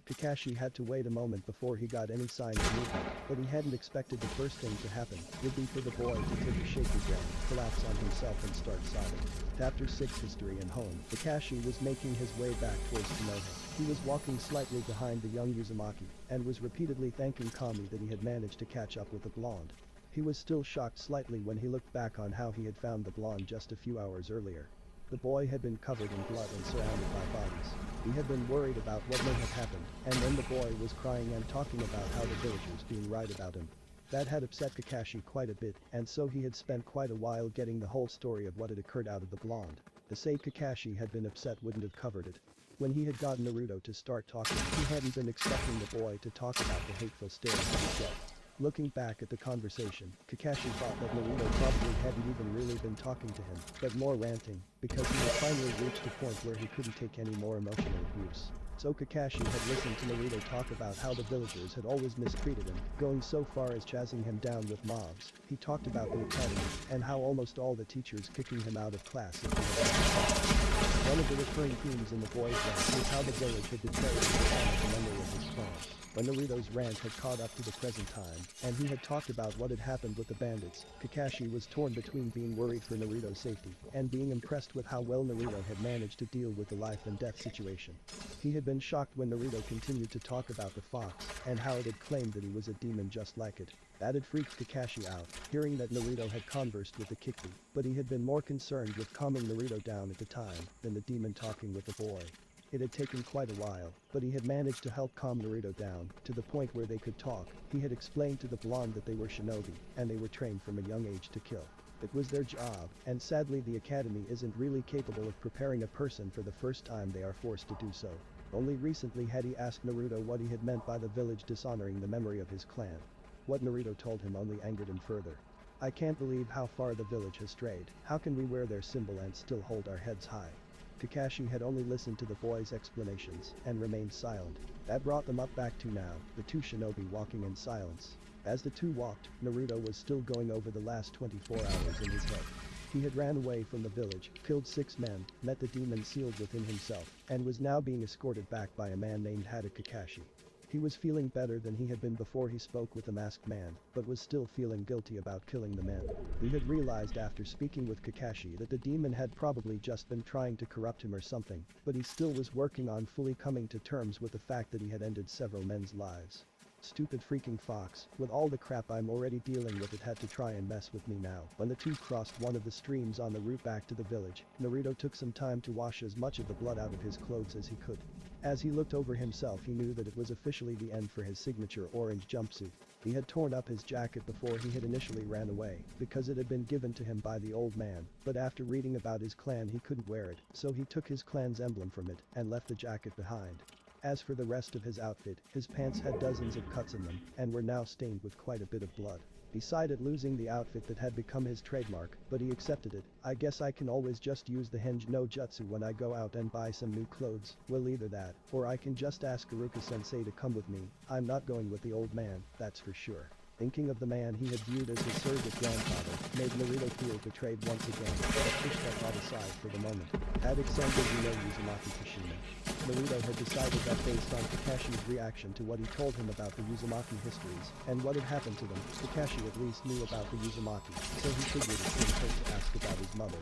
Kakashi had to wait a moment before he got any sign of movement, but he hadn't expected the first thing to happen would be for the boy to take a shaky breath, collapse on himself and start sobbing. Chapter 6 History and Home. Kakashi was making his way back towards Konoha. He was walking slightly behind the young Uzumaki, and was repeatedly thanking Kami that he had managed to catch up with the blonde. He was still shocked slightly when he looked back on how he had found the blonde just a few hours earlier. The boy had been covered in blood and surrounded by bodies. He had been worried about what may have happened, and then the boy was crying and talking about how the villagers being right about him. That had upset Kakashi quite a bit, and so he had spent quite a while getting the whole story of what had occurred out of the blonde. To say Kakashi had been upset wouldn't have covered it. When he had gotten Naruto to start talking, he hadn't been expecting the boy to talk about the hateful stares he would get. Looking back at the conversation, Kakashi thought that Naruto probably hadn't even really been talking to him, but more ranting, because he had finally reached a point where he couldn't take any more emotional abuse. So Kakashi had listened to Naruto talk about how the villagers had always mistreated him, going so far as chasing him down with mobs. He talked about the academy, and how almost all the teachers kicking him out of class if he had. One of the recurring themes in the boys' rant was how the village had betrayed the memory of his clan. When Naruto's rant had caught up to the present time, and he had talked about what had happened with the bandits, Kakashi was torn between being worried for Naruto's safety, and being impressed with how well Naruto had managed to deal with the life and death situation. He had been shocked when Naruto continued to talk about the fox, and how it had claimed that he was a demon just like it. That had freaked Kakashi out, hearing that Naruto had conversed with the Kikbi, but he had been more concerned with calming Naruto down at the time, than the demon talking with the boy. It had taken quite a while, but he had managed to help calm Naruto down, to the point where they could talk. He had explained to the blonde that they were shinobi, and they were trained from a young age to kill. It was their job, and sadly the academy isn't really capable of preparing a person for the first time they are forced to do so. Only recently had he asked Naruto what he had meant by the village dishonoring the memory of his clan. What Naruto told him only angered him further. I can't believe how far the village has strayed. How can we wear their symbol and still hold our heads high? Kakashi had only listened to the boy's explanations, and remained silent. That brought them up back to now, the two shinobi walking in silence. As the two walked, Naruto was still going over the last 24 hours in his head. He had ran away from the village, killed 6 men, met the demon sealed within himself, and was now being escorted back by a man named Hada Kakashi. He was feeling better than he had been before he spoke with the masked man, but was still feeling guilty about killing the men. He had realized after speaking with Kakashi that the demon had probably just been trying to corrupt him or something, but he still was working on fully coming to terms with the fact that he had ended several men's lives. Stupid freaking fox, with all the crap I'm already dealing with, it had to try and mess with me now. When the two crossed one of the streams on the route back to the village, Naruto took some time to wash as much of the blood out of his clothes as he could. As he looked over himself, he knew that it was officially the end for his signature orange jumpsuit. He had torn up his jacket before he had initially ran away, because it had been given to him by the old man, but after reading about his clan he couldn't wear it, so he took his clan's emblem from it, and left the jacket behind. As for the rest of his outfit, his pants had dozens of cuts in them, and were now stained with quite a bit of blood. He sighed at losing the outfit that had become his trademark, but he accepted it. I guess I can always just use the Henge no Jutsu when I go out and buy some new clothes. Well, either that, or I can just ask Iruka-sensei to come with me. I'm not going with the old man, that's for sure. Thinking of the man he had viewed as his surrogate grandfather made Naruto feel betrayed once again, but pushed that thought aside for the moment. Had extended Uzumaki Kashima. Naruto had decided that based on Kakashi's reaction to what he told him about the Uzumaki histories, and what had happened to them, Kakashi at least knew about the Uzumaki, so he figured it seemed fit to ask about his mother.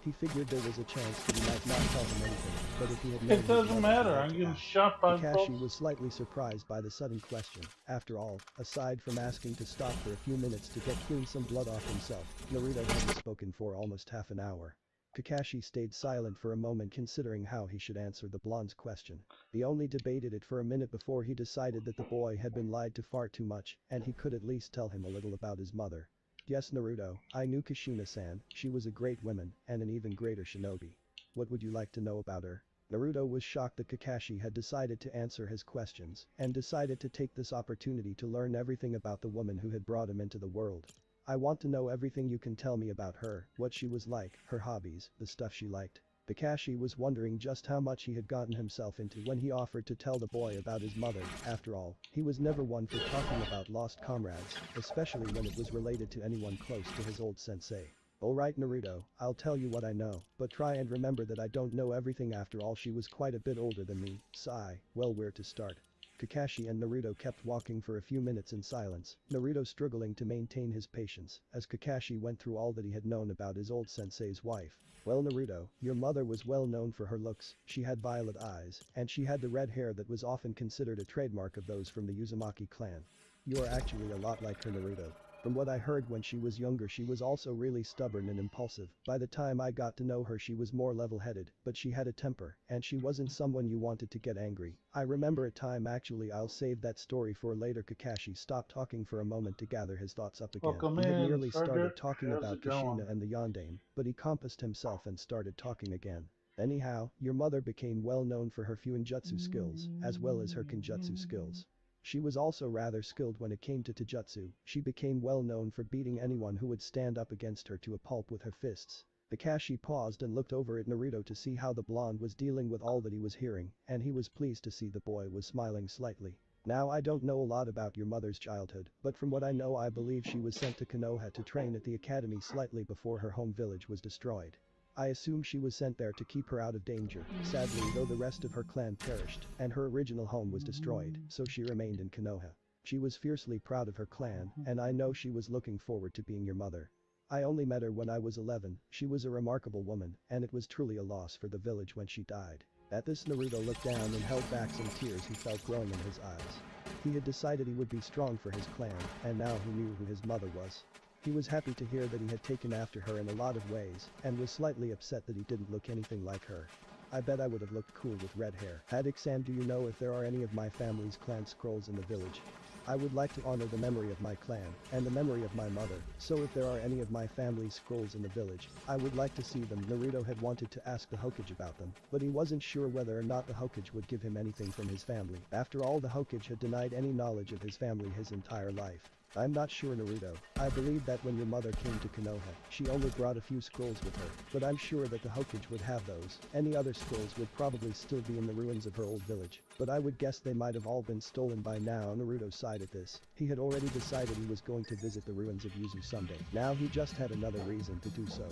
He figured there was a chance that he might not tell him anything, but if he had known It his doesn't mother, he matter. had I'm to getting ask. shot by Kakashi folks. was slightly surprised by the sudden question. After all, aside from asking to stop for a few minutes to get clean some blood off himself, Naruto hadn't spoken for almost half an hour. Kakashi stayed silent for a moment, considering how he should answer the blonde's question. He only debated it for a minute before he decided that the boy had been lied to far too much, and he could at least tell him a little about his mother. Yes, Naruto, I knew Kashina-san. She was a great woman, and an even greater shinobi. What would you like to know about her? Naruto was shocked that Kakashi had decided to answer his questions and decided to take this opportunity to learn everything about the woman who had brought him into the world. I want to know everything you can tell me about her, what she was like, her hobbies, the stuff she liked. Kakashi was wondering just how much he had gotten himself into when he offered to tell the boy about his mother. After all, he was never one for talking about lost comrades, especially when it was related to anyone close to his old sensei. Alright Naruto, I'll tell you what I know, but try and remember that I don't know everything. After all, she was quite a bit older than me. Sigh. Well, where to start? Kakashi and Naruto kept walking for a few minutes in silence, Naruto struggling to maintain his patience as Kakashi went through all that he had known about his old sensei's wife. Well Naruto, your mother was well known for her looks, she had violet eyes, and she had the red hair that was often considered a trademark of those from the Uzumaki clan. You are actually a lot like her Naruto. From what I heard when she was younger, she was also really stubborn and impulsive. By the time I got to know her, she was more level-headed, but she had a temper, and she wasn't someone you wanted to get angry. I remember a time. Actually, I'll save that story for later. Kakashi stopped talking for a moment to gather his thoughts up again. Welcome He had in, nearly Frederick. started talking How's about it going? Kushina and the Yondaime, but he composed himself and started talking again. Anyhow, your mother became well known for her fuinjutsu skills, as well as her kenjutsu skills. She was also rather skilled when it came to taijutsu. She became well known for beating anyone who would stand up against her to a pulp with her fists. Kakashi paused and looked over at Naruto to see how the blonde was dealing with all that he was hearing, and he was pleased to see the boy was smiling slightly. Now, I don't know a lot about your mother's childhood, but from what I know, I believe she was sent to Konoha to train at the academy slightly before her home village was destroyed. I assume she was sent there to keep her out of danger. Sadly, though, the rest of her clan perished and her original home was destroyed, so she remained in Konoha. She was fiercely proud of her clan, and I know she was looking forward to being your mother. I only met her when I was 11, she was a remarkable woman, and it was truly a loss for the village when she died. At this, Naruto looked down and held back some tears he felt growing in his eyes. He had decided he would be strong for his clan, and now he knew who his mother was. He was happy to hear that he had taken after her in a lot of ways, and was slightly upset that he didn't look anything like her. I bet I would have looked cool with red hair. Haddock-san, do you know if there are any of my family's clan scrolls in the village? I would like to honor the memory of my clan, and the memory of my mother, so if there are any of my family's scrolls in the village, I would like to see them. Naruto had wanted to ask the Hokage about them, but he wasn't sure whether or not the Hokage would give him anything from his family. After all, the Hokage had denied any knowledge of his family his entire life. I'm not sure, Naruto. I believe that when your mother came to Konoha, she only brought a few scrolls with her, but I'm sure that the Hokage would have those. Any other scrolls would probably still be in the ruins of her old village, but I would guess they might have all been stolen by now. Naruto sighed at this. He had already decided he was going to visit the ruins of Yuzu someday. Now he just had another reason to do so.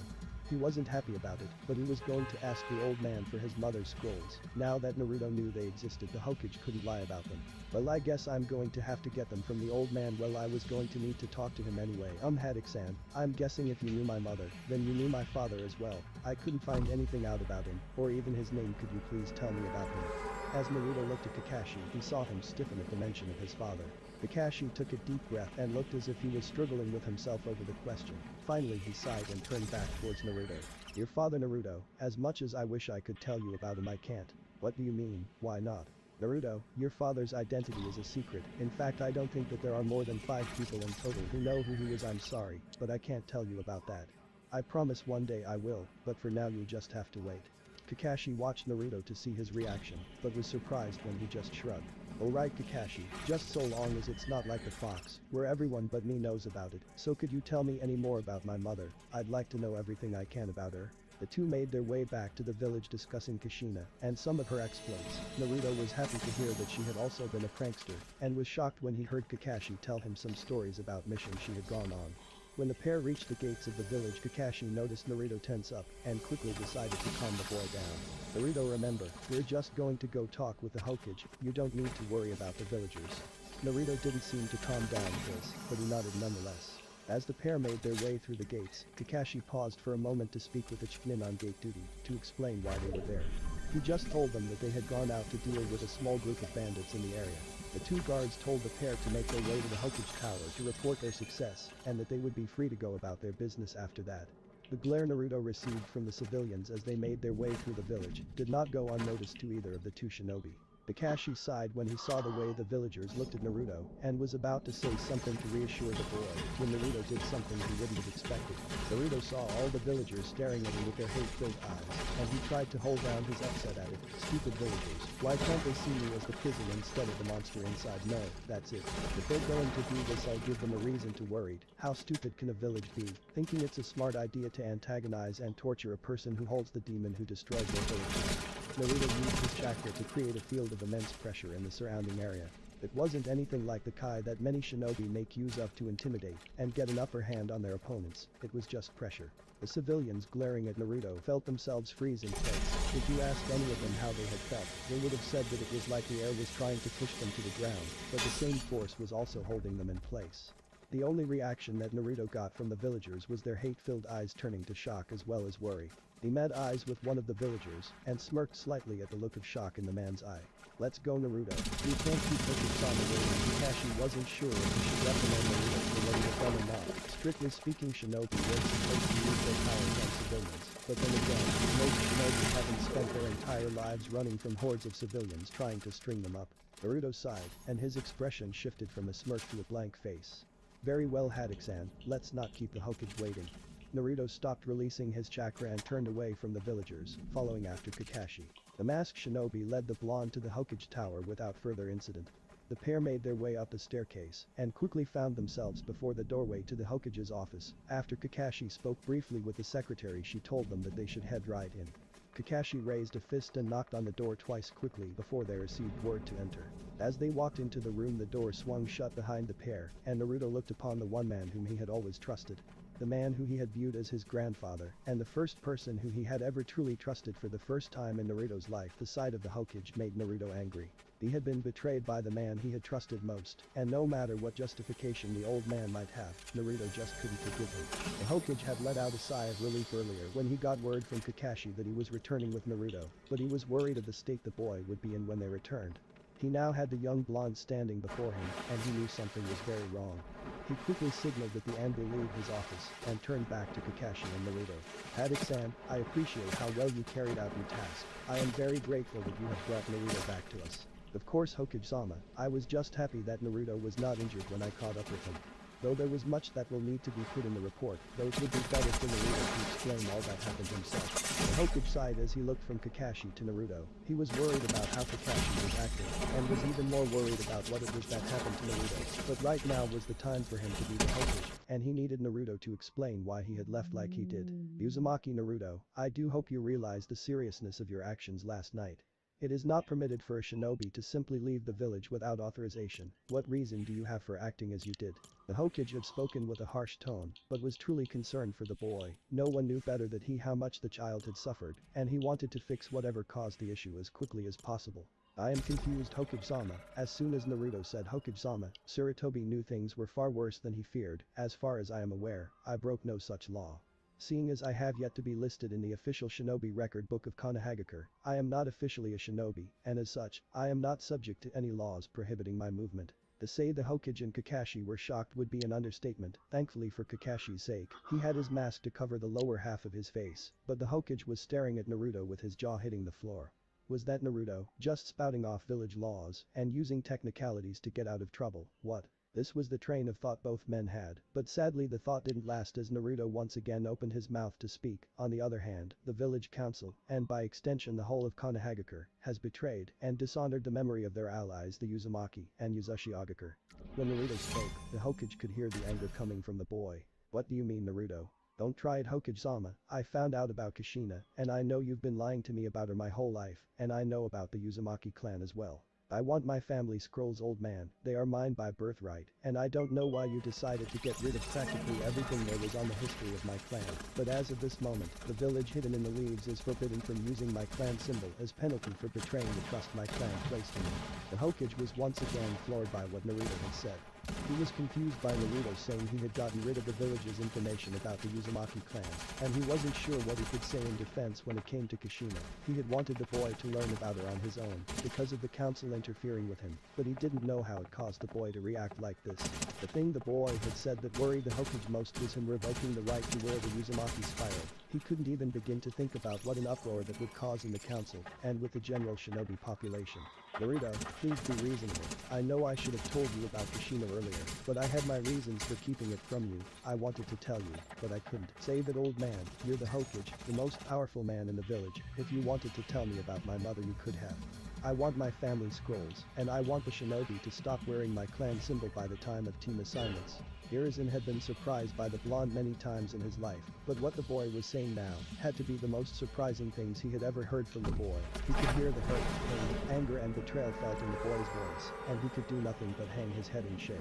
He wasn't happy about it, but he was going to ask the old man for his mother's scrolls. Now that Naruto knew they existed, the Hokage couldn't lie about them. Well, I guess I'm going to have to get them from the old man. Well, I was going to need to talk to him anyway. Haddock-san, I'm guessing if you knew my mother, then you knew my father as well. I couldn't find anything out about him, or even his name. Could you please tell me about him? As Naruto looked at Kakashi, he saw him stiffen at the mention of his father. Kakashi took a deep breath and looked as if he was struggling with himself over the question. Finally, he sighed and turned back towards Naruto. Your father, Naruto, as much as I wish I could tell you about him, I can't. What do you mean, why not? Naruto, your father's identity is a secret. In fact, I don't think that there are more than 5 people in total who know who he is. I'm sorry, but I can't tell you about that. I promise one day I will, but for now you just have to wait. Kakashi watched Naruto to see his reaction, but was surprised when he just shrugged. Alright Kakashi, just so long as it's not like the fox, where everyone but me knows about it. So could you tell me any more about my mother? I'd like to know everything I can about her. The two made their way back to the village discussing Kushina and some of her exploits. Naruto was happy to hear that she had also been a prankster, and was shocked when he heard Kakashi tell him some stories about missions she had gone on. When the pair reached the gates of the village, Kakashi noticed Naruto tense up and quickly decided to calm the boy down. Naruto, remember, we're just going to go talk with the Hokage, you don't need to worry about the villagers. Naruto didn't seem to calm down at this, but he nodded nonetheless. As the pair made their way through the gates, Kakashi paused for a moment to speak with the Chunin on gate duty to explain why they were there. He just told them that they had gone out to deal with a small group of bandits in the area. The two guards told the pair to make their way to the Hokage Tower to report their success, and that they would be free to go about their business after that. The glare Naruto received from the civilians as they made their way through the village did not go unnoticed to either of the two shinobi. Kakashi sighed when he saw the way the villagers looked at Naruto and was about to say something to reassure the boy when Naruto did something he wouldn't have expected. Naruto saw all the villagers staring at him with their hate-filled eyes, and he tried to hold down his upset at it. Stupid villagers, why can't they see me as the prison instead of the monster inside? No, that's it. If they're going to do this, I'll give them a reason to worry. How stupid can a village be, thinking it's a smart idea to antagonize and torture a person who holds the demon who destroyed their village? Naruto used his chakra to create a field of immense pressure in the surrounding area. It wasn't anything like the Kai that many shinobi make use of to intimidate and get an upper hand on their opponents. It was just pressure. The civilians glaring at Naruto felt themselves freeze in place. If you asked any of them how they had felt, they would have said that it was like the air was trying to push them to the ground, but the same force was also holding them in place. The only reaction that Naruto got from the villagers was their hate-filled eyes turning to shock as well as worry. He met eyes with one of the villagers and smirked slightly at the look of shock in the man's eye. Let's go, Naruto. You can't keep Hokage-sama waiting. Kakashi wasn't sure if he should recommend Naruto for what he had done or not. Strictly speaking, shinobi were supposed to use their powers on civilians, but then again, most shinobi haven't spent their entire lives running from hordes of civilians trying to string them up. Naruto sighed, and his expression shifted from a smirk to a blank face. Very well, Haddock-san, let's not keep the Hokage waiting. Naruto stopped releasing his chakra and turned away from the villagers, following after Kakashi. The masked shinobi led the blonde to the Hokage tower without further incident. The pair made their way up the staircase and quickly found themselves before the doorway to the Hokage's office. After Kakashi spoke briefly with the secretary, she told them that they should head right in. Kakashi raised a fist and knocked on the door twice quickly before they received word to enter. As they walked into the room, the door swung shut behind the pair, and Naruto looked upon the one man whom he had always trusted. The man who he had viewed as his grandfather, and the first person who he had ever truly trusted for the first time in Naruto's life. The sight of the Hokage made Naruto angry. He had been betrayed by the man he had trusted most, and no matter what justification the old man might have, Naruto just couldn't forgive him. The Hokage had let out a sigh of relief earlier when he got word from Kakashi that he was returning with Naruto, but he was worried of the state the boy would be in when they returned. He now had the young blonde standing before him, and he knew something was very wrong. He quickly signaled that the Anbu leave his office and turned back to Kakashi and Naruto. Haddock-san, I appreciate how well you carried out your task. I am very grateful that you have brought Naruto back to us. Of course, Hokage-sama, I was just happy that Naruto was not injured when I caught up with him. Though there was much that will need to be put in the report, though it would be better for Naruto to explain all that happened himself. The Hokage sighed as he looked from Kakashi to Naruto. He was worried about how Kakashi was acting, and was even more worried about what it was that happened to Naruto. But right now was the time for him to be the Hokage, and he needed Naruto to explain why he had left like he did. Uzumaki Naruto, I do hope you realize the seriousness of your actions last night. It is not permitted for a shinobi to simply leave the village without authorization. What reason do you have for acting as you did? The Hokage had spoken with a harsh tone, but was truly concerned for the boy. No one knew better than he how much the child had suffered, and he wanted to fix whatever caused the issue as quickly as possible. I am confused, Hokage-sama. As soon as Naruto said Hokage-sama, Sarutobi knew things were far worse than he feared. As far as I am aware, I broke no such law. Seeing as I have yet to be listed in the official shinobi record book of Konohagakure, I am not officially a shinobi, and as such, I am not subject to any laws prohibiting my movement. To say the Hokage and Kakashi were shocked would be an understatement. Thankfully for Kakashi's sake, he had his mask to cover the lower half of his face, but the Hokage was staring at Naruto with his jaw hitting the floor. Was that Naruto, just spouting off village laws and using technicalities to get out of trouble? What? This was the train of thought both men had, but sadly the thought didn't last as Naruto once again opened his mouth to speak. On the other hand, the village council, and by extension the whole of Konohagakure, has betrayed and dishonored the memory of their allies the Uzumaki and Uzushiogakure. When Naruto spoke, the Hokage could hear the anger coming from the boy. What do you mean, Naruto? Don't try it, Hokage-sama. I found out about Kushina, and I know you've been lying to me about her my whole life, and I know about the Uzumaki clan as well. I want my family scrolls, old man. They are mine by birthright, and I don't know why you decided to get rid of practically everything there was on the history of my clan. But as of this moment, the village hidden in the leaves is forbidden from using my clan symbol as penalty for betraying the trust my clan placed in me. The Hokage was once again floored by what Naruto had said. He was confused by Naruto saying he had gotten rid of the village's information about the Uzumaki clan, and he wasn't sure what he could say in defense when it came to Kushina. He had wanted the boy to learn about her on his own, because of the council interfering with him, but he didn't know how it caused the boy to react like this. The thing the boy had said that worried the Hokage most was him revoking the right to wear the Uzumaki spiral. He couldn't even begin to think about what an uproar that would cause in the council, and with the general shinobi population. Naruto, please be reasonable. I know I should have told you about Kushina earlier, but I had my reasons for keeping it from you. I wanted to tell you, but I couldn't. Save it, old man. You're the Hokage, the most powerful man in the village. If you wanted to tell me about my mother, you could have. I want my family scrolls, and I want the shinobi to stop wearing my clan symbol by the time of team assignments. Hiruzen had been surprised by the blonde many times in his life, but what the boy was saying now had to be the most surprising things he had ever heard from the boy. He could hear the hurt, pain, anger and betrayal felt in the boy's voice, and he could do nothing but hang his head in shame.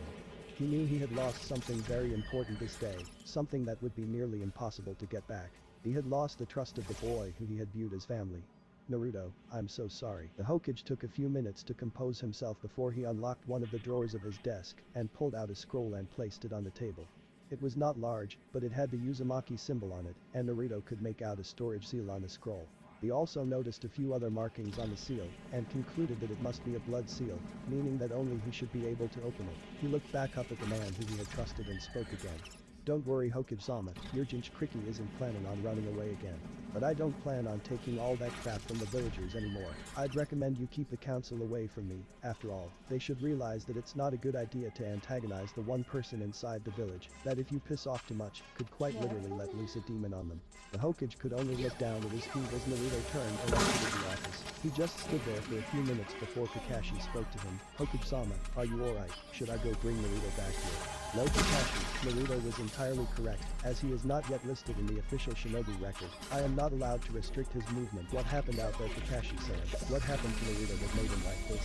He knew he had lost something very important this day, something that would be nearly impossible to get back. He had lost the trust of the boy who he had viewed as family. Naruto, I'm so sorry. The Hokage took a few minutes to compose himself before he unlocked one of the drawers of his desk and pulled out a scroll and placed it on the table. It was not large, but it had the Uzumaki symbol on it, and Naruto could make out a storage seal on the scroll. He also noticed a few other markings on the seal, and concluded that it must be a blood seal, meaning that only he should be able to open it. He looked back up at the man who he had trusted and spoke again. Don't worry, Hokage-sama, your Jinchuriki isn't planning on running away again. But I don't plan on taking all that crap from the villagers anymore. I'd recommend you keep the council away from me. After all, they should realize that it's not a good idea to antagonize the one person inside the village that if you piss off too much, could quite literally let loose a demon on them. The Hokage could only look down at his feet as Naruto turned and exited the office. He just stood there for a few minutes before Kakashi spoke to him. Hokage-sama, are you alright? Should I go bring Naruto back here? No, Kakashi, Naruto was entirely correct, as he is not yet listed in the official shinobi record. I am not allowed to restrict his movement. What happened out there, Kakashi-san? What happened to Naruto that made him like this?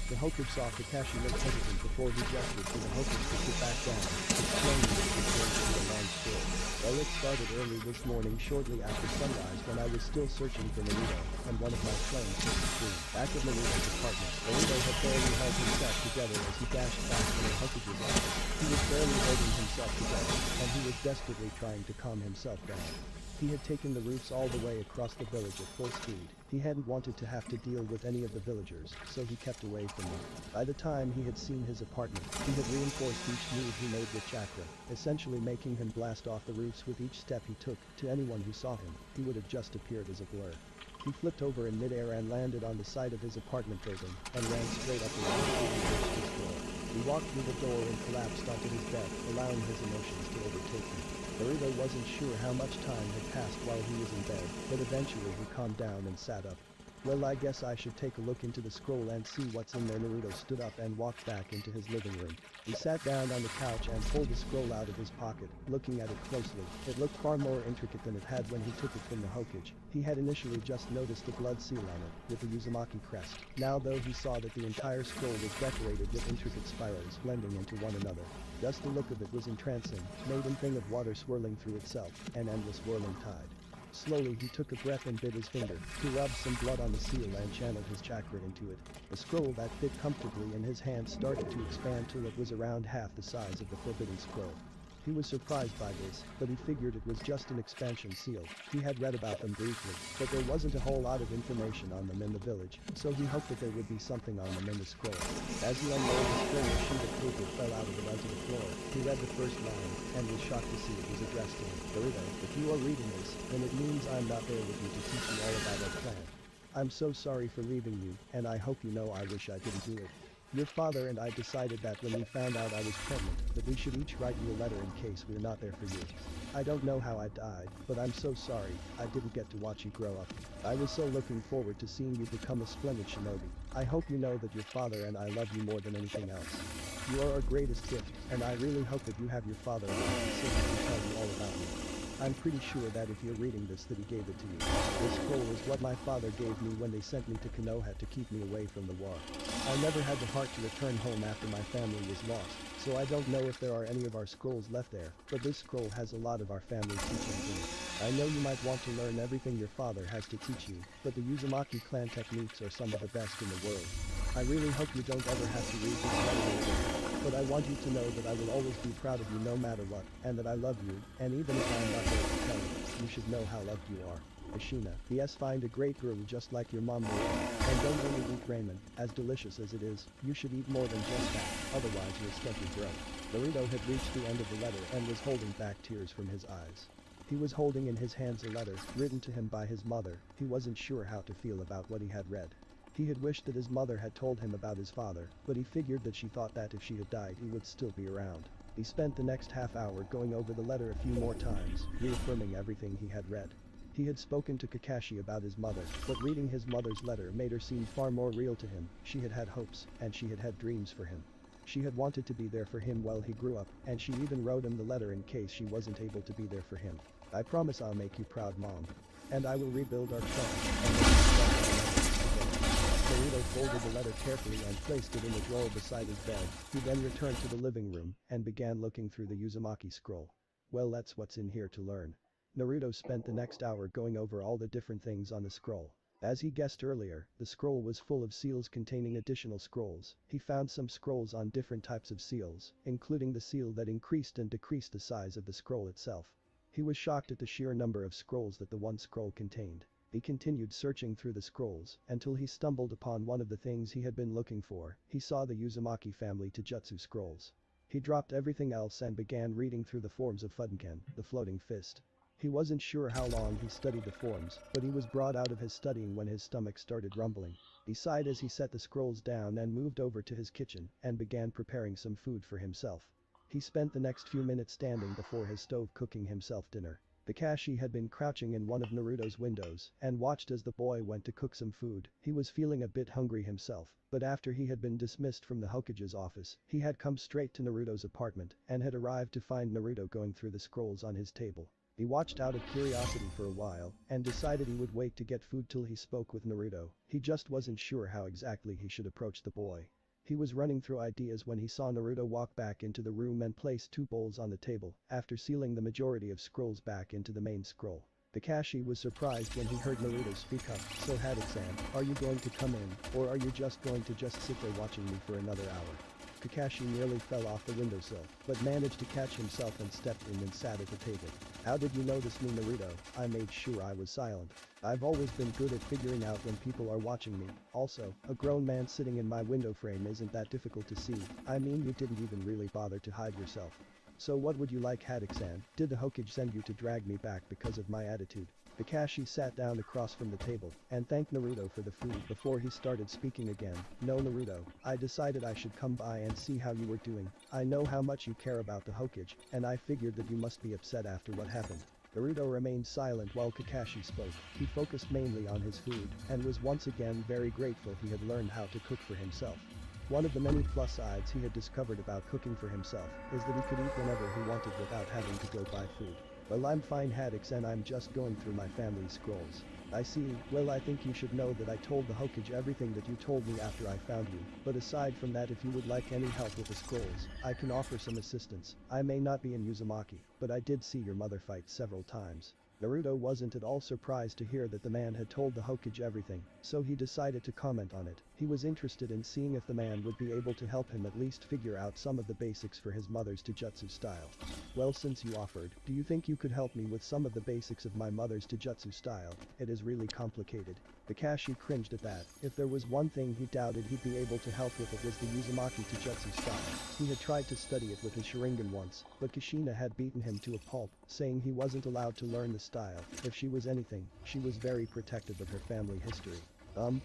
The Hokage saw Kakashi look hesitant before he gestured for the Hokage to sit back down, explaining that it was going to be a long story. Well, it started early this morning shortly after sunrise when I was still searching for Naruto, and one of my flames hit the screen. Back at Naruto's apartment, Naruto had barely held himself together as he dashed back to the Hokage's office. He was barely holding himself together, and he was desperately trying to calm himself down. He had taken the roofs all the way across the village at full speed. He hadn't wanted to have to deal with any of the villagers, so he kept away from them. By the time he had seen his apartment, he had reinforced each move he made with chakra, essentially making him blast off the roofs with each step he took. To anyone who saw him, he would have just appeared as a blur. He flipped over in midair and landed on the side of his apartment building, and ran straight up the ladder till he reached his floor. He walked through the door and collapsed onto his bed, allowing his emotions to overtake him. Naruto wasn't sure how much time had passed while he was in bed, but eventually he calmed down and sat up. Well, I guess I should take a look into the scroll and see what's in there. Naruto stood up and walked back into his living room. He sat down on the couch and pulled the scroll out of his pocket, looking at it closely. It looked far more intricate than it had when he took it from the Hokage. He had initially just noticed a blood seal on it, with the Uzumaki crest. Now though, he saw that the entire scroll was decorated with intricate spirals blending into one another. Just the look of it was entrancing, made him think of water swirling through itself, an endless whirling tide. Slowly he took a breath and bit his finger. He rubbed some blood on the seal and channeled his chakra into it. The scroll that fit comfortably in his hand started to expand till it was around half the size of the forbidden scroll. He was surprised by this, but he figured it was just an expansion seal. He had read about them briefly, but there wasn't a whole lot of information on them in the village, so he hoped that there would be something on them in the scroll. As he unrolled the scroll, a sheet of paper fell out of it onto the floor. He read the first line, and was shocked to see it was addressed to him. Naruto, if you are reading this, then it means I'm not there with you to teach you all about our plan. I'm so sorry for leaving you, and I hope you know I wish I didn't do it. Your father and I decided that when we found out I was pregnant, that we should each write you a letter in case we're not there for you. I don't know how I died, but I'm so sorry I didn't get to watch you grow up. I was so looking forward to seeing you become a splendid shinobi. I hope you know that your father and I love you more than anything else. You are our greatest gift, and I really hope that you have your father around so he can tell you all about me. I'm pretty sure that if you're reading this that he gave it to you. This scroll is what my father gave me when they sent me to Konoha to keep me away from the war. I never had the heart to return home after my family was lost, so I don't know if there are any of our scrolls left there, but this scroll has a lot of our family teachings in it. I know you might want to learn everything your father has to teach you, but the Uzumaki clan techniques are some of the best in the world. I really hope you don't ever have to read this letter again. But I want you to know that I will always be proud of you no matter what, and that I love you, and even if I'm not there to tell you, you should know how loved you are. Ashina. P.S. Find a great girl just like your mom will. And don't only eat ramen, as delicious as it is, you should eat more than just that, otherwise you'll stunt your growth. Naruto had reached the end of the letter and was holding back tears from his eyes. He was holding in his hands a letter written to him by his mother. He wasn't sure how to feel about what he had read. He had wished that his mother had told him about his father, but he figured that she thought that if she had died he would still be around. He spent the next half hour going over the letter a few more times, reaffirming everything he had read. He had spoken to Kakashi about his mother, but reading his mother's letter made her seem far more real to him. She had had hopes, and she had had dreams for him. She had wanted to be there for him while he grew up, and she even wrote him the letter in case she wasn't able to be there for him. "I promise I'll make you proud, Mom. And I will rebuild our trust." Naruto folded the letter carefully and placed it in the drawer beside his bed. He then returned to the living room and began looking through the Uzumaki scroll. Well, that's what's in here to learn. Naruto spent the next hour going over all the different things on the scroll. As he guessed earlier, the scroll was full of seals containing additional scrolls. He found some scrolls on different types of seals, including the seal that increased and decreased the size of the scroll itself. He was shocked at the sheer number of scrolls that the one scroll contained. He continued searching through the scrolls until he stumbled upon one of the things he had been looking for. He saw the Uzumaki family Taijutsu scrolls. He dropped everything else and began reading through the forms of Fudenken, the floating fist. He wasn't sure how long he studied the forms, but he was brought out of his studying when his stomach started rumbling. He sighed as he set the scrolls down and moved over to his kitchen and began preparing some food for himself. He spent the next few minutes standing before his stove cooking himself dinner. Kakashi had been crouching in one of Naruto's windows and watched as the boy went to cook some food. He was feeling a bit hungry himself, but after he had been dismissed from the Hokage's office, he had come straight to Naruto's apartment and had arrived to find Naruto going through the scrolls on his table. He watched out of curiosity for a while and decided he would wait to get food till he spoke with Naruto. He just wasn't sure how exactly he should approach the boy. He was running through ideas when he saw Naruto walk back into the room and place two bowls on the table after sealing the majority of scrolls back into the main scroll. Kakashi was surprised when he heard Naruto speak up. "So Haddock-san, are you going to come in, or are you just going to sit there watching me for another hour?" Kakashi nearly fell off the windowsill, but managed to catch himself and stepped in and sat at the table. "How did you notice me, Naruto?" "I made sure I was silent. I've always been good at figuring out when people are watching me. Also, a grown man sitting in my window frame isn't that difficult to see. I mean, you didn't even really bother to hide yourself. So what would you like, Haddock-san? Did the Hokage send you to drag me back because of my attitude?" Kakashi sat down across from the table and thanked Naruto for the food before he started speaking again. "No, Naruto, I decided I should come by and see how you were doing. I know how much you care about the Hokage, and I figured that you must be upset after what happened." Naruto remained silent while Kakashi spoke. He focused mainly on his food and was once again very grateful he had learned how to cook for himself. One of the many plus sides he had discovered about cooking for himself is that he could eat whenever he wanted without having to go buy food. "Well, I'm fine, Haddock, and I'm just going through my family's scrolls." "I see. Well, I think you should know that I told the Hokage everything that you told me after I found you, but aside from that, if you would like any help with the scrolls, I can offer some assistance. I may not be in Uzumaki, but I did see your mother fight several times." Naruto wasn't at all surprised to hear that the man had told the Hokage everything, so he decided to comment on it. He was interested in seeing if the man would be able to help him at least figure out some of the basics for his mother's taijutsu style. "Well, since you offered, do you think you could help me with some of the basics of my mother's taijutsu style? It is really complicated." Kakashi cringed at that. If there was one thing he doubted he'd be able to help with, it was the Uzumaki taijutsu style. He had tried to study it with his Sharingan once, but Kushina had beaten him to a pulp, saying he wasn't allowed to learn the style. If she was anything, she was very protective of her family history.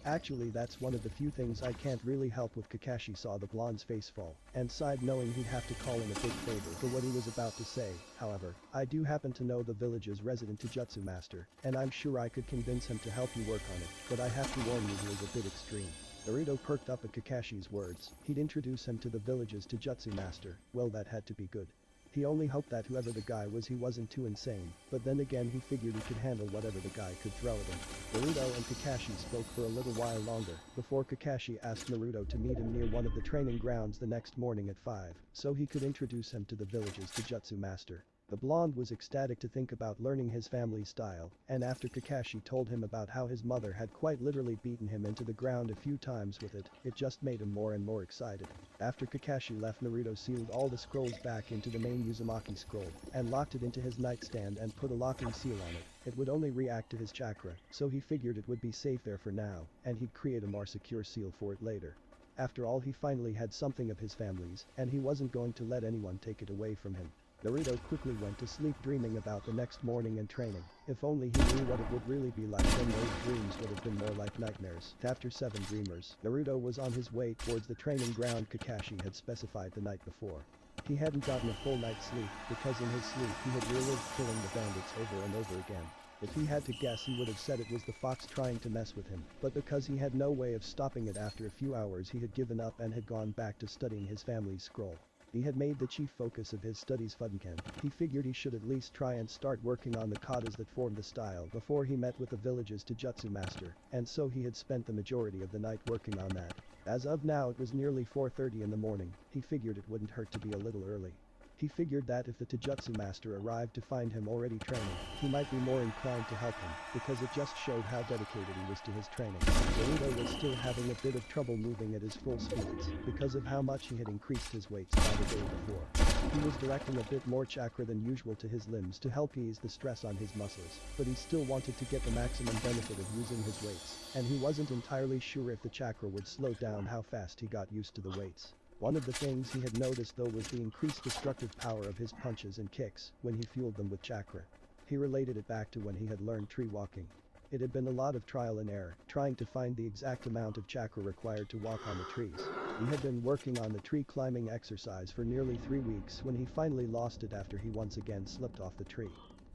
Actually, that's one of the few things I can't really help with." Kakashi saw the blonde's face fall and sighed, knowing he'd have to call in a big favor for what he was about to say. "However, I do happen to know the village's resident taijutsu master, and I'm sure I could convince him to help you work on it, but I have to warn you, he is a bit extreme." Naruto perked up at Kakashi's words. He'd introduce him to the village's taijutsu master. Well, that had to be good. He only hoped that whoever the guy was, he wasn't too insane, but then again he figured he could handle whatever the guy could throw at him. Naruto and Kakashi spoke for a little while longer before Kakashi asked Naruto to meet him near one of the training grounds the next morning at 5, so he could introduce him to the village's taijutsu master. The blonde was ecstatic to think about learning his family's style, and after Kakashi told him about how his mother had quite literally beaten him into the ground a few times with it, it just made him more and more excited. After Kakashi left, Naruto sealed all the scrolls back into the main Uzumaki scroll and locked it into his nightstand and put a locking seal on it. It would only react to his chakra, so he figured it would be safe there for now, and he'd create a more secure seal for it later. After all, he finally had something of his family's, and he wasn't going to let anyone take it away from him. Naruto quickly went to sleep dreaming about the next morning and training. If only he knew what it would really be like, then those dreams would have been more like nightmares. After 7 dreamers, Naruto was on his way towards the training ground Kakashi had specified the night before. He hadn't gotten a full night's sleep because in his sleep he had relived killing the bandits over and over again. If he had to guess, he would have said it was the fox trying to mess with him, but because he had no way of stopping it after a few hours, he had given up and had gone back to studying his family's scroll. He had made the chief focus of his studies Fudenkan. He figured he should at least try and start working on the katas that formed the style before he met with the village's Taijutsu master, and so he had spent the majority of the night working on that. As of now it was nearly 4:30 in the morning. He figured it wouldn't hurt to be a little early. He figured that if the Taijutsu master arrived to find him already training, he might be more inclined to help him, because it just showed how dedicated he was to his training. Naruto was still having a bit of trouble moving at his full speeds, because of how much he had increased his weights by the day before. He was directing a bit more chakra than usual to his limbs to help ease the stress on his muscles, but he still wanted to get the maximum benefit of using his weights, and he wasn't entirely sure if the chakra would slow down how fast he got used to the weights. One of the things he had noticed though was the increased destructive power of his punches and kicks when he fueled them with chakra. He related it back to when he had learned tree walking. It had been a lot of trial and error, trying to find the exact amount of chakra required to walk on the trees. He had been working on the tree climbing exercise for nearly 3 weeks when he finally lost it after he once again slipped off the tree.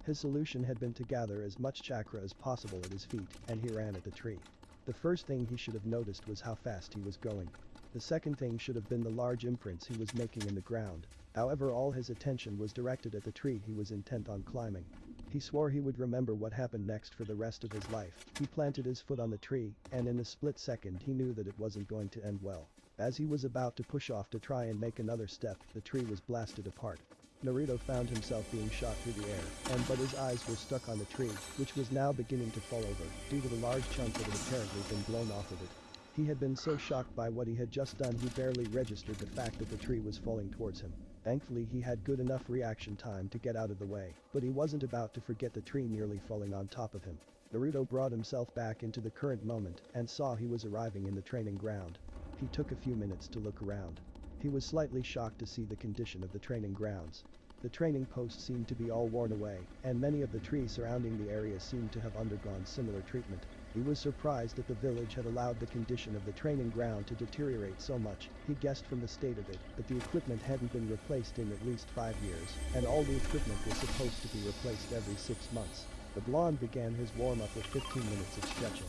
His solution had been to gather as much chakra as possible at his feet, and he ran at the tree. The first thing he should have noticed was how fast he was going. The second thing should have been the large imprints he was making in the ground. However, all his attention was directed at the tree he was intent on climbing. He swore he would remember what happened next for the rest of his life. He planted his foot on the tree, and in a split second he knew that it wasn't going to end well. As he was about to push off to try and make another step, the tree was blasted apart. Naruto found himself being shot through the air, but his eyes were stuck on the tree, which was now beginning to fall over, due to the large chunk that had apparently been blown off of it. He had been so shocked by what he had just done he barely registered the fact that the tree was falling towards him. Thankfully he had good enough reaction time to get out of the way, but he wasn't about to forget the tree nearly falling on top of him. Naruto brought himself back into the current moment and saw he was arriving in the training ground. He took a few minutes to look around. He was slightly shocked to see the condition of the training grounds. The training post seemed to be all worn away, and many of the trees surrounding the area seemed to have undergone similar treatment. He was surprised that the village had allowed the condition of the training ground to deteriorate so much. He guessed from the state of it that the equipment hadn't been replaced in at least 5 years, and all the equipment was supposed to be replaced every 6 months. The blonde began his warm-up with 15 minutes of stretching.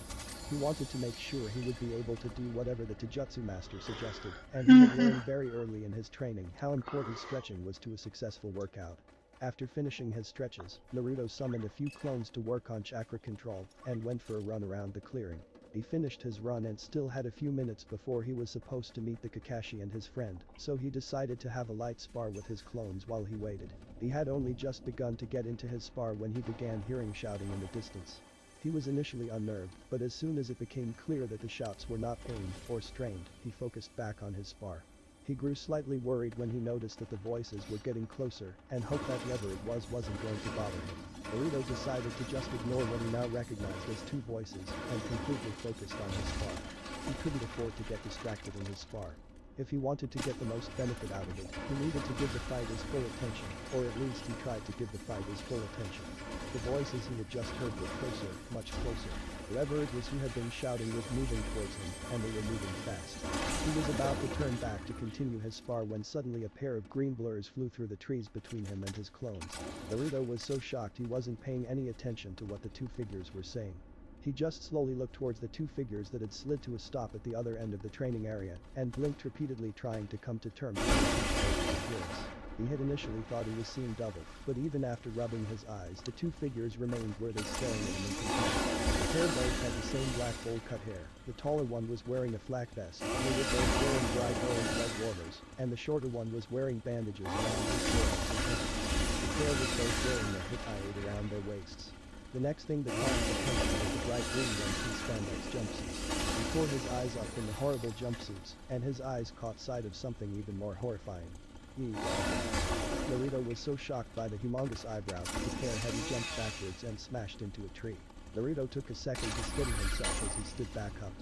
He wanted to make sure he would be able to do whatever the Taijutsu master suggested, and he had learned very early in his training how important stretching was to a successful workout. After finishing his stretches, Naruto summoned a few clones to work on chakra control and went for a run around the clearing. He finished his run and still had a few minutes before he was supposed to meet the Kakashi and his friend, so he decided to have a light spar with his clones while he waited. He had only just begun to get into his spar when he began hearing shouting in the distance. He was initially unnerved, but as soon as it became clear that the shouts were not pained or strained, he focused back on his spar. He grew slightly worried when he noticed that the voices were getting closer and hoped that whoever it wasn't going to bother him. Naruto decided to just ignore what he now recognized as 2 voices and completely focused on his spar. He couldn't afford to get distracted in his spar. If he wanted to get the most benefit out of it, he needed to give the fight his full attention, or at least he tried to give the fight his full attention. The voices he had just heard were closer, much closer. Whoever it was who had been shouting was moving towards him, and they were moving fast. He was about to turn back to continue his spar when suddenly a pair of green blurs flew through the trees between him and his clones. Naruto was so shocked he wasn't paying any attention to what the 2 figures were saying. He just slowly looked towards the 2 figures that had slid to a stop at the other end of the training area, and blinked repeatedly trying to come to terms with his appearance. He had initially thought he was seeing double, but even after rubbing his eyes, the 2 figures remained where they staring at him in confusion. The pair both had the same black bowl-cut hair. The taller one was wearing a flak vest, they were both wearing bright orange leg warmers, and the shorter one was wearing bandages around his legs and hands. The pair was both wearing a hip around their waists. The next thing that caught his attention was the bright green one-piece spandex jumpsuits. He tore his eyes up from the horrible jumpsuits, and his eyes caught sight of something even more horrifying. Naruto was so shocked by the humongous eyebrows that the pair had jumped backwards and smashed into a tree. Naruto took a second to steady himself as he stood back up.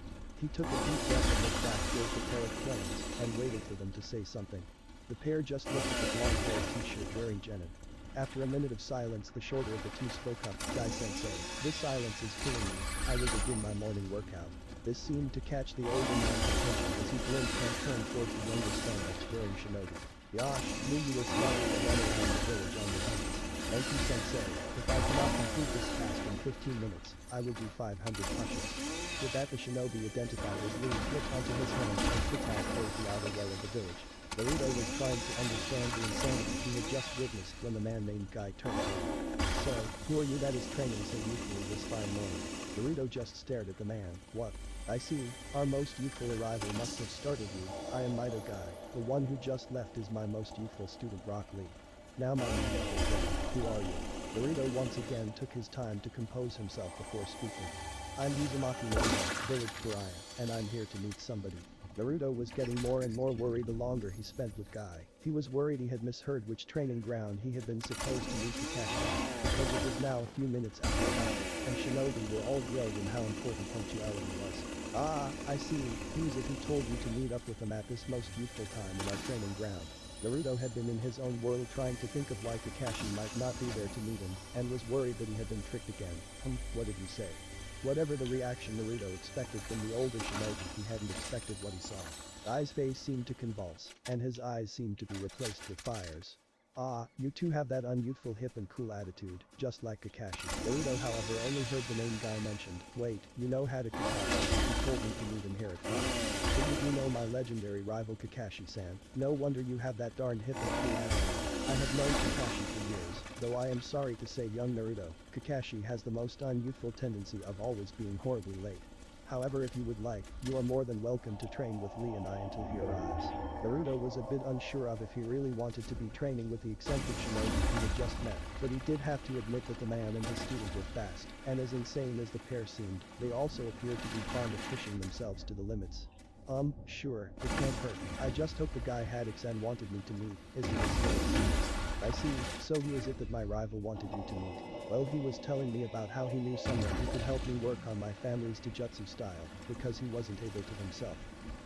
He took a deep breath and looked back towards the pair of clones and waited for them to say something. The pair just looked at the blonde-haired t-shirt wearing Jenin. After a minute of silence, the shorter of the two spoke up. Guy-sensei, this silence is killing me. I will begin my morning workout. This seemed to catch the older man's attention as he blinked and turned towards the younger spandex wearing shinobi. Yosh, knew you were starting to run around the village on the hunt. Thank you, sensei. If I cannot complete this task in 15 minutes, I will do 500 push-ups. With that, the shinobi identified as Lee flipped onto his hands and took towards the outer wall of the village. Naruto was trying to understand the insanity he had just witnessed when the man named Guy turned to him. So, who are you that is training so youthfully this fine morning? Naruto just stared at the man. What? I see. Our most youthful arrival must have started you. I am Mido Guy. The one who just left is my most youthful student Rock Lee. Now my name is Lee. Who are you? Naruto once again took his time to compose himself before speaking. I'm Uzumaki Naruto, village pariah, and I'm here to meet somebody. Naruto was getting more and more worried the longer he spent with Guy. He was worried he had misheard which training ground he had been supposed to meet Kakashi, because it was now a few minutes after night, and shinobi were all drilled in how important punctuality was. Ah, I see. He was if he told you to meet up with him at this most youthful time in our training ground. Naruto had been in his own world trying to think of why Kakashi might not be there to meet him, and was worried that he had been tricked again. What did you say? Whatever the reaction Naruto expected from the older shinobi, he hadn't expected what he saw. Guy's face seemed to convulse, and his eyes seemed to be replaced with fires. Ah, you two have that unyouthful hip and cool attitude, just like Kakashi. Naruto, however, only heard the name Guy mentioned. Wait, you know how to Kakashi? He told me to meet him here at 5. Didn't you know my legendary rival Kakashi-san? No wonder you have that darn hip and cool attitude. I have known Kakashi for years, though I am sorry to say young Naruto, Kakashi has the most unyouthful tendency of always being horribly late. However, if you would like, you are more than welcome to train with Lee and I until he arrives. Naruto was a bit unsure of if he really wanted to be training with the eccentric shinobi he had just met, but he did have to admit that the man and his student were fast, and as insane as the pair seemed, they also appeared to be fond of pushing themselves to the limits. Sure, it can't hurt. I just hope the guy Haddix and wanted me to meet, isn't it? I see, so he is it that my rival wanted you to meet. Well, he was telling me about how he knew someone who could help me work on my family's Taijutsu style, because he wasn't able to himself.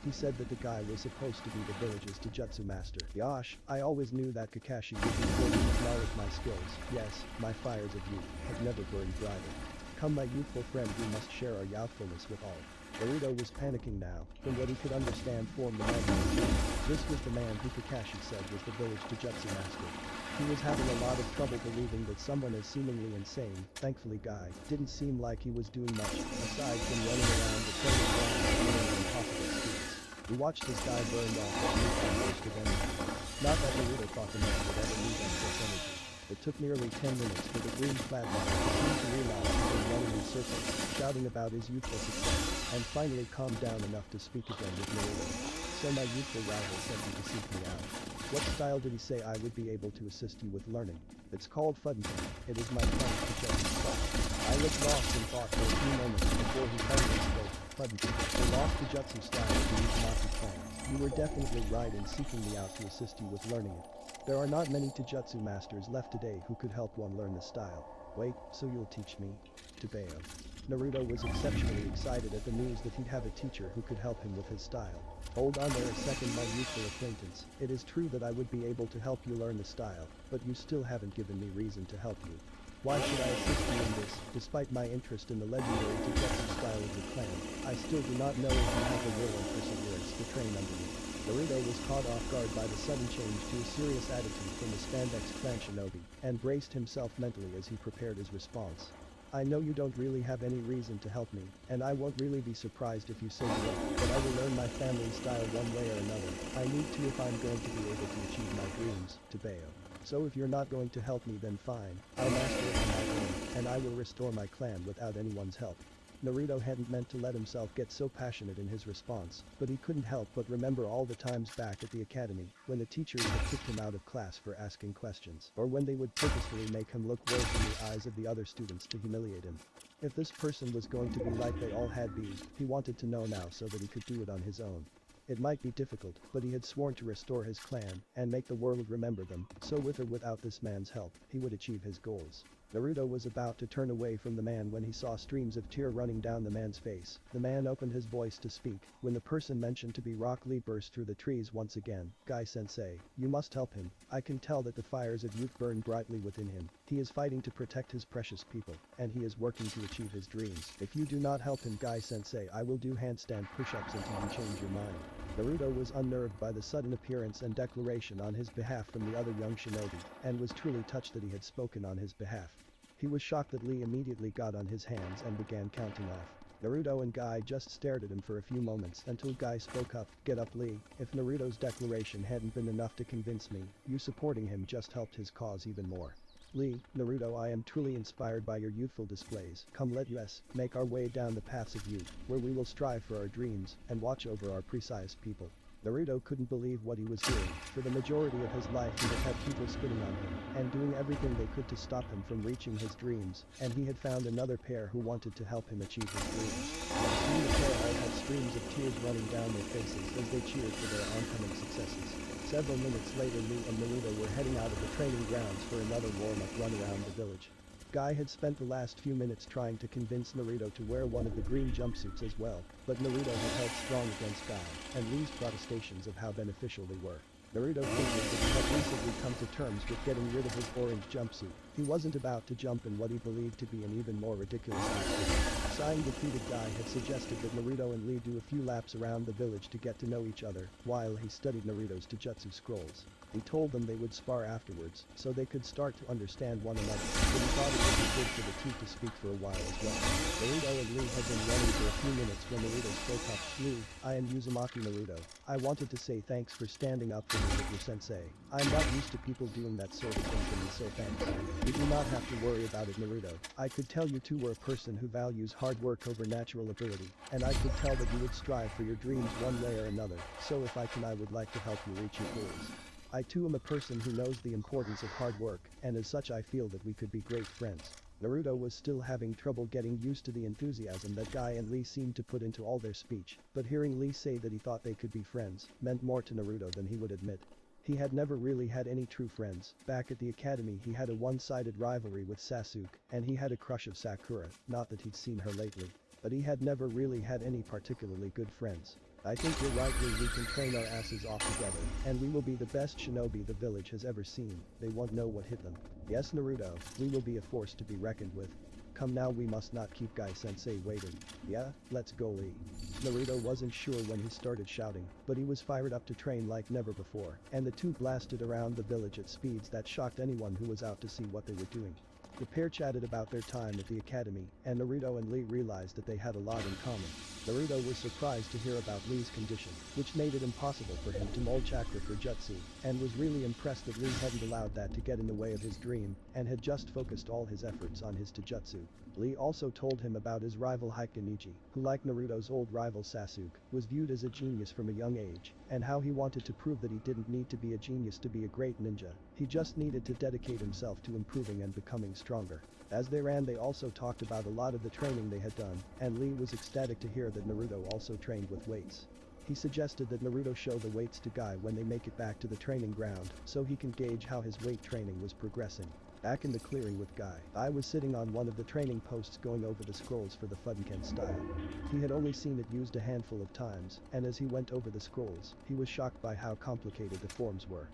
He said that the guy was supposed to be the village's Taijutsu master. Yosh, I always knew that Kakashi would be able to acknowledge my skills. Yes, my fires of youth have never burned brighter. Come my youthful friend, we must share our youthfulness with all. Naruto was panicking now. From what he could understand formed the man. This was the man who Kakashi said was the village Taijutsu master. He was having a lot of trouble believing that someone as seemingly insane, thankfully Guy, didn't seem like he was doing much, aside from running around the training ground and doing impossible speeds. We watched as Guy burned off a new burst of energy. Not that Naruto thought the man would ever lose excess energy. It took nearly 10 minutes for the green-clad man to seem to realize he was running in circles, shouting about his youthful success, and finally calmed down enough to speak again with Naruto. So my youthful rival sent you to seek me out. What style did he say I would be able to assist you with learning? It's called Fudenkan. It is my friend Taijutsu style. I looked lost in thought for a few moments before he finally spoke. Fudenkan, the lost Taijutsu style of the Uzumaki clan. You were definitely right in seeking me out to assist you with learning it. There are not many Taijutsu masters left today who could help one learn the style. Wait, so you'll teach me? Tobeo. Naruto was exceptionally excited at the news that he'd have a teacher who could help him with his style. Hold on there a second, my youthful acquaintance. It is true that I would be able to help you learn the style, but you still haven't given me reason to help you. Why should I assist you in this? Despite my interest in the legendary Taijutsu style of the clan, I still do not know if you have the will and perseverance to train under me. Naruto was caught off guard by the sudden change to a serious attitude from the Spandex clan shinobi, and braced himself mentally as he prepared his response. I know you don't really have any reason to help me, and I won't really be surprised if you say you won't, but I will learn my family's style one way or another. I need to if I'm going to be able to achieve my dreams, Tobeo. So if you're not going to help me, then fine. I'll master it on my own, and I will restore my clan without anyone's help. Naruto hadn't meant to let himself get so passionate in his response, but he couldn't help but remember all the times back at the academy when the teachers had kicked him out of class for asking questions, or when they would purposefully make him look worse in the eyes of the other students to humiliate him. If this person was going to be like they all had been, he wanted to know now so that he could do it on his own. It might be difficult, but he had sworn to restore his clan and make the world remember them, so with or without this man's help, he would achieve his goals. Naruto was about to turn away from the man when he saw streams of tear running down the man's face. The man opened his voice to speak. When the person mentioned to be Rock Lee burst through the trees once again. Guy-sensei, you must help him. I can tell that the fires of youth burn brightly within him. He is fighting to protect his precious people, and he is working to achieve his dreams. If you do not help him, Guy-sensei, I will do handstand push-ups until you change your mind. Naruto was unnerved by the sudden appearance and declaration on his behalf from the other young shinobi, and was truly touched that he had spoken on his behalf. He was shocked that Lee immediately got on his hands and began counting off. Naruto and Guy just stared at him for a few moments until Guy spoke up. Get up, Lee. If Naruto's declaration hadn't been enough to convince me, you supporting him just helped his cause even more. Lee, Naruto, I am truly inspired by your youthful displays. Come, let us make our way down the paths of youth, where we will strive for our dreams and watch over our precise people. Naruto couldn't believe what he was hearing. For the majority of his life he had had people spitting on him and doing everything they could to stop him from reaching his dreams, and he had found another pair who wanted to help him achieve his dreams. Soon the pair all had streams of tears running down their faces as they cheered for their oncoming successes. Several minutes later, Lee and Naruto were heading out of the training grounds for another warm-up run around the village. Guy had spent the last few minutes trying to convince Naruto to wear one of the green jumpsuits as well, but Naruto had held strong against Guy and Lee's protestations of how beneficial they were. Naruto figured that he had recently come to terms with getting rid of his orange jumpsuit. He wasn't about to jump in what he believed to be an even more ridiculous activity. Sighing defeated Guy had suggested that Naruto and Lee do a few laps around the village to get to know each other while he studied Naruto's Taijutsu scrolls. He told them they would spar afterwards, so they could start to understand one another, but he thought it would be good for the two to speak for a while as well. Naruto and Lee had been running for a few minutes when Naruto spoke up. Lee, I am Uzumaki Naruto. I wanted to say thanks for standing up for me with your sensei. I'm not used to people doing that sort of thing to me, so thank you. You do not have to worry about it, Naruto. I could tell you two were a person who values hard work over natural ability, and I could tell that you would strive for your dreams one way or another, so if I can I would like to help you reach your goals. I too am a person who knows the importance of hard work, and as such I feel that we could be great friends. Naruto was still having trouble getting used to the enthusiasm that Guy and Lee seemed to put into all their speech, but hearing Lee say that he thought they could be friends meant more to Naruto than he would admit. He had never really had any true friends. Back at the academy he had a one-sided rivalry with Sasuke, and he had a crush of Sakura, not that he'd seen her lately. But he had never really had any particularly good friends. I think you're right, Lee, we can train our asses off together, and we will be the best shinobi the village has ever seen. They won't know what hit them. Yes, Naruto, we will be a force to be reckoned with. Come now, we must not keep Guy-sensei waiting. Yeah, let's go, Lee. Naruto wasn't sure when he started shouting, but he was fired up to train like never before, and the two blasted around the village at speeds that shocked anyone who was out to see what they were doing. The pair chatted about their time at the academy, and Naruto and Lee realized that they had a lot in common. Naruto was surprised to hear about Lee's condition, which made it impossible for him to mold chakra for jutsu, and was really impressed that Lee hadn't allowed that to get in the way of his dream, and had just focused all his efforts on his taijutsu. Lee also told him about his rival Hikenichi, who like Naruto's old rival Sasuke, was viewed as a genius from a young age, and how he wanted to prove that he didn't need to be a genius to be a great ninja. He just needed to dedicate himself to improving and becoming stronger. As they ran they also talked about a lot of the training they had done, and Lee was ecstatic to hear that Naruto also trained with weights. He suggested that Naruto show the weights to Guy when they make it back to the training ground, so he can gauge how his weight training was progressing. Back in the clearing with Guy, I was sitting on one of the training posts going over the scrolls for the Fudenken style. He had only seen it used a handful of times, and as he went over the scrolls, he was shocked by how complicated the forms were.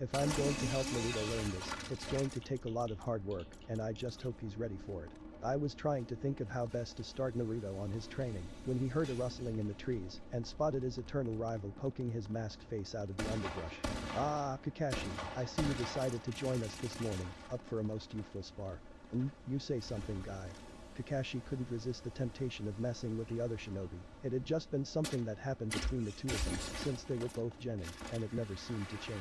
If I'm going to help Naruto learn this, it's going to take a lot of hard work, and I just hope he's ready for it. I was trying to think of how best to start Naruto on his training, when he heard a rustling in the trees, and spotted his eternal rival poking his masked face out of the underbrush. Ah, Kakashi, I see you decided to join us this morning, up for a most youthful spar. You say something, Guy. Kakashi couldn't resist the temptation of messing with the other shinobi. It had just been something that happened between the two of them, since they were both genin, and it never seemed to change.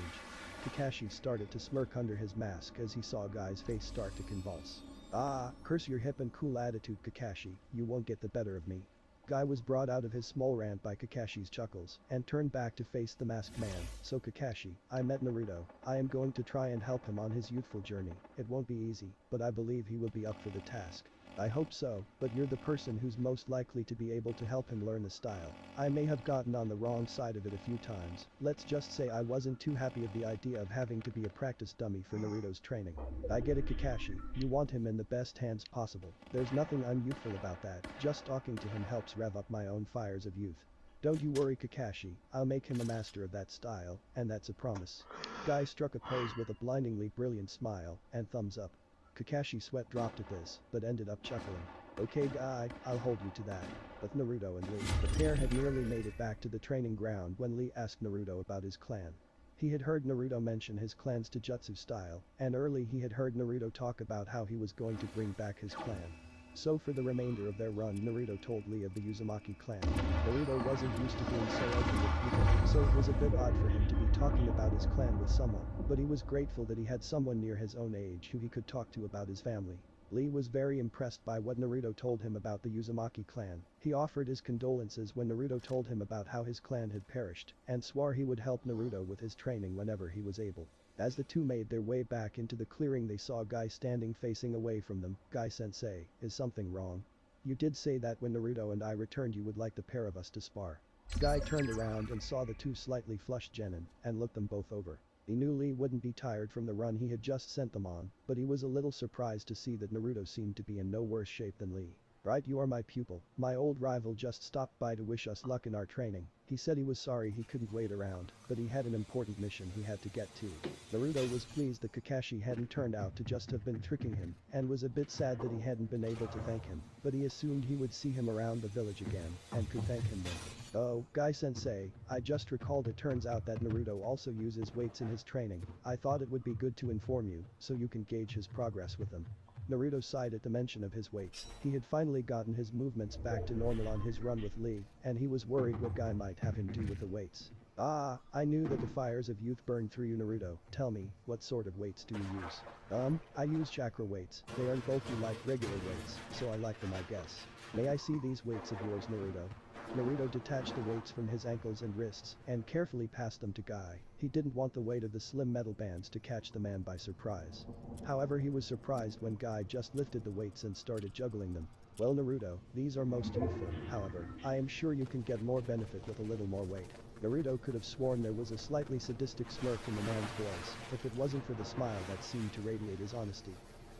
Kakashi started to smirk under his mask as he saw Guy's face start to convulse. Ah, curse your hip and cool attitude, Kakashi, you won't get the better of me. Guy was brought out of his small rant by Kakashi's chuckles, and turned back to face the masked man. So Kakashi, I met Naruto. I am going to try and help him on his youthful journey. It won't be easy, but I believe he will be up for the task. I hope so, but you're the person who's most likely to be able to help him learn the style. I may have gotten on the wrong side of it a few times. Let's just say I wasn't too happy of the idea of having to be a practice dummy for Naruto's training. I get it, Kakashi, you want him in the best hands possible. There's nothing unyouthful about that, just talking to him helps rev up my own fires of youth. Don't you worry, Kakashi, I'll make him a master of that style, and that's a promise. Guy struck a pose with a blindingly brilliant smile and thumbs up. Kakashi's sweat dropped at this, but ended up chuckling. Okay Guy, I'll hold you to that. But Naruto and Lee, the pair had nearly made it back to the training ground when Lee asked Naruto about his clan. He had heard Naruto mention his clan's taijutsu style, and early he had heard Naruto talk about how he was going to bring back his clan. So for the remainder of their run, Naruto told Lee of the Uzumaki clan. Naruto wasn't used to being so open with people, so it was a bit odd for him to be talking about his clan with someone, but he was grateful that he had someone near his own age who he could talk to about his family. Lee was very impressed by what Naruto told him about the Uzumaki clan. He offered his condolences when Naruto told him about how his clan had perished, and swore he would help Naruto with his training whenever he was able. As the two made their way back into the clearing, they saw Guy standing facing away from them. Guy-sensei, is something wrong? You did say that when Naruto and I returned you would like the pair of us to spar. Guy turned around and saw the two slightly flushed genin, and looked them both over. He knew Lee wouldn't be tired from the run he had just sent them on, but he was a little surprised to see that Naruto seemed to be in no worse shape than Lee. Right, you are my pupil. My old rival just stopped by to wish us luck in our training. He said he was sorry he couldn't wait around, but he had an important mission he had to get to. Naruto was pleased that Kakashi hadn't turned out to just have been tricking him, and was a bit sad that he hadn't been able to thank him, but he assumed he would see him around the village again, and could thank him then. Oh, Guy-sensei, I just recalled it turns out that Naruto also uses weights in his training. I thought it would be good to inform you, so you can gauge his progress with them. Naruto sighed at the mention of his weights. He had finally gotten his movements back to normal on his run with Lee, and he was worried what Guy might have him do with the weights. Ah, I knew that the fires of youth burned through you, Naruto. Tell me, what sort of weights do you use? I use chakra weights. They aren't bulky like regular weights, so I like them, I guess. May I see these weights of yours, Naruto? Naruto detached the weights from his ankles and wrists, and carefully passed them to Guy. He didn't want the weight of the slim metal bands to catch the man by surprise. However, he was surprised when Guy just lifted the weights and started juggling them. Well Naruto, these are most youthful, however, I am sure you can get more benefit with a little more weight. Naruto could have sworn there was a slightly sadistic smirk in the man's voice, if it wasn't for the smile that seemed to radiate his honesty.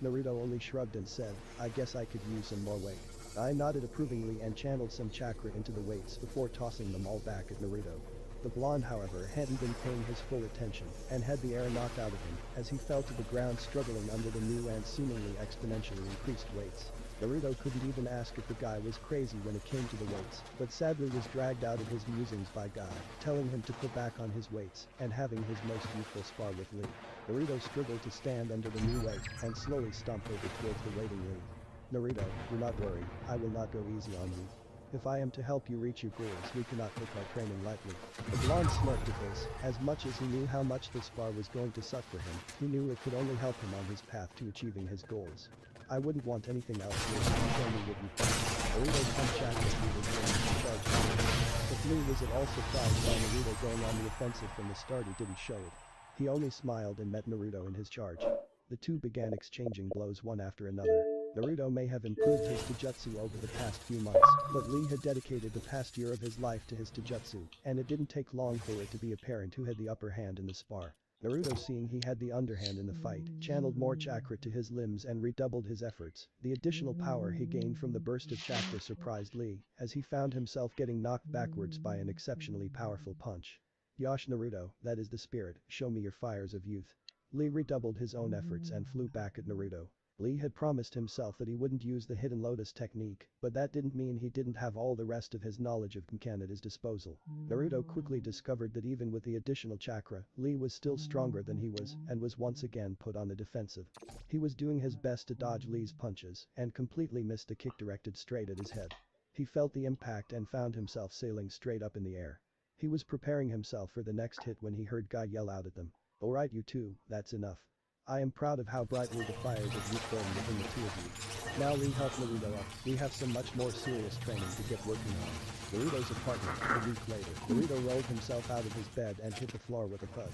Naruto only shrugged and said, I guess I could use some more weight. I nodded approvingly and channeled some chakra into the weights before tossing them all back at Naruto. The blonde, however, hadn't been paying his full attention, and had the air knocked out of him, as he fell to the ground struggling under the new and seemingly exponentially increased weights. Naruto couldn't even ask if the guy was crazy when it came to the weights, but sadly was dragged out of his musings by Guy, telling him to put back on his weights, and having his most youthful spar with Lee. Naruto struggled to stand under the new weight, and slowly stomped over towards the waiting Lee. Naruto, do not worry, I will not go easy on you. If I am to help you reach your goals, we cannot take our training lightly. The blonde smirked at this. As much as he knew how much this spar was going to suck for him, he knew it could only help him on his path to achieving his goals. I wouldn't want anything else here, show me what you think. Naruto pumped Chakra through his range to charge Naruto. But Lee was at all surprised by Naruto going on the offensive from the start. He didn't show it. He only smiled and met Naruto in his charge. The two began exchanging blows one after another. Naruto may have improved his taijutsu over the past few months, but Lee had dedicated the past year of his life to his taijutsu, and it didn't take long for it to be apparent who had the upper hand in the spar. Naruto, seeing he had the underhand in the fight, channeled more chakra to his limbs and redoubled his efforts. The additional power he gained from the burst of chakra surprised Lee, as he found himself getting knocked backwards by an exceptionally powerful punch. Yosh Naruto, that is the spirit, show me your fires of youth. Lee redoubled his own efforts and flew back at Naruto. Lee had promised himself that he wouldn't use the hidden lotus technique, but that didn't mean he didn't have all the rest of his knowledge of Kankan at his disposal. Naruto quickly discovered that even with the additional chakra, Lee was still stronger than he was, and was once again put on the defensive. He was doing his best to dodge Lee's punches, and completely missed a kick directed straight at his head. He felt the impact and found himself sailing straight up in the air. He was preparing himself for the next hit when he heard Guy yell out at them. Alright you two, that's enough. I am proud of how brightly the fires of youth burn within the two of you. Now Lee helped Naruto up. We have some much more serious training to get working on. Naruto's apartment, a week later. Naruto rolled himself out of his bed and hit the floor with a thud.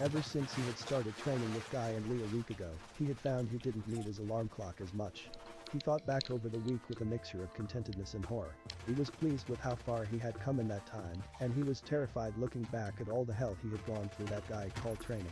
Ever since he had started training with Guy and Lee a week ago, he had found he didn't need his alarm clock as much. He thought back over the week with a mixture of contentedness and horror. He was pleased with how far he had come in that time, and he was terrified looking back at all the hell he had gone through that guy called training.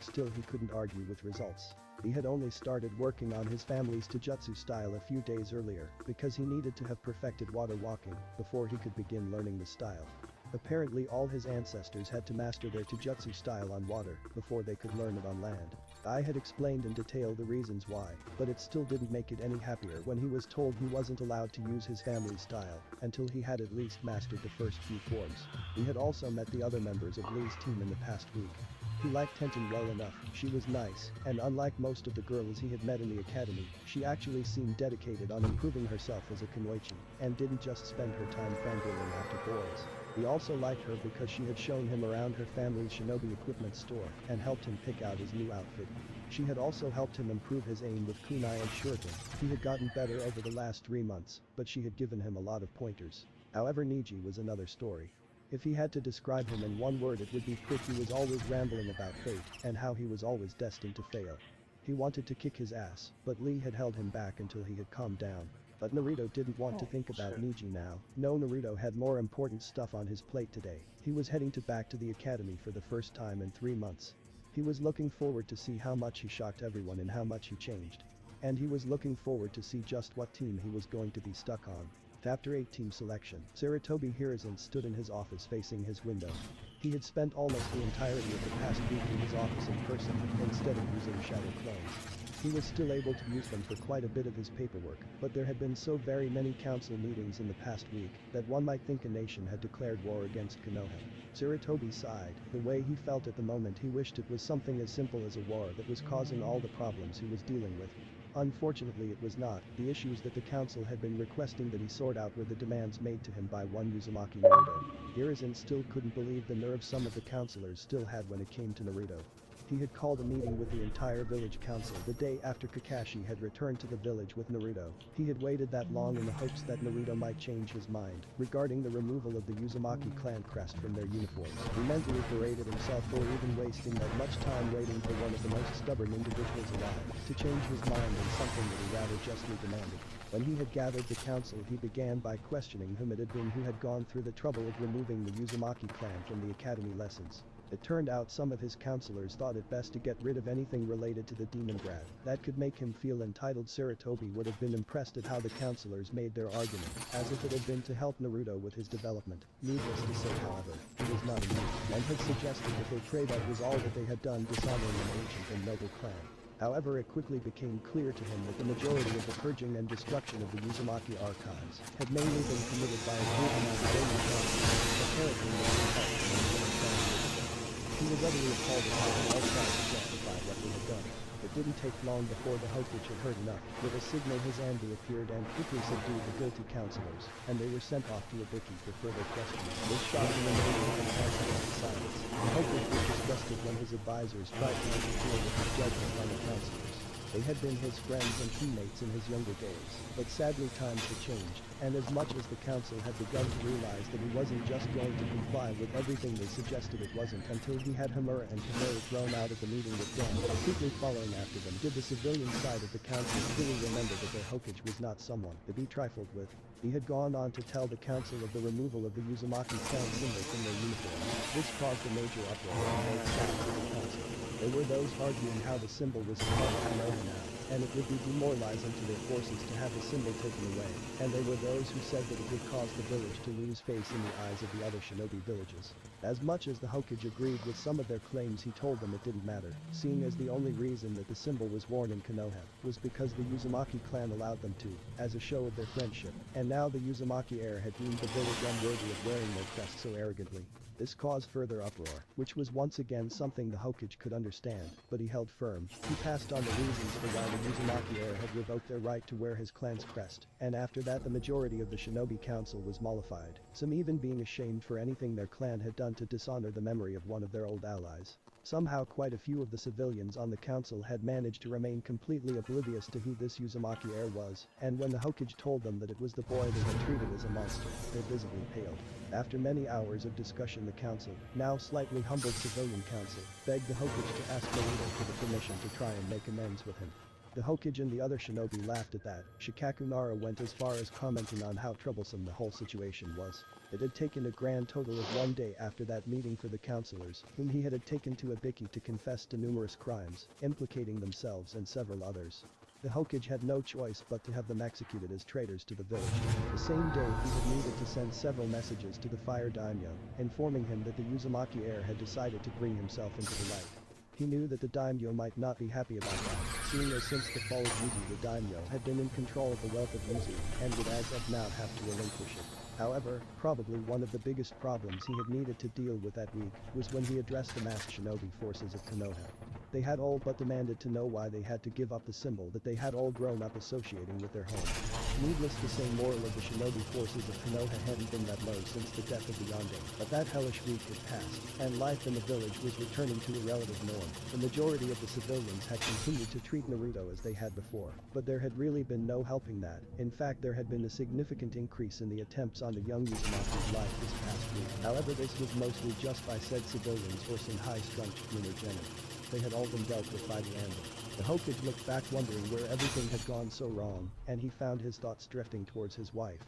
Still, he couldn't argue with results. He had only started working on his family's taijutsu style a few days earlier because he needed to have perfected water walking before he could begin learning the style. Apparently all his ancestors had to master their taijutsu style on water before they could learn it on land. I had explained in detail the reasons why, but it still didn't make it any happier when he was told he wasn't allowed to use his family's style until he had at least mastered the first few forms. He had also met the other members of Lee's team in the past week. He liked Tenten well enough, she was nice, and unlike most of the girls he had met in the academy, she actually seemed dedicated on improving herself as a kunoichi, and didn't just spend her time fangirling after boys. He also liked her because she had shown him around her family's shinobi equipment store and helped him pick out his new outfit. She had also helped him improve his aim with kunai and shuriken. He had gotten better over the last 3 months, but she had given him a lot of pointers. However, Niji was another story. If he had to describe him in one word, it would be quick. He was always rambling about fate and how he was always destined to fail. He wanted to kick his ass, but Lee had held him back until he had calmed down. But Naruto didn't want to think about Niji now. No, Naruto had more important stuff on his plate today. He was heading back to the academy for the first time in 3 months. He was looking forward to see how much he shocked everyone and how much he changed. And he was looking forward to see just what team he was going to be stuck on. After 8 team selection, Sarutobi Hiruzen stood in his office facing his window. He had spent almost the entirety of the past week in his office in person instead of using shadow clones. He was still able to use them for quite a bit of his paperwork, but there had been so very many council meetings in the past week that one might think a nation had declared war against Konoha. Sarutobi sighed. The way he felt at the moment, he wished it was something as simple as a war that was causing all the problems he was dealing with. Unfortunately, it was not. The issues that the council had been requesting that he sort out were the demands made to him by one Uzumaki Naruto. Hiruzen still couldn't believe the nerve some of the councilors still had when it came to Naruto. He had called a meeting with the entire village council the day after Kakashi had returned to the village with Naruto. He had waited that long in the hopes that Naruto might change his mind regarding the removal of the Uzumaki clan crest from their uniforms. He mentally berated himself for even wasting that much time waiting for one of the most stubborn individuals alive to change his mind on something that he rather justly demanded. When he had gathered the council, he began by questioning whom it had been who had gone through the trouble of removing the Uzumaki clan from the academy lessons. It turned out some of his counselors thought it best to get rid of anything related to the demon grad that could make him feel entitled. Sarutobi would have been impressed at how the counselors made their argument, as if it had been to help Naruto with his development. Needless to say, however, he was not amused and had suggested that they pray that was all that they had done, dishonoring an ancient and noble clan. However, it quickly became clear to him that the majority of the purging and destruction of the Uzumaki archives had mainly been committed by a group of Academy councilors, apparently with the help from the clan. He was utterly appalled at how they all tried to justify what they had done. It didn't take long before the Hokage had heard enough. With a signal, his Anbu appeared and quickly subdued the guilty councilors, and they were sent off to Ibiki for further questioning. This shocked the remaining councilors to silence. The Hokage was disgusted when his advisors tried to interfere with his judgment on the councilors. They had been his friends and teammates in his younger days, but sadly times had changed, and as much as the council had begun to realize that he wasn't just going to comply with everything they suggested, it wasn't until he had Hamura and Kamura thrown out of the meeting with Dan, quickly following after them, did the civilian side of the council fully remember that their Hokage was not someone to be trifled with. He had gone on to tell the council of the removal of the Uzumaki clan symbol from their uniforms. This caused a major uproar on both sides of the council. There were those arguing how the symbol was part of Konoha now, and it would be demoralizing to their forces to have the symbol taken away, and there were those who said that it would cause the village to lose face in the eyes of the other shinobi villages. As much as the Hokage agreed with some of their claims, he told them it didn't matter, seeing as the only reason that the symbol was worn in Konoha was because the Uzumaki clan allowed them to, as a show of their friendship, and now the Uzumaki heir had deemed the village unworthy of wearing their crest so arrogantly. This caused further uproar, which was once again something the Hokage could understand, but he held firm. He passed on the reasons for why the Uzumaki heir had revoked their right to wear his clan's crest, and after that the majority of the Shinobi Council was mollified, some even being ashamed for anything their clan had done to dishonor the memory of one of their old allies. Somehow quite a few of the civilians on the council had managed to remain completely oblivious to who this Uzumaki heir was, and when the Hokage told them that it was the boy they had treated as a monster, they visibly paled. After many hours of discussion, the council, now slightly humbled civilian council, begged the Hokage to ask Naruto for the permission to try and make amends with him. The Hokage and the other shinobi laughed at that. Shikakunara went as far as commenting on how troublesome the whole situation was. It had taken a grand total of 1 day after that meeting for the counselors, whom he had taken to Ibiki to confess to numerous crimes, implicating themselves and several others. The Hokage had no choice but to have them executed as traitors to the village. The same day he had needed to send several messages to the fire daimyo, informing him that the Uzumaki heir had decided to bring himself into the light. He knew that the daimyo might not be happy about that, seeing as since the fall of Yuzu the daimyo had been in control of the wealth of Yuzu and would as of now have to relinquish it. However, probably one of the biggest problems he had needed to deal with that week was when he addressed the masked shinobi forces of Konoha. They had all but demanded to know why they had to give up the symbol that they had all grown up associating with their home. Needless to say, morale of the shinobi forces of Konoha hadn't been that low since the death of the Yonde, but that hellish week had passed, and life in the village was returning to a relative norm. The majority of the civilians had continued to treat Naruto as they had before, but there had really been no helping that. In fact, there had been a significant increase in the attempts on the young Uzumaki's life this past week. However, this was mostly just by said civilians or some high-strung Chikuno Genin. They had all been dealt with by the end. The Hokage looked back wondering where everything had gone so wrong, and he found his thoughts drifting towards his wife.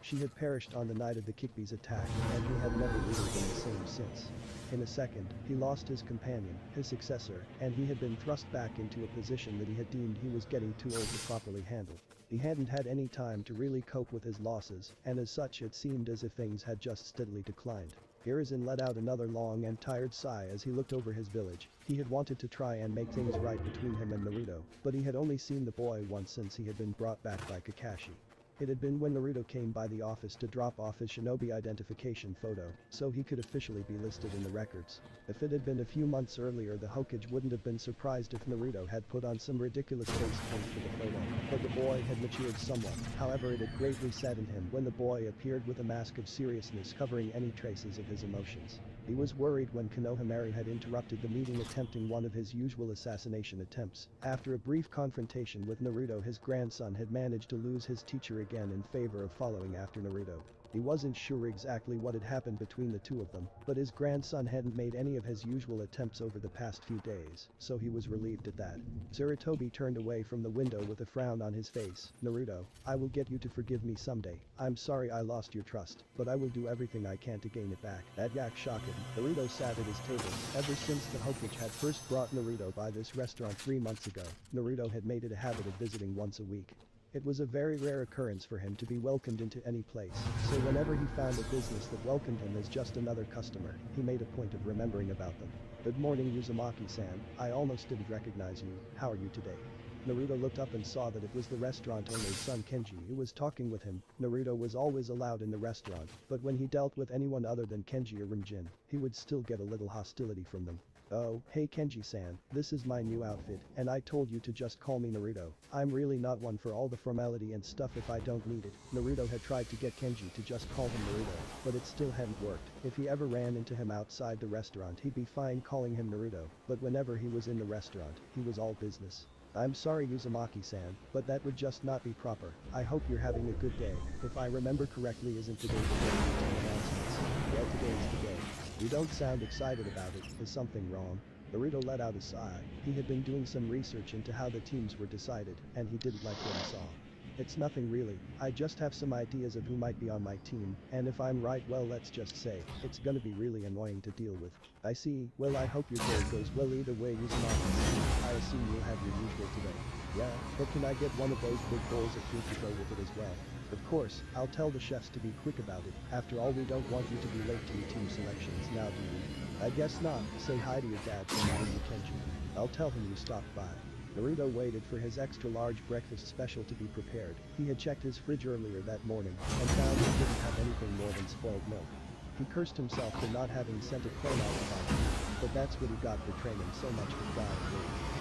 She had perished on the night of the Kikbi's attack, and he had never really been the same since. In a second, he lost his companion, his successor, and he had been thrust back into a position that he had deemed he was getting too old to properly handle. He hadn't had any time to really cope with his losses, and as such it seemed as if things had just steadily declined. Hiruzen let out another long and tired sigh as he looked over his village. He had wanted to try and make things right between him and Naruto, but he had only seen the boy once since he had been brought back by Kakashi. It had been when Naruto came by the office to drop off his shinobi identification photo, so he could officially be listed in the records. If it had been a few months earlier, the Hokage wouldn't have been surprised if Naruto had put on some ridiculous face paint for the photo, but the boy had matured somewhat. However, it had greatly saddened him when the boy appeared with a mask of seriousness covering any traces of his emotions. He was worried when Konohamaru had interrupted the meeting, attempting one of his usual assassination attempts. After a brief confrontation with Naruto, his grandson had managed to lose his teacher again in favor of following after Naruto. He wasn't sure exactly what had happened between the two of them, but his grandson hadn't made any of his usual attempts over the past few days, so he was relieved at that. Sarutobi turned away from the window with a frown on his face. Naruto, I will get you to forgive me someday. I'm sorry I lost your trust, but I will do everything I can to gain it back. That yak shocked him. Naruto sat at his table. Ever since the Hokage had first brought Naruto by this restaurant 3 months ago, Naruto had made it a habit of visiting once a week. It was a very rare occurrence for him to be welcomed into any place, so whenever he found a business that welcomed him as just another customer, he made a point of remembering about them. Good morning, Uzumaki-san. I almost didn't recognize you. How are you today? Naruto looked up and saw that it was the restaurant owner's son Kenji who was talking with him. Naruto was always allowed in the restaurant, but when he dealt with anyone other than Kenji or Rinjin, he would still get a little hostility from them. Oh, hey Kenji-san, this is my new outfit, and I told you to just call me Naruto. I'm really not one for all the formality and stuff if I don't need it. Naruto had tried to get Kenji to just call him Naruto, but it still hadn't worked. If he ever ran into him outside the restaurant, he'd be fine calling him Naruto, but whenever he was in the restaurant, he was all business. I'm sorry Uzumaki-san, but that would just not be proper. I hope you're having a good day. If I remember correctly, isn't today the day for announcements? Yeah, today's the day. You don't sound excited about it. Is something wrong? Naruto let out a sigh. He had been doing some research into how the teams were decided, and he didn't like what he saw. It's nothing really, I just have some ideas of who might be on my team, and if I'm right, well, let's just say, it's gonna be really annoying to deal with. I see. Well, I hope your day goes well either way, Uzumaki. I assume you'll have your usual today. Yeah, but can I get one of those big bowls of fruit to go with it as well? Of course, I'll tell the chefs to be quick about it. After all, we don't want you to be late to your team selections, now do we? I guess not. Say hi to your dad from me, Kenji. I'll tell him you stopped by. Naruto waited for his extra-large breakfast special to be prepared. He had checked his fridge earlier that morning, and found he didn't have anything more than spoiled milk. He cursed himself for not having sent a clone out of him, but that's what he got for training so much with Guy.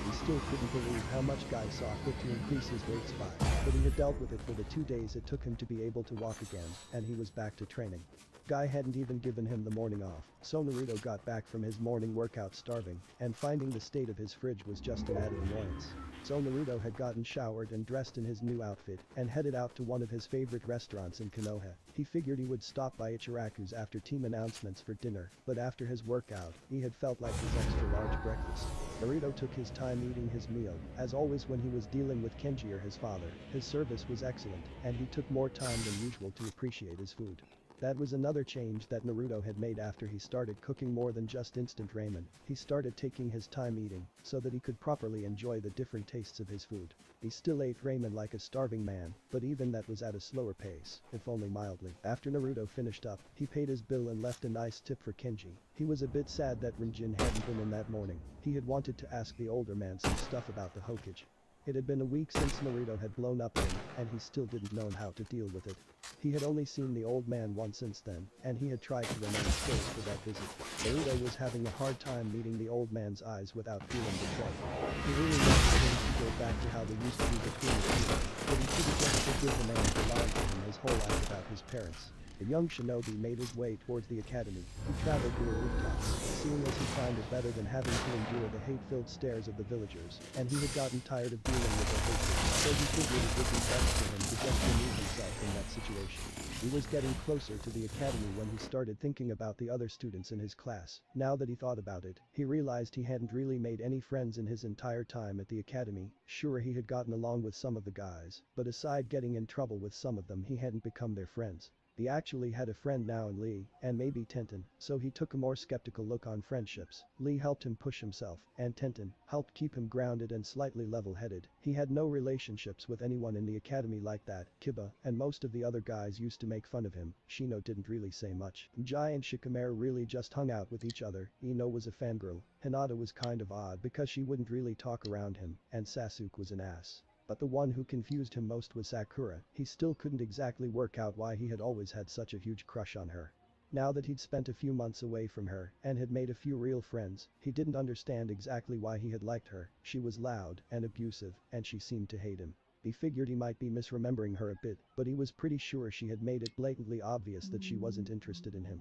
He still couldn't believe how much Guy saw fit to increase his weight spy. but he had dealt with it for the 2 days it took him to be able to walk again, and he was back to training. Guy hadn't even given him the morning off, so Naruto got back from his morning workout starving, and finding the state of his fridge was just an added annoyance. So Naruto had gotten showered and dressed in his new outfit and headed out to one of his favorite restaurants in Konoha. He figured he would stop by Ichiraku's after team announcements for dinner, but after his workout, he had felt like his extra large breakfast. Naruto took his time eating his meal, as always when he was dealing with Kenji or his father, his service was excellent, and he took more time than usual to appreciate his food. That was another change that Naruto had made after he started cooking more than just instant ramen. He started taking his time eating, so that he could properly enjoy the different tastes of his food. He still ate ramen like a starving man, but even that was at a slower pace, if only mildly. After Naruto finished up, he paid his bill and left a nice tip for Kenji. He was a bit sad that Rinjin hadn't been in that morning. He had wanted to ask the older man some stuff about the Hokage. It had been a week since Naruto had blown up him, and he still didn't know how to deal with it. He had only seen the old man once since then, and he had tried to remain close for that visit. Naruto was having a hard time meeting the old man's eyes without feeling betrayed. He really wanted him to go back to how they used to be between the two, but he couldn't just forgive the man for lying to him his whole life about his parents. The young shinobi made his way towards the academy. He traveled near rooftops, seeing as he found it better than having to endure the hate-filled stares of the villagers, and he had gotten tired of dealing with their hatred, so he figured it would be best for him to just remove himself from that situation. He was getting closer to the academy when he started thinking about the other students in his class. Now that he thought about it, he realized he hadn't really made any friends in his entire time at the academy. Sure, he had gotten along with some of the guys, but aside getting in trouble with some of them, he hadn't become their friends. He actually had a friend now in Lee, and maybe Tenten, so he took a more skeptical look on friendships. Lee helped him push himself, and Tenten helped keep him grounded and slightly level-headed. He had no relationships with anyone in the academy like that. Kiba and most of the other guys used to make fun of him. Shino didn't really say much. Jai and Shikamaru really just hung out with each other. Ino was a fangirl. Hinata was kind of odd because she wouldn't really talk around him, and Sasuke was an ass. But the one who confused him most was Sakura. He still couldn't exactly work out why he had always had such a huge crush on her. Now that he'd spent a few months away from her and had made a few real friends, he didn't understand exactly why he had liked her. She was loud and abusive, and she seemed to hate him. He figured he might be misremembering her a bit, but he was pretty sure she had made it blatantly obvious that she wasn't interested in him.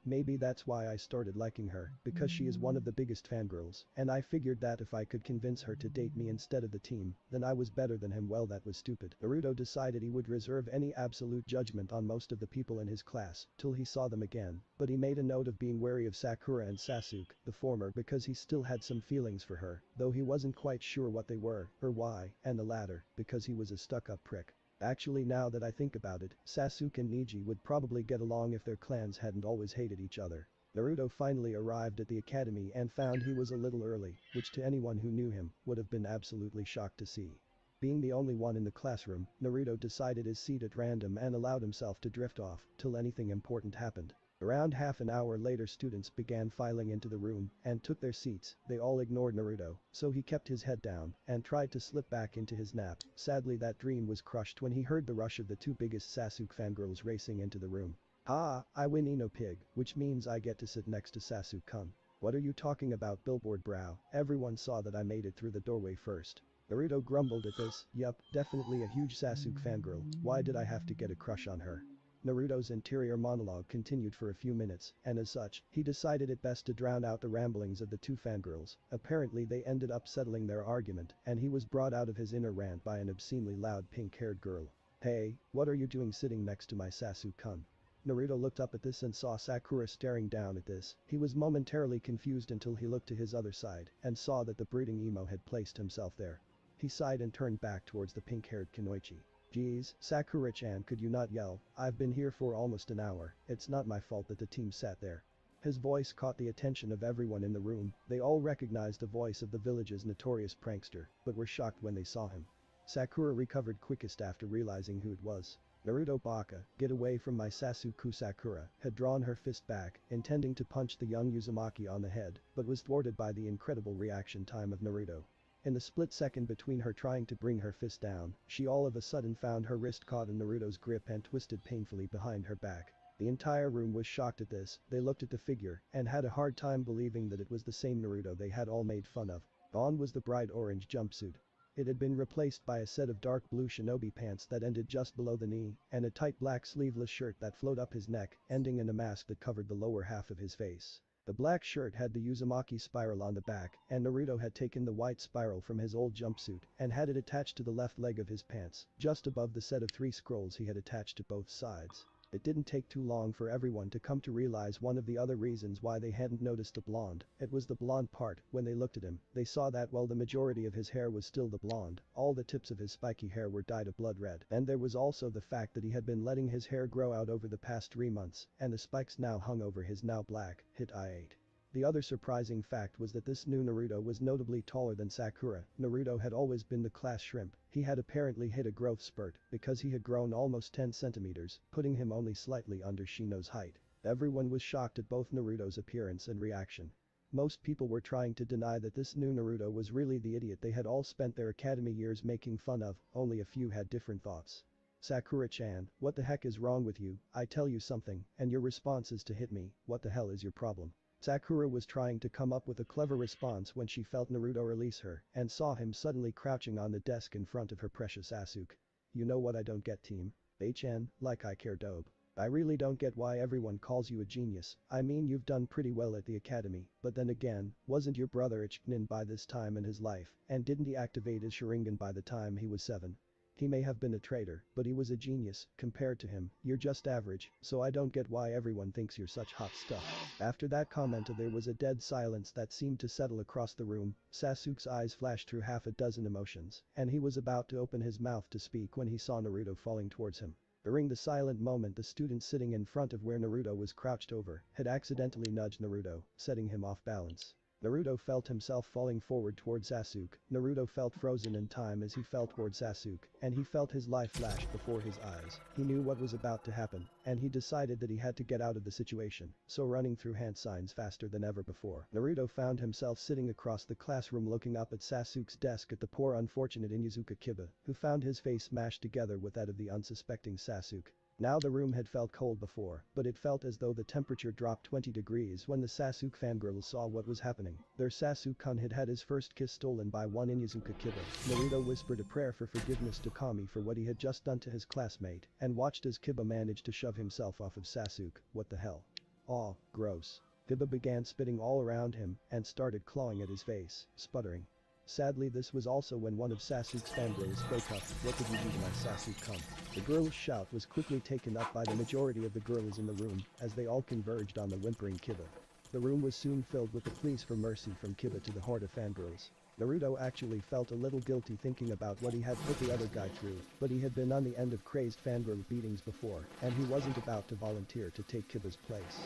Maybe that's why I started liking her, because she is one of the biggest fangirls, and I figured that if I could convince her to date me instead of the team, then I was better than him. Well, that was stupid. Naruto decided he would reserve any absolute judgment on most of the people in his class till he saw them again, but he made a note of being wary of Sakura and Sasuke, the former because he still had some feelings for her, though he wasn't quite sure what they were, or why, and the latter, because he was a stuck-up prick. Actually, now that I think about it, Sasuke and Neji would probably get along if their clans hadn't always hated each other. Naruto finally arrived at the academy and found he was a little early, which to anyone who knew him would have been absolutely shocked to see. Being the only one in the classroom, Naruto decided his seat at random and allowed himself to drift off till anything important happened. Around half an hour later, students began filing into the room and took their seats. They all ignored Naruto, so he kept his head down and tried to slip back into his nap. Sadly, that dream was crushed when he heard the rush of the two biggest Sasuke fangirls racing into the room. "Ah, I win, Ino Pig, which means I get to sit next to Sasuke-kun. What are you talking about, billboard brow? Everyone saw that I made it through the doorway first." Naruto grumbled at this. Yup, definitely a huge Sasuke fangirl. Why did I have to get a crush on her? Naruto's interior monologue continued for a few minutes, and as such, he decided it best to drown out the ramblings of the two fangirls. Apparently they ended up settling their argument, and he was brought out of his inner rant by an obscenely loud pink-haired girl. "Hey, what are you doing sitting next to my Sasuke-kun?" Naruto looked up at this and saw Sakura staring down at this. He was momentarily confused until he looked to his other side and saw that the brooding emo had placed himself there. He sighed and turned back towards the pink-haired Kunoichi. "Geez, Sakura-chan, could you not yell? I've been here for almost an hour. It's not my fault that the team sat there." His voice caught the attention of everyone in the room. They all recognized the voice of the village's notorious prankster, but were shocked when they saw him. Sakura recovered quickest after realizing who it was. Naruto Baka, get away from my Sasuke. Sakura had drawn her fist back, intending to punch the young Uzumaki on the head, but was thwarted by the incredible reaction time of Naruto. In the split second between her trying to bring her fist down, she all of a sudden found her wrist caught in Naruto's grip and twisted painfully behind her back. The entire room was shocked at this. They looked at the figure and had a hard time believing that it was the same Naruto they had all made fun of. On was the bright orange jumpsuit. It had been replaced by a set of dark blue shinobi pants that ended just below the knee and a tight black sleeveless shirt that flowed up his neck, ending in a mask that covered the lower half of his face. The black shirt had the Uzumaki spiral on the back, and Naruto had taken the white spiral from his old jumpsuit and had it attached to the left leg of his pants, just above the set of 3 scrolls he had attached to both sides. It didn't take too long for everyone to come to realize one of the other reasons why they hadn't noticed the blonde. It was the blonde part. When they looked at him, they saw that while the majority of his hair was still the blonde, all the tips of his spiky hair were dyed a blood red. And there was also the fact that he had been letting his hair grow out over the past 3 months, and the spikes now hung over his now black, hit eye. The other surprising fact was that this new Naruto was notably taller than Sakura. Naruto had always been the class shrimp. He had apparently hit a growth spurt because he had grown almost 10 centimeters, putting him only slightly under Shino's height. Everyone was shocked at both Naruto's appearance and reaction. Most people were trying to deny that this new Naruto was really the idiot they had all spent their academy years making fun of, only a few had different thoughts. Sakura-chan, what the heck is wrong with you? I tell you something, and your response is to hit me. What the hell is your problem? Sakura was trying to come up with a clever response when she felt Naruto release her and saw him suddenly crouching on the desk in front of her precious Asuke. You know what I don't get, team? Chan, like I care dope. I really don't get why everyone calls you a genius. I mean, you've done pretty well at the academy, but then again, wasn't your brother a Chunin by this time in his life, and didn't he activate his Sharingan by the time he was 7? He may have been a traitor, but he was a genius. Compared to him, you're just average, so I don't get why everyone thinks you're such hot stuff. After that comment there was a dead silence that seemed to settle across the room. Sasuke's eyes flashed through half a dozen emotions, and he was about to open his mouth to speak when he saw Naruto falling towards him. During the silent moment, the student sitting in front of where Naruto was crouched over had accidentally nudged Naruto, setting him off balance. Naruto felt himself falling forward towards Sasuke. Naruto felt frozen in time as he fell towards Sasuke, and he felt his life flash before his eyes. He knew what was about to happen, and he decided that he had to get out of the situation, so running through hand signs faster than ever before. Naruto found himself sitting across the classroom looking up at Sasuke's desk at the poor unfortunate Inuzuka Kiba, who found his face mashed together with that of the unsuspecting Sasuke. Now the room had felt cold before, but it felt as though the temperature dropped 20 degrees when the Sasuke fangirls saw what was happening. Their Sasuke-kun had had his first kiss stolen by one Inuzuka Kiba. Naruto whispered a prayer for forgiveness to Kami for what he had just done to his classmate, and watched as Kiba managed to shove himself off of Sasuke. What the hell? Aw, gross. Kiba began spitting all around him and started clawing at his face, sputtering. Sadly, this was also when one of Sasuke's fangirls spoke up. What did you do to my Sasuke-kun? The girl's shout was quickly taken up by the majority of the girls in the room as they all converged on the whimpering Kiba. The room was soon filled with the pleas for mercy from Kiba to the horde of fangirls. Naruto actually felt a little guilty thinking about what he had put the other guy through, but he had been on the end of crazed fangirl beatings before, and he wasn't about to volunteer to take Kiba's place.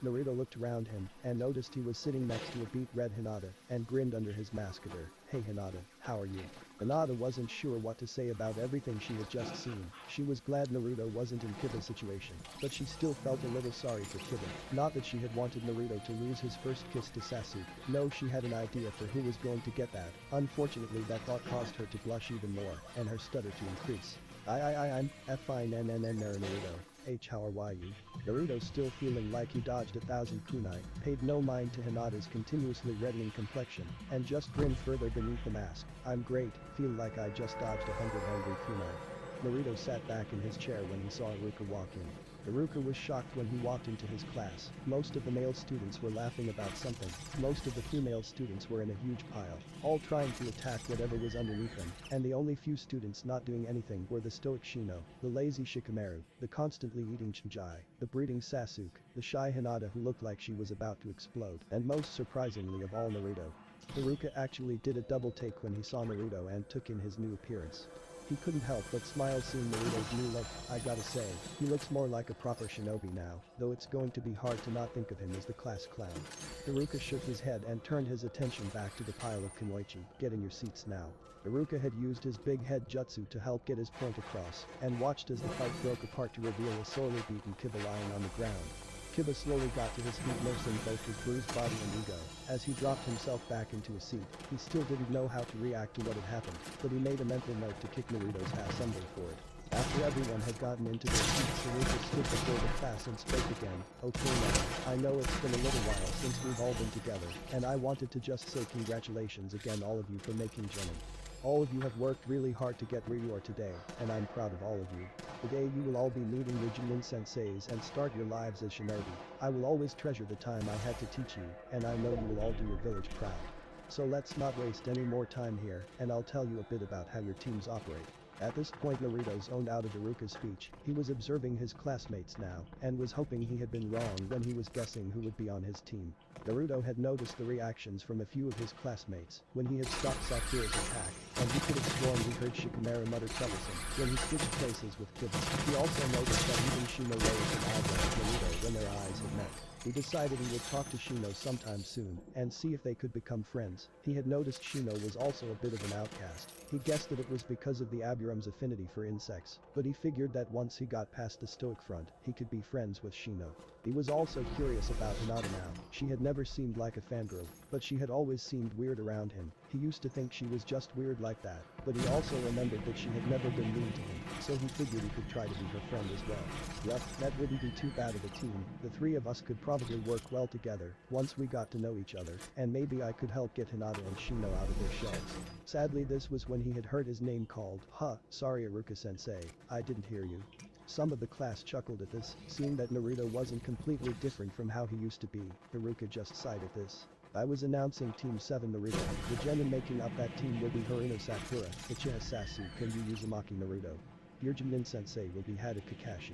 Naruto looked around him and noticed he was sitting next to a beet red Hinata and grinned under his mask at her. Hey Hinata, how are you? Hinata wasn't sure what to say about everything she had just seen. She was glad Naruto wasn't in Kiba's situation, but she still felt a little sorry for Kiba. Not that she had wanted Naruto to lose his first kiss to Sasuke. No, she had an idea for who was going to get that. Unfortunately, that thought caused her to blush even more, and her stutter to increase. I'm fine Naruto. How are you? Naruto, still feeling like he dodged 1,000 kunai, paid no mind to Hinata's continuously reddening complexion, and just grinned further beneath the mask. I'm great, feel like I just dodged 100 angry kunai. Naruto sat back in his chair when he saw Iruka walk in. Iruka was shocked when he walked into his class. Most of the male students were laughing about something. Most of the female students were in a huge pile, all trying to attack whatever was underneath them, and the only few students not doing anything were the stoic Shino, the lazy Shikamaru, the constantly eating Shinji, the breeding Sasuke, the shy Hinata who looked like she was about to explode, and most surprisingly of all, Naruto. Iruka actually did a double take when he saw Naruto and took in his new appearance. He couldn't help but smile seeing Naruto's new look. I gotta say, he looks more like a proper shinobi now, though it's going to be hard to not think of him as the class clown. Iruka shook his head and turned his attention back to the pile of kunoichi. Get in your seats now. Iruka had used his big head jutsu to help get his point across, and watched as the fight broke apart to reveal a sorely beaten Kiba lying on the ground. Kiba slowly got to his feet, nursing both his bruised body and ego. As he dropped himself back into a seat, he still didn't know how to react to what had happened, but he made a mental note to kick Naruto's ass someday for it. After everyone had gotten into their seats, Naruto stood before the class and spoke again. Okay now, I know it's been a little while since we've all been together, and I wanted to just say congratulations again all of you for making Jonin. All of you have worked really hard to get where you are today, and I'm proud of all of you. Today you will all be meeting your Junin senseis and start your lives as shinobi. I will always treasure the time I had to teach you, and I know you will all do your village proud. So let's not waste any more time here, and I'll tell you a bit about how your teams operate. At this point Naruto zoned out of Iruka's speech. He was observing his classmates now, and was hoping he had been wrong when he was guessing who would be on his team. Naruto had noticed the reactions from a few of his classmates when he had stopped Sakura's attack, and he could have sworn he heard Shikamaru mutter troublesome when he switched places with Kibas. He also noticed that even Shino raised an eyebrow at Naruto when their eyes had met. He decided he would talk to Shino sometime soon and see if they could become friends. He had noticed Shino was also a bit of an outcast. He guessed that it was because of the Aburum's affinity for insects, but he figured that once he got past the stoic front, he could be friends with Shino. He was also curious about Hinata now. She had never seemed like a fangirl, but she had always seemed weird around him. He used to think she was just weird like that, but he also remembered that she had never been mean to him, so he figured he could try to be her friend as well. Yup, that wouldn't be too bad of a team. The three of us could probably work well together once we got to know each other, and maybe I could help get Hinata and Shino out of their shells. Sadly, this was when he had heard his name called. Sorry Iruka-sensei, I didn't hear you. Some of the class chuckled at this, seeing that Naruto wasn't completely different from how he used to be. Iruka just sighed at this. I was announcing Team 7 Naruto. The genin making up that team will be Haruno Sakura, Uchiha Sasuke and Yu Uzumaki Naruto. Your Junin sensei will be Hada Kakashi.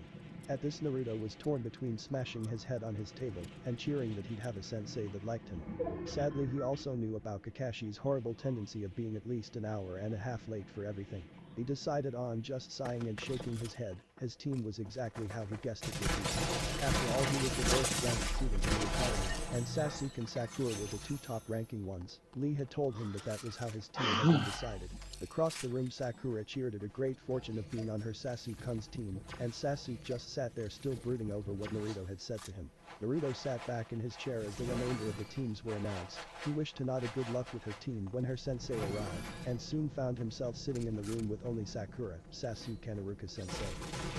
At this Naruto was torn between smashing his head on his table and cheering that he'd have a sensei that liked him. Sadly he also knew about Kakashi's horrible tendency of being at least an hour and a half late for everything. He decided on just sighing and shaking his head. His team was exactly how he guessed it would be. After all, he was the worst ranked student in the academy, and Sasuke and Sakura were the two top ranking ones. Lee had told him that was how his team had been decided. Across the room Sakura cheered at a great fortune of being on her Sasuke-kun's team, and Sasuke just sat there still brooding over what Naruto had said to him. Naruto sat back in his chair as the remainder of the teams were announced. He wished Hinata good luck with her team when her sensei arrived, and soon found himself sitting in the room with only Sakura, Sasuke and Iruka sensei.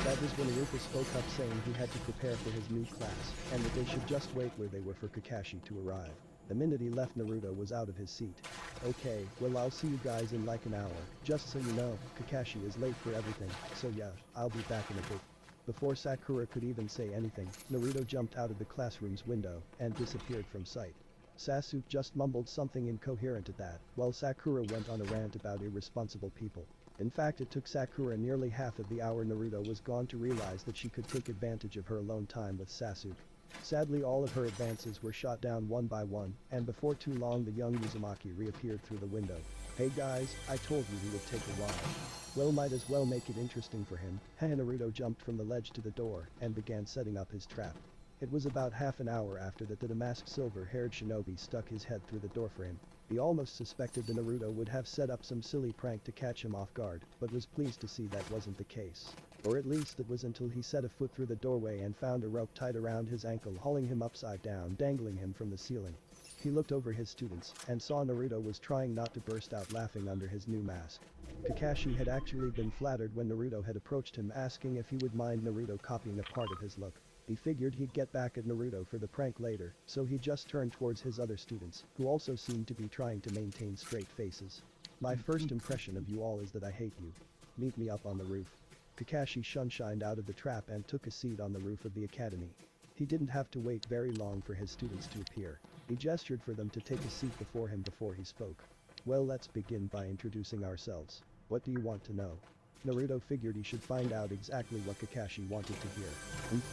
That was when Iruka spoke up saying he had to prepare for his new class, and that they should just wait where they were for Kakashi to arrive. The minute he left Naruto was out of his seat. Okay, well I'll see you guys in like an hour. Just so you know, Kakashi is late for everything, so yeah, I'll be back in a bit. Before Sakura could even say anything, Naruto jumped out of the classroom's window and disappeared from sight. Sasuke just mumbled something incoherent at that, while Sakura went on a rant about irresponsible people. In fact, it took Sakura nearly half of the hour Naruto was gone to realize that she could take advantage of her alone time with Sasuke. Sadly, all of her advances were shot down one by one, and before too long the young Uzumaki reappeared through the window. Hey guys, I told you he would take a while. Well, might as well make it interesting for him. Naruto jumped from the ledge to the door and began setting up his trap. It was about half an hour after that a masked silver-haired shinobi stuck his head through the doorframe. He almost suspected that Naruto would have set up some silly prank to catch him off guard, but was pleased to see that wasn't the case. Or at least it was until he set a foot through the doorway and found a rope tied around his ankle, hauling him upside down, dangling him from the ceiling. He looked over his students and saw Naruto was trying not to burst out laughing under his new mask. Kakashi had actually been flattered when Naruto had approached him asking if he would mind Naruto copying a part of his look. He figured he'd get back at Naruto for the prank later, so he just turned towards his other students, who also seemed to be trying to maintain straight faces. My first impression of you all is that I hate you. Meet me up on the roof. Kakashi shunshined out of the trap and took a seat on the roof of the academy. He didn't have to wait very long for his students to appear. He gestured for them to take a seat before him before he spoke. Well, let's begin by introducing ourselves. What do you want to know? Naruto figured he should find out exactly what Kakashi wanted to hear.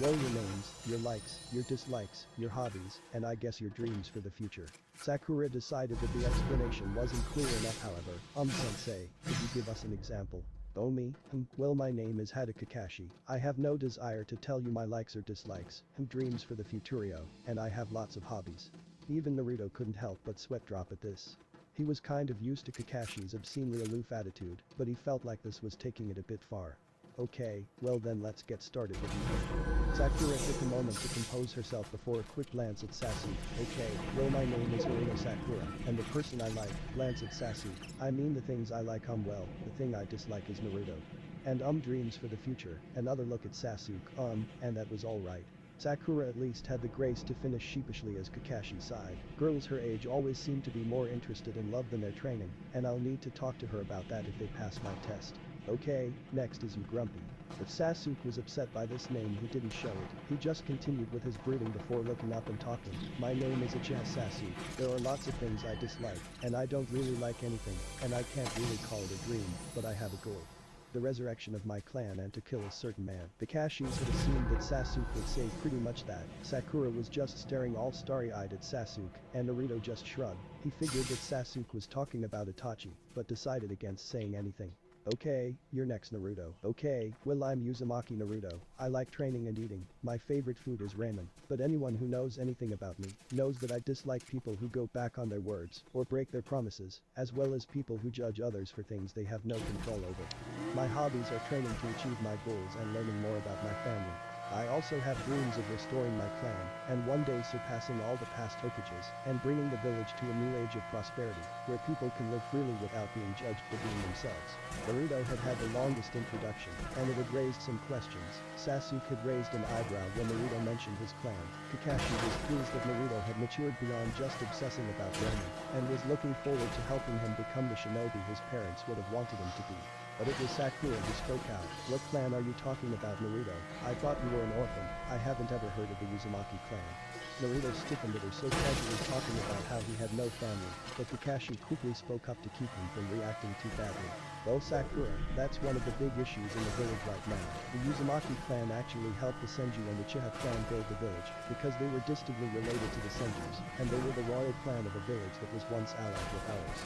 Well, your names, your likes, your dislikes, your hobbies, and I guess your dreams for the future. Sakura decided that the explanation wasn't clear enough, however. Sensei, could you give us an example? Oh me? Well, my name is Hada Kakashi. I have no desire to tell you my likes or dislikes, dreams for the futurio, and I have lots of hobbies. Even Naruto couldn't help but sweat drop at this. He was kind of used to Kakashi's obscenely aloof attitude, but he felt like this was taking it a bit far. Okay, well then let's get started with you. Sakura took a moment to compose herself before a quick glance at Sasuke. Okay, well my name is Haruno Sakura, and the person I like, glance at Sasuke. I mean the things I like well, the thing I dislike is Naruto. And dreams for the future, another look at Sasuke, and that was alright. Sakura at least had the grace to finish sheepishly as Kakashi sighed. Girls her age always seem to be more interested in love than their training, and I'll need to talk to her about that if they pass my test. Okay, next is you Grumpy. If Sasuke was upset by this name he didn't show it, he just continued with his brooding before looking up and talking. My name is Acha Sasuke, there are lots of things I dislike, and I don't really like anything, and I can't really call it a dream, but I have a goal. The resurrection of my clan and to kill a certain man. The Kashis had assumed that Sasuke would say pretty much that. Sakura was just staring all starry-eyed at Sasuke, and Naruto just shrugged. He figured that Sasuke was talking about Itachi, but decided against saying anything. Okay, you're next Naruto. Okay, well I'm Uzumaki Naruto. I like training and eating. My favorite food is ramen. But anyone who knows anything about me knows that I dislike people who go back on their words or break their promises, as well as people who judge others for things they have no control over. My hobbies are training to achieve my goals and learning more about my family. I also have dreams of restoring my clan, and one day surpassing all the past Hokages, and bringing the village to a new age of prosperity, where people can live freely without being judged for being themselves. Naruto had the longest introduction, and it had raised some questions. Sasuke had raised an eyebrow when Naruto mentioned his clan. Kakashi was pleased that Naruto had matured beyond just obsessing about ramen, and was looking forward to helping him become the shinobi his parents would have wanted him to be. But it was Sakura who spoke out. What clan are you talking about, Naruto? I thought you were an orphan. I haven't ever heard of the Uzumaki clan. Naruto stiffened at her so casually talking about how he had no family, but Kakashi quickly spoke up to keep him from reacting too badly. Well Sakura, that's one of the big issues in the village right now. The Uzumaki clan actually helped the Senju and the Uchiha clan build the village, because they were distantly related to the Senjus, and they were the royal clan of a village that was once allied with ours.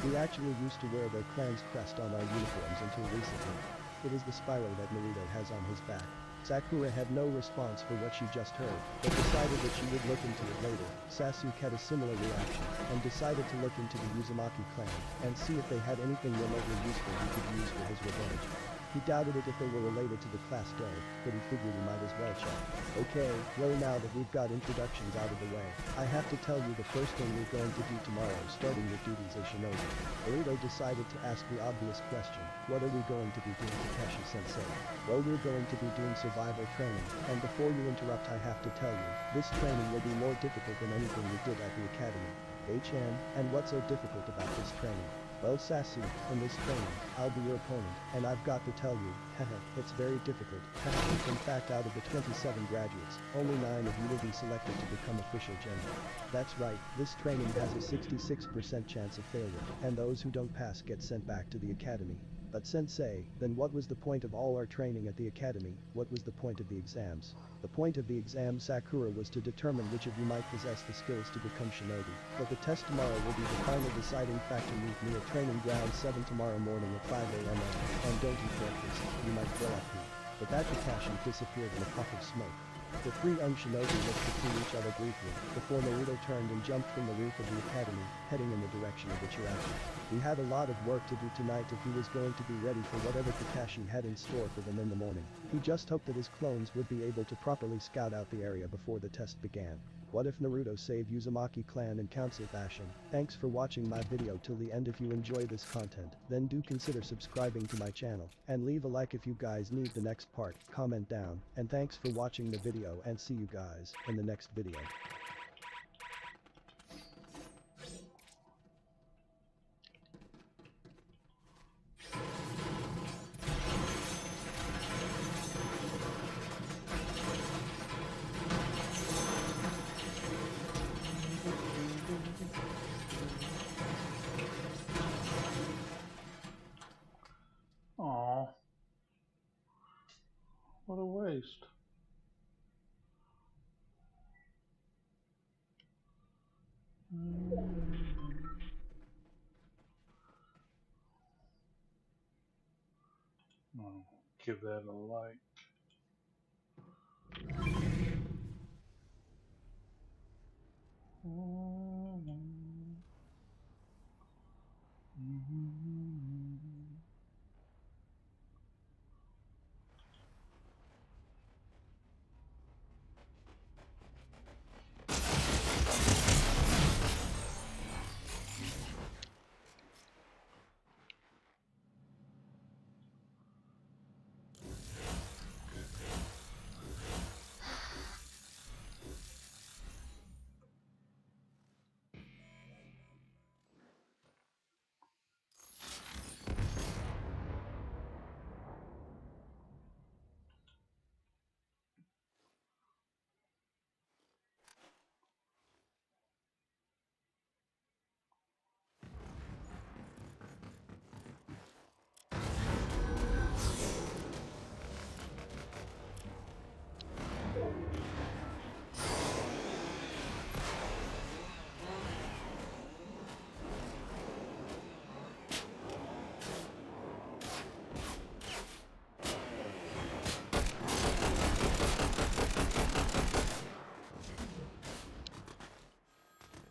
We actually used to wear their clan's crest on our uniforms until recently. It is the spiral that Naruto has on his back. Sakura had no response for what she just heard, but decided that she would look into it later. Sasuke had a similar reaction, and decided to look into the Uzumaki clan, and see if they had anything remotely useful he could use for his revenge. He doubted it if they were related to the class doe, but he figured he might as well check. Okay, well now that we've got introductions out of the way, I have to tell you the first thing we're going to do tomorrow starting your duties as shinobi. Naruto decided to ask the obvious question, what are we going to be doing, Kakashi-sensei? Well we're going to be doing survival training, and before you interrupt I have to tell you, this training will be more difficult than anything we did at the academy. Chan, and what's so difficult about this training? Well Sasuke, in this training, I'll be your opponent, and I've got to tell you, it's very difficult. In fact out of the 27 graduates, only 9 of you will be selected to become official general. That's right, this training has a 66% chance of failure, and those who don't pass get sent back to the academy. But sensei, then what was the point of all our training at the academy? What was the point of the exams? The point of the exam, Sakura, was to determine which of you might possess the skills to become shinobi. But the test tomorrow will be the final deciding factor. Meet me at training ground 7 tomorrow morning at 5 a.m. And don't eat breakfast, you might throw up pee. But that Kakashi disappeared in a puff of smoke. The three young shinobi looked between each other briefly, before Naruto turned and jumped from the roof of the academy, heading in the direction of the Chirachi. He had a lot of work to do tonight if he was going to be ready for whatever Kakashi had in store for them in the morning. He just hoped that his clones would be able to properly scout out the area before the test began. What if Naruto saved Uzumaki clan and Council bashing? Thanks for watching my video till the end. If you enjoy this content, then do consider subscribing to my channel, and leave a like if you guys need the next part, comment down, and thanks for watching the video and see you guys in the next video. Aw, what a waste. I'll give that a like.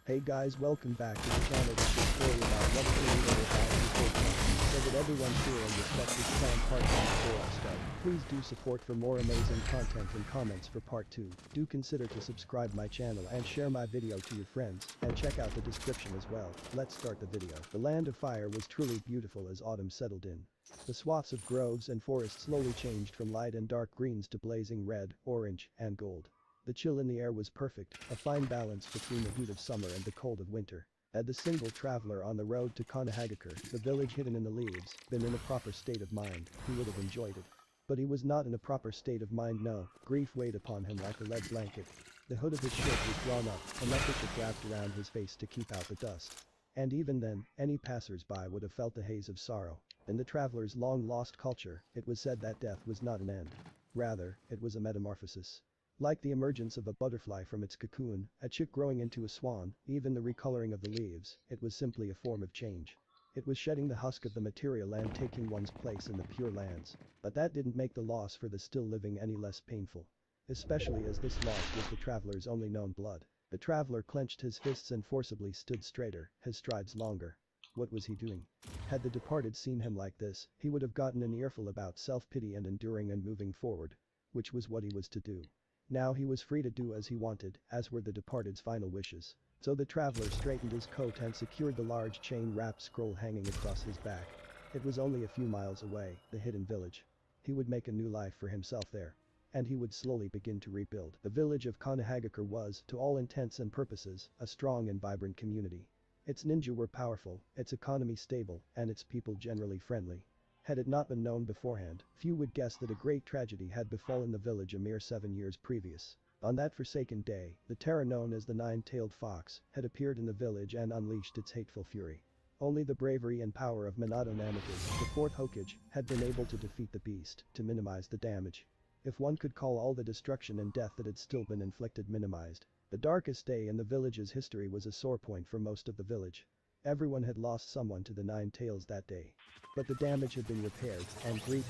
Hey guys, welcome back to the channel. This is a story about what Tornado will buy in Fortnite. So that everyone here and respect this plan part 1 before I start. Please do support for more amazing content and comments for part 2. Do consider to subscribe my channel and share my video to your friends, and check out the description as well. Let's start the video. The Land of Fire was truly beautiful as autumn settled in. The swaths of groves and forests slowly changed from light and dark greens to blazing red, orange, and gold. The chill in the air was perfect, a fine balance between the heat of summer and the cold of winter. Had the single traveler on the road to Kanahagakar, the village hidden in the leaves, been in a proper state of mind, he would have enjoyed it. But he was not in a proper state of mind. No, grief weighed upon him like a lead blanket. The hood of his shirt was drawn up, a neckerchief wrapped around his face to keep out the dust. And even then, any passers-by would have felt the haze of sorrow. In the traveler's long-lost culture, it was said that death was not an end. Rather, it was a metamorphosis. Like the emergence of a butterfly from its cocoon, a chick growing into a swan, even the recoloring of the leaves, it was simply a form of change. It was shedding the husk of the material and taking one's place in the pure lands. But that didn't make the loss for the still living any less painful. Especially as this loss was the traveler's only known blood. The traveler clenched his fists and forcibly stood straighter, his strides longer. What was he doing? Had the departed seen him like this, he would have gotten an earful about self-pity and enduring and moving forward. Which was what he was to do. Now he was free to do as he wanted, as were the departed's final wishes. So the traveler straightened his coat and secured the large chain-wrapped scroll hanging across his back. It was only a few miles away, the hidden village. He would make a new life for himself there. And he would slowly begin to rebuild. The village of Kanahagakar was, to all intents and purposes, a strong and vibrant community. Its ninja were powerful, its economy stable, and its people generally friendly. Had it not been known beforehand, few would guess that a great tragedy had befallen the village a mere 7 years previous. On that forsaken day, the terror known as the Nine-Tailed Fox had appeared in the village and unleashed its hateful fury. Only the bravery and power of Minato Namikaze, the fourth Hokage, had been able to defeat the beast, to minimize the damage. If one could call all the destruction and death that had still been inflicted minimized. The darkest day in the village's history was a sore point for most of the village. Everyone had lost someone to the Nine Tails that day. But the damage had been repaired, and grief.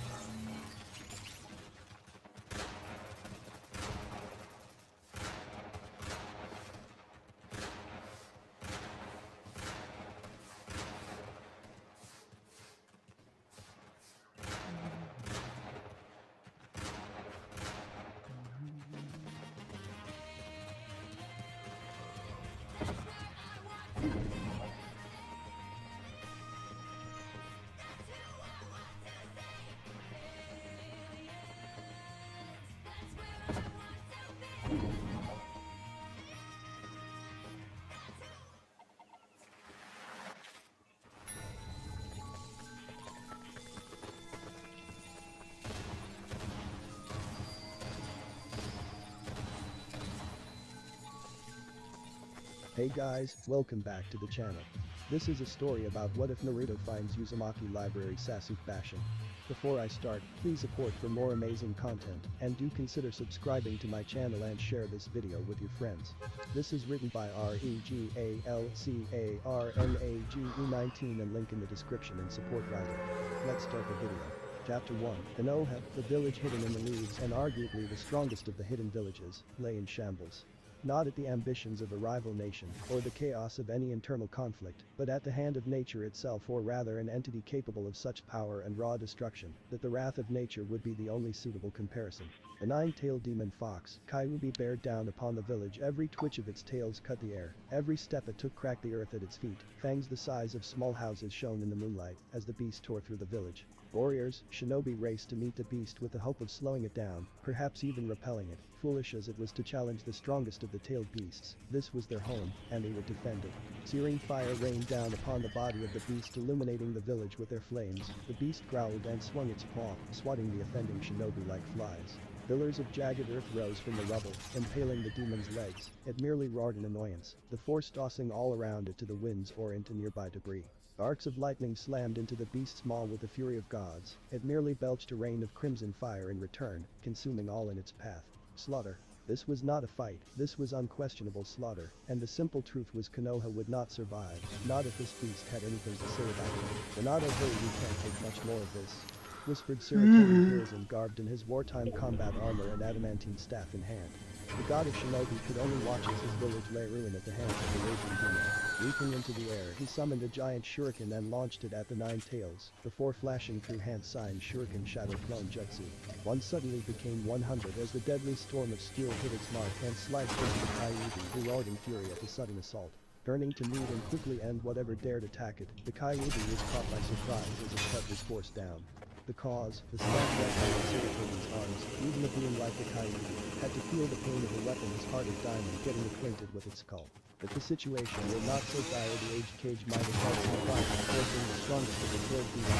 Hey guys, welcome back to the channel. This is a story about what if Naruto finds Uzumaki Library Sasuke bashing. Before I start, please support for more amazing content, and do consider subscribing to my channel and share this video with your friends. This is written by REGALCARNAGE19 and link in the description and support writer. Let's start the video. Chapter 1. Konoha, the village hidden in the leaves and arguably the strongest of the hidden villages, lay in shambles. Not at the ambitions of a rival nation, or the chaos of any internal conflict, but at the hand of nature itself, or rather an entity capable of such power and raw destruction, that the wrath of nature would be the only suitable comparison. The nine-tailed demon fox, Kyuubi, bared down upon the village. Every twitch of its tails cut the air, every step it took cracked the earth at its feet. Fangs the size of small houses shone in the moonlight, as the beast tore through the village. Warriors, shinobi raced to meet the beast with the hope of slowing it down, perhaps even repelling it. Foolish as it was to challenge the strongest of the tailed beasts, this was their home, and they would defend it. Searing fire rained down upon the body of the beast, illuminating the village with their flames. The beast growled and swung its paw, swatting the offending shinobi like flies. Pillars of jagged earth rose from the rubble, impaling the demon's legs. It merely roared in annoyance, the force tossing all around it to the winds or into nearby debris. Arcs of lightning slammed into the beast's maw with the fury of gods. It merely belched a rain of crimson fire in return, consuming all in its path. Slaughter. This was not a fight, this was unquestionable slaughter, and the simple truth was Konoha would not survive, not if this beast had anything to say about it. Minato, hey, we can't take much more of this, whispered Suratoni Hiruzen, garbed in his wartime combat armor and adamantine staff in hand. The god of shinobi could only watch as his village lay ruin at the hands of the raging demon. Leaping into the air, he summoned a giant shuriken and launched it at the nine tails, before flashing through hand sign shuriken shadow clone jutsu. One suddenly became 100 as the deadly storm of steel hit its mark and sliced into the Kyuubi, who roared in fury at the sudden assault. Turning to meet and quickly end whatever dared attack it, the Kyuubi was caught by surprise as its head was forced down. The cause, the stab weapon in Saratobi's arms, even a being like the Kyuubi, had to feel the pain of a weapon as hard as diamond getting acquainted with its skull. If the situation were not so dire, the aged cage might have helped survive by forcing the strongest of the third being,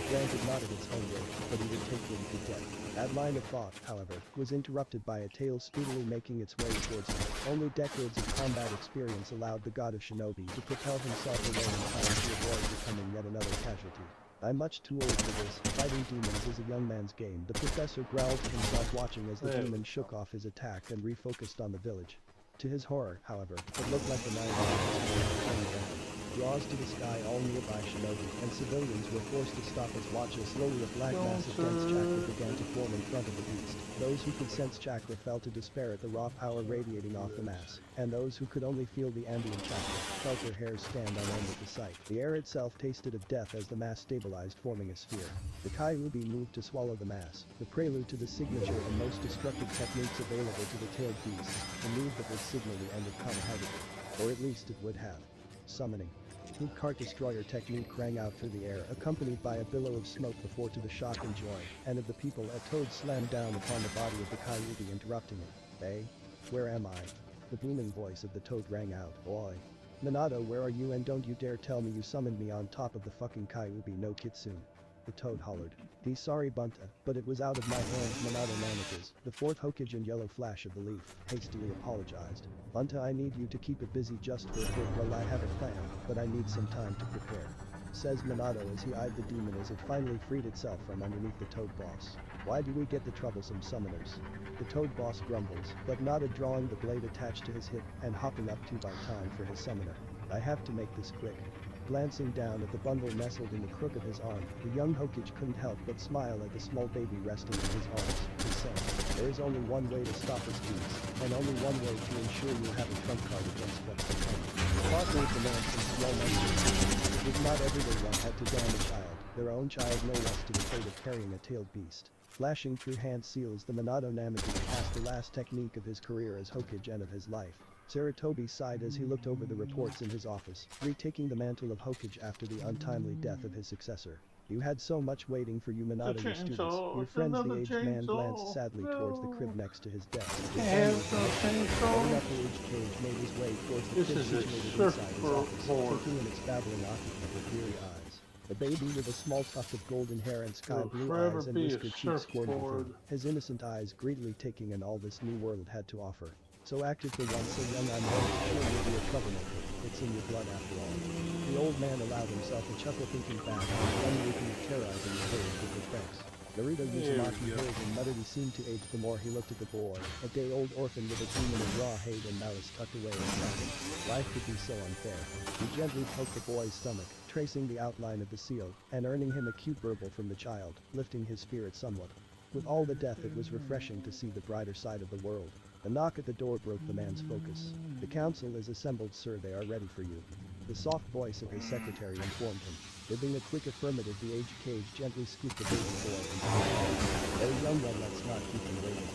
granted not at its own rate, but he would take him to death. That line of thought, however, was interrupted by a tail speedily making its way towards him. Only decades of combat experience allowed the god of shinobi to propel himself away in time to avoid becoming yet another casualty. I'm much too old for this. Fighting demons is a young man's game, the professor growled to himself, watching as the demon shook off his attack and refocused on the village. To his horror, however, it looked like the nine draws to the sky. All nearby shinobi and civilians were forced to stop as watch as slowly a black mass of dense chakra began to form in front of the beast. Those who could sense chakra fell to despair at the raw power radiating off the mass, and those who could only feel the ambient chakra felt their hairs stand on end at the sight. The air itself tasted of death as the mass stabilized, forming a sphere. The Kyuubi moved to swallow the mass, the prelude to the signature and most destructive techniques available to the tailed beast, the move that would signal the end of Kamehameha. Or at least it would have. Summoning. Food cart destroyer technique rang out through the air, accompanied by a billow of smoke before, to the shock and joy, and of the people, a toad slammed down upon the body of the Kyuubi, interrupting it. "Hey? Where am I?" The booming voice of the toad rang out. "Oi. Minato, where are you, and don't you dare tell me you summoned me on top of the fucking Kyuubi no Kitsune." The toad hollered. "He's sorry, Bunta, but it was out of my hands." Minato manages, the fourth Hokage and yellow flash of the leaf, hastily apologized. "Bunta, I need you to keep it busy just for a bit while I have a plan, but I need some time to prepare," says Minato as he eyed the demon as it finally freed itself from underneath the toad boss. "Why do we get the troublesome summoners?" The toad boss grumbles, but Nada, drawing the blade attached to his hip and hopping up to buy time for his summoner. "I have to make this quick." Glancing down at the bundle nestled in the crook of his arm, the young Hokage couldn't help but smile at the small baby resting in his arms. He said, "There is only one way to stop this beast, and only one way to ensure you have a trump card against what's to come." Partly the man from small numbers. It was not everyday one had to down a child, their own child, no less, to the fate of carrying a tailed beast. Flashing through hand seals, the Minato Namaji passed the last technique of his career as Hokage and of his life. Saratobi sighed as he looked over the reports in his office, retaking the mantle of Hokage after the untimely death of his successor. "You had so much waiting for you, Minato, your students, your friends." The aged man glanced sadly towards the crib next to his desk. His up aged cage made his way towards the crib situated inside his office, taking in its babbling occupant with weary eyes. The baby, with a small tuft of golden hair and sky blue eyes and whiskered cheeks, squirted within, his innocent eyes greedily taking in all this new world had to offer. "So active for one so young, I'm sure you'll be a troublemaker. It's in your blood after all." The old man allowed himself a chuckle, thinking back on the unweakened terrorizing the village with his pranks. Naruto Uzumaki heard and muttered. He seemed to age the more he looked at the boy, a day-old orphan with a demon of raw hate and malice tucked away inside him. Life could be so unfair. He gently poked the boy's stomach, tracing the outline of the seal, and earning him a cute burble from the child, lifting his spirit somewhat. With all the death, it was refreshing to see the brighter side of the world. The knock at the door broke the man's focus. "The council is assembled, sir. They are ready for you," the soft voice of his secretary informed him. Giving a quick affirmative, the aged cage gently scooped the baby boy into his arms. "Very young one, let's not keep him waiting,"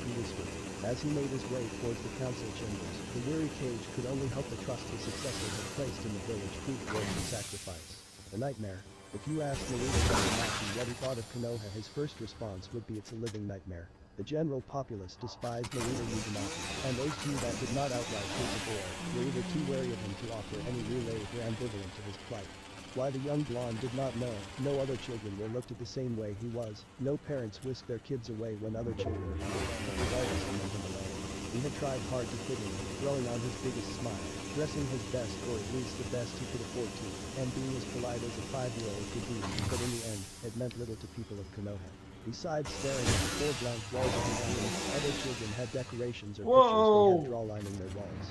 he whispered. As he made his way towards the council chambers, the weary cage could only hope the trust his successor had placed in the village proved worth the sacrifice. The nightmare. If you asked Naruto Uzumaki what he thought of Konoha, his first response would be, "It's a living nightmare." The general populace despised Naruto Uzumaki, and those few that did not outright hate the boy were either too wary of him to offer any relay or ambivalent to his plight. Why the young blonde did not know. No other children were looked at the same way he was. No parents whisked their kids away when other children appeared, but regardless of him alone. He had tried hard to fit in, throwing on his biggest smile, dressing his best, or at least the best he could afford to, and being as polite as a 5-year-old could be, but in the end, it meant little to people of Konoha. Besides staring at the four blank walls of his room, other children had decorations or pictures they had draw lining their walls.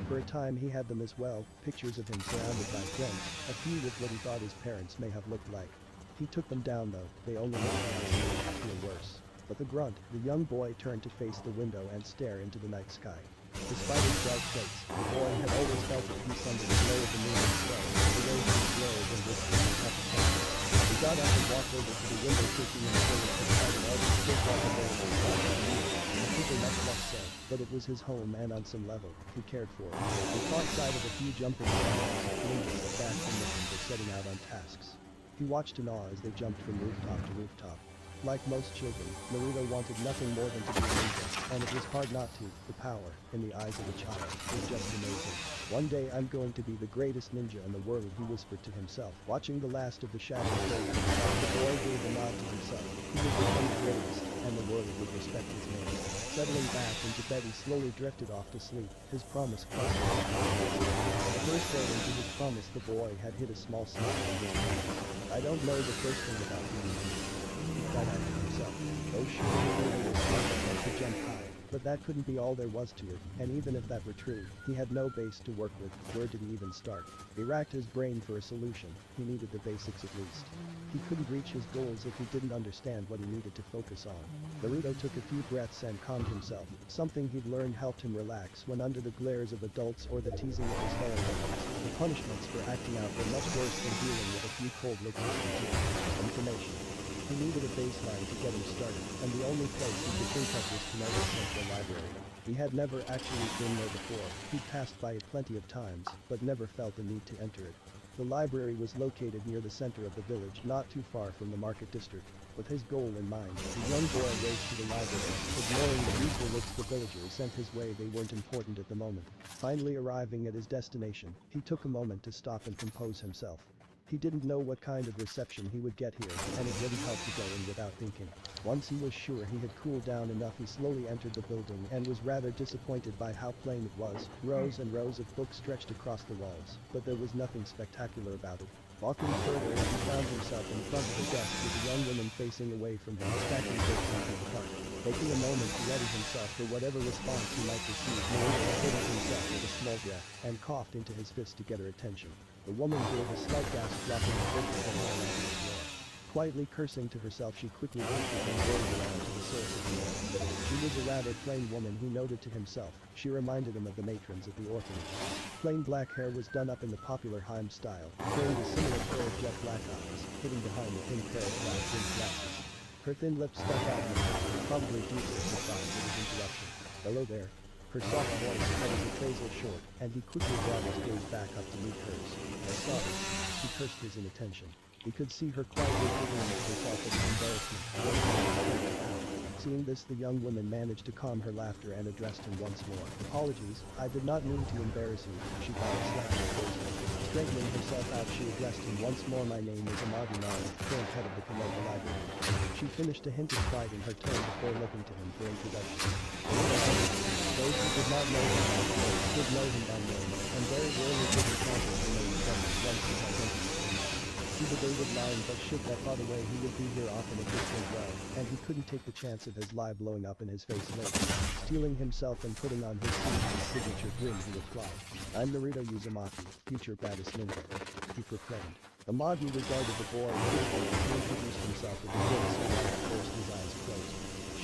For a time he had them as well, pictures of him surrounded by friends, a few with what he thought his parents may have looked like. He took them down though, they only made him feel worse. But the grunt, the young boy turned to face the window and stare into the night sky. Despite his bright face, the boy had always felt at peace under the glow of the moon and stars, the waves and glows and whispers of happy times. He got up and walked over to the window taking in the village beside an elder stiff like a bear was walking near. The people much less so, but it was his home and on some level, he cared for it. He caught sight of a few jumping around and ninjas that dashed and missions were setting out on tasks. He watched in awe as they jumped from rooftop to rooftop. Like most children, Naruto wanted nothing more than to be a ninja, and it was hard not to. The power, in the eyes of a child, was just amazing. One day I'm going to be the greatest ninja in the world, he whispered to himself. Watching the last of the shadow fade, the boy gave a nod to himself. He would become the greatest, and the world would respect his name. Settling back into bed, he slowly drifted off to sleep, his promise crushed. The first day into his promise, the boy had hit a small snag in his mouth. I don't know the first thing about being a ninja. He thought after himself. Oh sure, he was smart and could jump high. But that couldn't be all there was to it, and even if that were true, he had no base to work with. Where did he even start? He racked his brain for a solution. He needed the basics at least. He couldn't reach his goals if he didn't understand what he needed to focus on. Naruto took a few breaths and calmed himself. Something he'd learned helped him relax when under the glares of adults or the teasing of his fellow members. The punishments for acting out were much worse than dealing with a few cold looks and information. He needed a baseline to get him started, and the only place he could think of was Konoha's Central Library. He had never actually been there before. He'd passed by it plenty of times, but never felt the need to enter it. The library was located near the center of the village, not too far from the market district. With his goal in mind, the young boy raced to the library, ignoring the usual looks the villagers sent his way. They weren't important at the moment. Finally arriving at his destination, he took a moment to stop and compose himself. He didn't know what kind of reception he would get here, and it wouldn't help to go in without thinking. Once he was sure he had cooled down enough, he slowly entered the building and was rather disappointed by how plain it was. Rows and rows of books stretched across the walls, but there was nothing spectacular about it. Walking further, he found himself in front of a desk with a young woman facing away from him, stacking books onto the cart. Taking a moment to ready himself for whatever response he might receive, Naruto steadied himself with a small breath and coughed into his fist to get her attention. The woman gave a slight gasp, dropping the book and falling onto the floor. Quietly cursing to herself, she quickly lifted and rolled around to the source of the noise. She was a rather plain woman, he noted to himself. She reminded him of the matrons at the orphanage. Plain black hair was done up in the popular Heim style, wearing a similar pair of jet black eyes, hidden behind a thin pair of glass rimmed glasses. Her thin lips stuck out in the probably due to the surprise of his interruption. Hello there. Her soft voice cut his appraisal short, and he quickly brought his gaze back up to meet hers. I saw her. She cursed his inattention. He could see her quietly giggling to herself at his embarrassment. Seeing this, the young woman managed to calm her laughter and addressed him once more. Apologies, I did not mean to embarrass you, she bowed slightly closer. Straightening herself out, she addressed him once more. My name is Amagi Nara, current head of the Konoha Library. She finished a hint of pride in her tone before looking to him for introduction. Those who did not know him by name did know him by name, and very rarely did encounter him in the once his identity. He debated lying, but shit that thought away, he would be here often if this went well, and he couldn't take the chance of his lie blowing up in his face later. Steeling himself and putting on his signature grin, he replied, I'm Naruto Uzumaki, future baddest ninja, he proclaimed. Amagi regarded the boy critically as he introduced himself with a grimace and at first his eyes closed.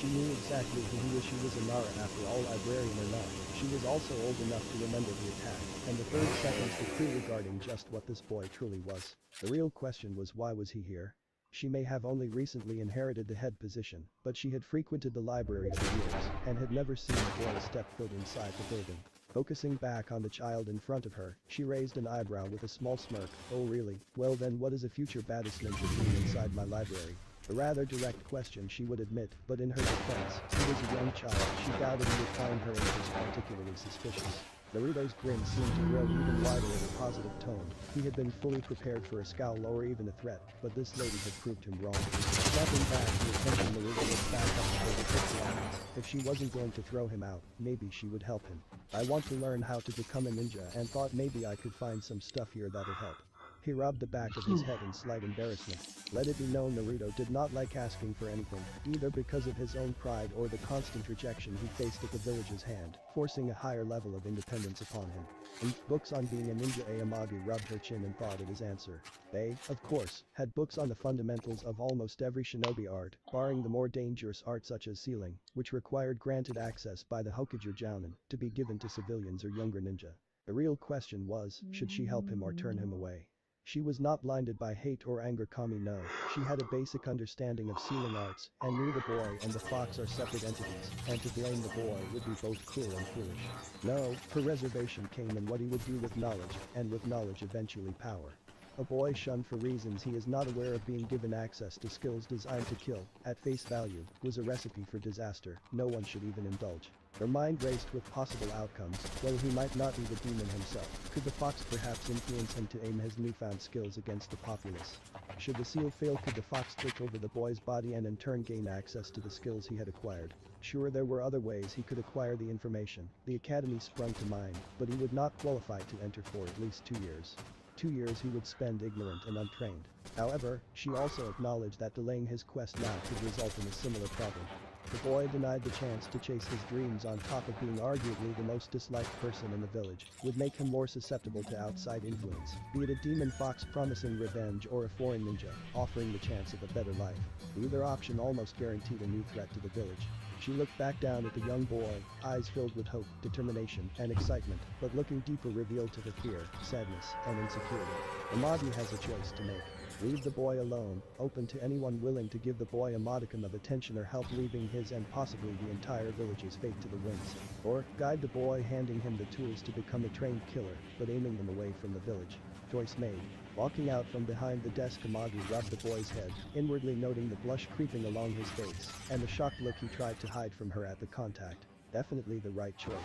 She knew exactly who he was. She was a Nara after all, librarian or not. She was also old enough to remember the attack, and the 3rd seconds the clue regarding just what this boy truly was. The real question was, why was he here? She may have only recently inherited the head position, but she had frequented the library for years, and had never seen the boy step foot inside the building. Focusing back on the child in front of her, she raised an eyebrow with a small smirk. Oh really? Well then, what is a future baddest ninja doing inside my library? A rather direct question, she would admit, but in her defense, he was a young child. She doubted he would find her interest particularly suspicious. Naruto's grin seemed to grow even wider in a positive tone. He had been fully prepared for a scowl or even a threat, but this lady had proved him wrong. Snapping back to attention, Naruto looked back up at her with quick lines. If she wasn't going to throw him out, maybe she would help him. I want to learn how to become a ninja and thought maybe I could find some stuff here that'll help. He rubbed the back of his head in slight embarrassment. Let it be known Naruto did not like asking for anything, either because of his own pride or the constant rejection he faced at the village's hand, forcing a higher level of independence upon him. In books on being a ninja, Amagi rubbed her chin and thought of his answer. They, of course, had books on the fundamentals of almost every shinobi art, barring the more dangerous art such as sealing, which required granted access by the Hokage or Jounin to be given to civilians or younger ninja. The real question was, should she help him or turn him away? She was not blinded by hate or anger. Kami no, she had a basic understanding of sealing arts and knew the boy and the fox are separate entities, and to blame the boy would be both cruel and foolish. No, her reservation came in what he would do with knowledge, and with knowledge eventually power. A boy shunned for reasons he is not aware of being given access to skills designed to kill, at face value, was a recipe for disaster no one should even indulge. Her mind raced with possible outcomes, though he might not be the demon himself. Could the fox perhaps influence him to aim his newfound skills against the populace? Should the seal fail, could the fox take over the boy's body and in turn gain access to the skills he had acquired? Sure, there were other ways he could acquire the information. The academy sprung to mind, but he would not qualify to enter for at least 2 years. 2 years he would spend ignorant and untrained. However, she also acknowledged that delaying his quest now could result in a similar problem. The boy denied the chance to chase his dreams on top of being arguably the most disliked person in the village, would make him more susceptible to outside influence, be it a demon fox promising revenge or a foreign ninja, offering the chance of a better life. Either option almost guaranteed a new threat to the village. She looked back down at the young boy, eyes filled with hope, determination, and excitement, but looking deeper revealed to her fear, sadness, and insecurity. Amagi has a choice to make. Leave the boy alone, open to anyone willing to give the boy a modicum of attention or help, leaving his and possibly the entire village's fate to the winds. Or, guide the boy, handing him the tools to become a trained killer, but aiming them away from the village. Choice made. Walking out from behind the desk, Amagi rubbed the boy's head, inwardly noting the blush creeping along his face, and the shocked look he tried to hide from her at the contact. Definitely the right choice.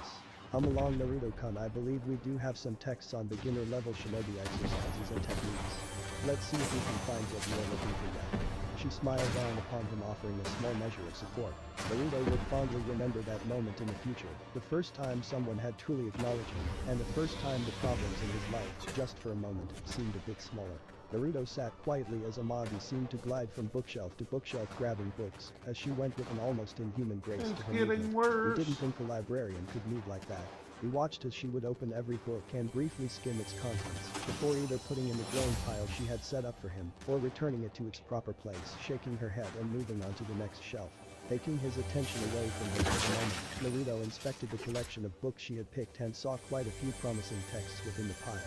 Hum along, Naruto-kun. I believe we do have some texts on beginner-level shinobi exercises and techniques. Let's see if we can find what you're looking for yet. She smiled down upon him, offering a small measure of support. Naruto would fondly remember that moment in the future, the first time someone had truly acknowledged him, and the first time the problems in his life, just for a moment, seemed a bit smaller. Naruto sat quietly as Amagi seemed to glide from bookshelf to bookshelf, grabbing books, as she went with an almost inhuman grace to her movement. He didn't think a librarian could move like that. He watched as she would open every book and briefly skim its contents, before either putting in the glowing pile she had set up for him, or returning it to its proper place, shaking her head and moving on to the next shelf. Taking his attention away from him for a moment, Naruto inspected the collection of books she had picked and saw quite a few promising texts within the pile.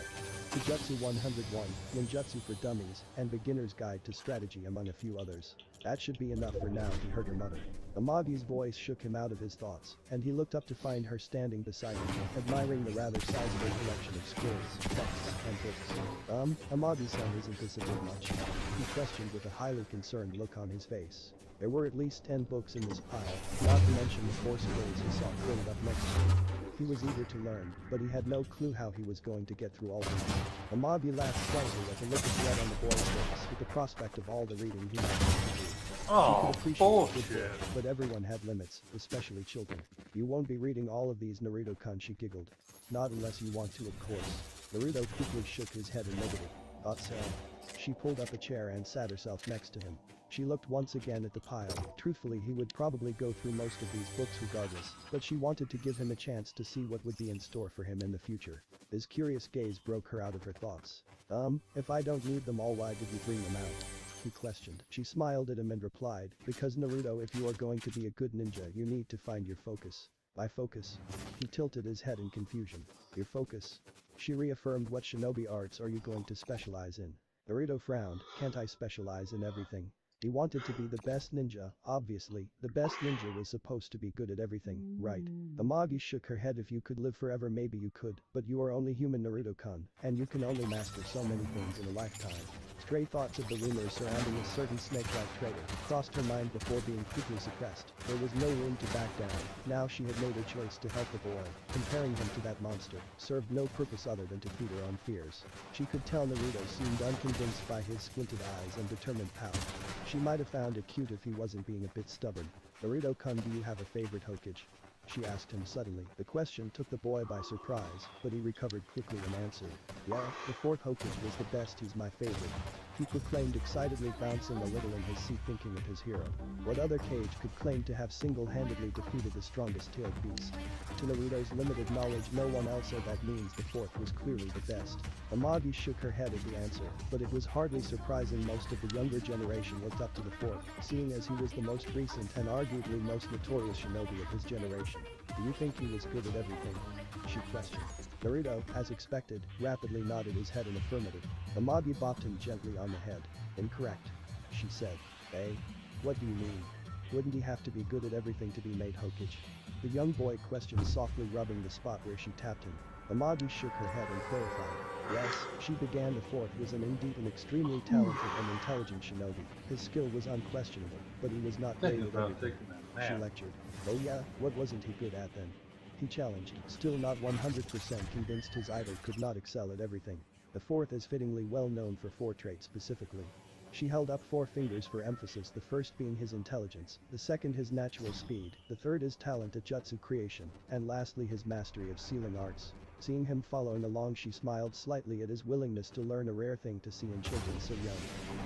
Jujutsu 101, Ninjutsu for Dummies, and Beginner's Guide to Strategy, among a few others. That should be enough for now, he heard her mutter. Amagi's voice shook him out of his thoughts, and he looked up to find her standing beside him, admiring the rather sizable collection of skills, texts, and books. Amagi-san, isn't this a bit much? He questioned with a highly concerned look on his face. There were at least 10 books in this pile, not to mention the 4 skills he saw filled up next to him. He was eager to learn, but he had no clue how he was going to get through all of them. Amagi laughed slightly at the look of dread on the boy's face, with the prospect of all the reading he might have to do. Oh, bullshit. But everyone had limits, especially children. You won't be reading all of these, Naruto-kun, she giggled. Not unless you want to, of course. Naruto quickly shook his head in negative. Thought so. She pulled up a chair and sat herself next to him. She looked once again at the pile. Truthfully, he would probably go through most of these books regardless, but she wanted to give him a chance to see what would be in store for him in the future. His curious gaze broke her out of her thoughts. If I don't need them all, why did you bring them out? He questioned. She smiled at him and replied, because Naruto, if you are going to be a good ninja, you need to find your focus. By focus? He tilted his head in confusion. Your focus? She reaffirmed. What shinobi arts are you going to specialize in? Naruto frowned. Can't I specialize in everything? He wanted to be the best ninja, obviously. The best ninja was supposed to be good at everything, right? Amagi shook her head. If you could live forever, maybe you could, but you are only human, Naruto-kun, and you can only master so many things in a lifetime. Stray thoughts of the rumors surrounding a certain snake-like traitor crossed her mind before being quickly suppressed. There was no room to back down. Now she had made a choice to help the boy. Comparing him to that monster served no purpose other than to feed her own fears. She could tell Naruto seemed unconvinced by his squinted eyes and determined pout. She might have found it cute if he wasn't being a bit stubborn. Naruto-kun, do you have a favorite Hokage? she asked him suddenly. The question took the boy by surprise, but he recovered quickly and answered. Yeah, the fourth Hokage was the best, he's my favorite. He proclaimed excitedly, bouncing a little in his seat thinking of his hero. What other Cage could claim to have single-handedly defeated the strongest tailed beast? To Naruto's limited knowledge, no one else, so that means the fourth was clearly the best. Amagi shook her head at the answer, but it was hardly surprising most of the younger generation looked up to the fourth, seeing as he was the most recent and arguably most notorious shinobi of his generation. Do you think he was good at everything? She questioned. Naruto, as expected, rapidly nodded his head in affirmative. Amagi bopped him gently on the head. Incorrect, she said. Eh? What do you mean? Wouldn't he have to be good at everything to be made Hokage? The young boy questioned, softly rubbing the spot where she tapped him. Amagi shook her head and clarified. Yes, she began. The fourth was an indeed an extremely talented and intelligent shinobi. His skill was unquestionable, but he was not great at everything. She lectured. Oh yeah, what wasn't he good at then? He challenged, still not 100% convinced his idol could not excel at everything. The fourth is fittingly well known for four traits specifically. She held up four fingers for emphasis, the first being his intelligence, the second his natural speed, the third his talent at jutsu creation, and lastly his mastery of sealing arts. Seeing him following along, she smiled slightly at his willingness to learn, a rare thing to see in children so young.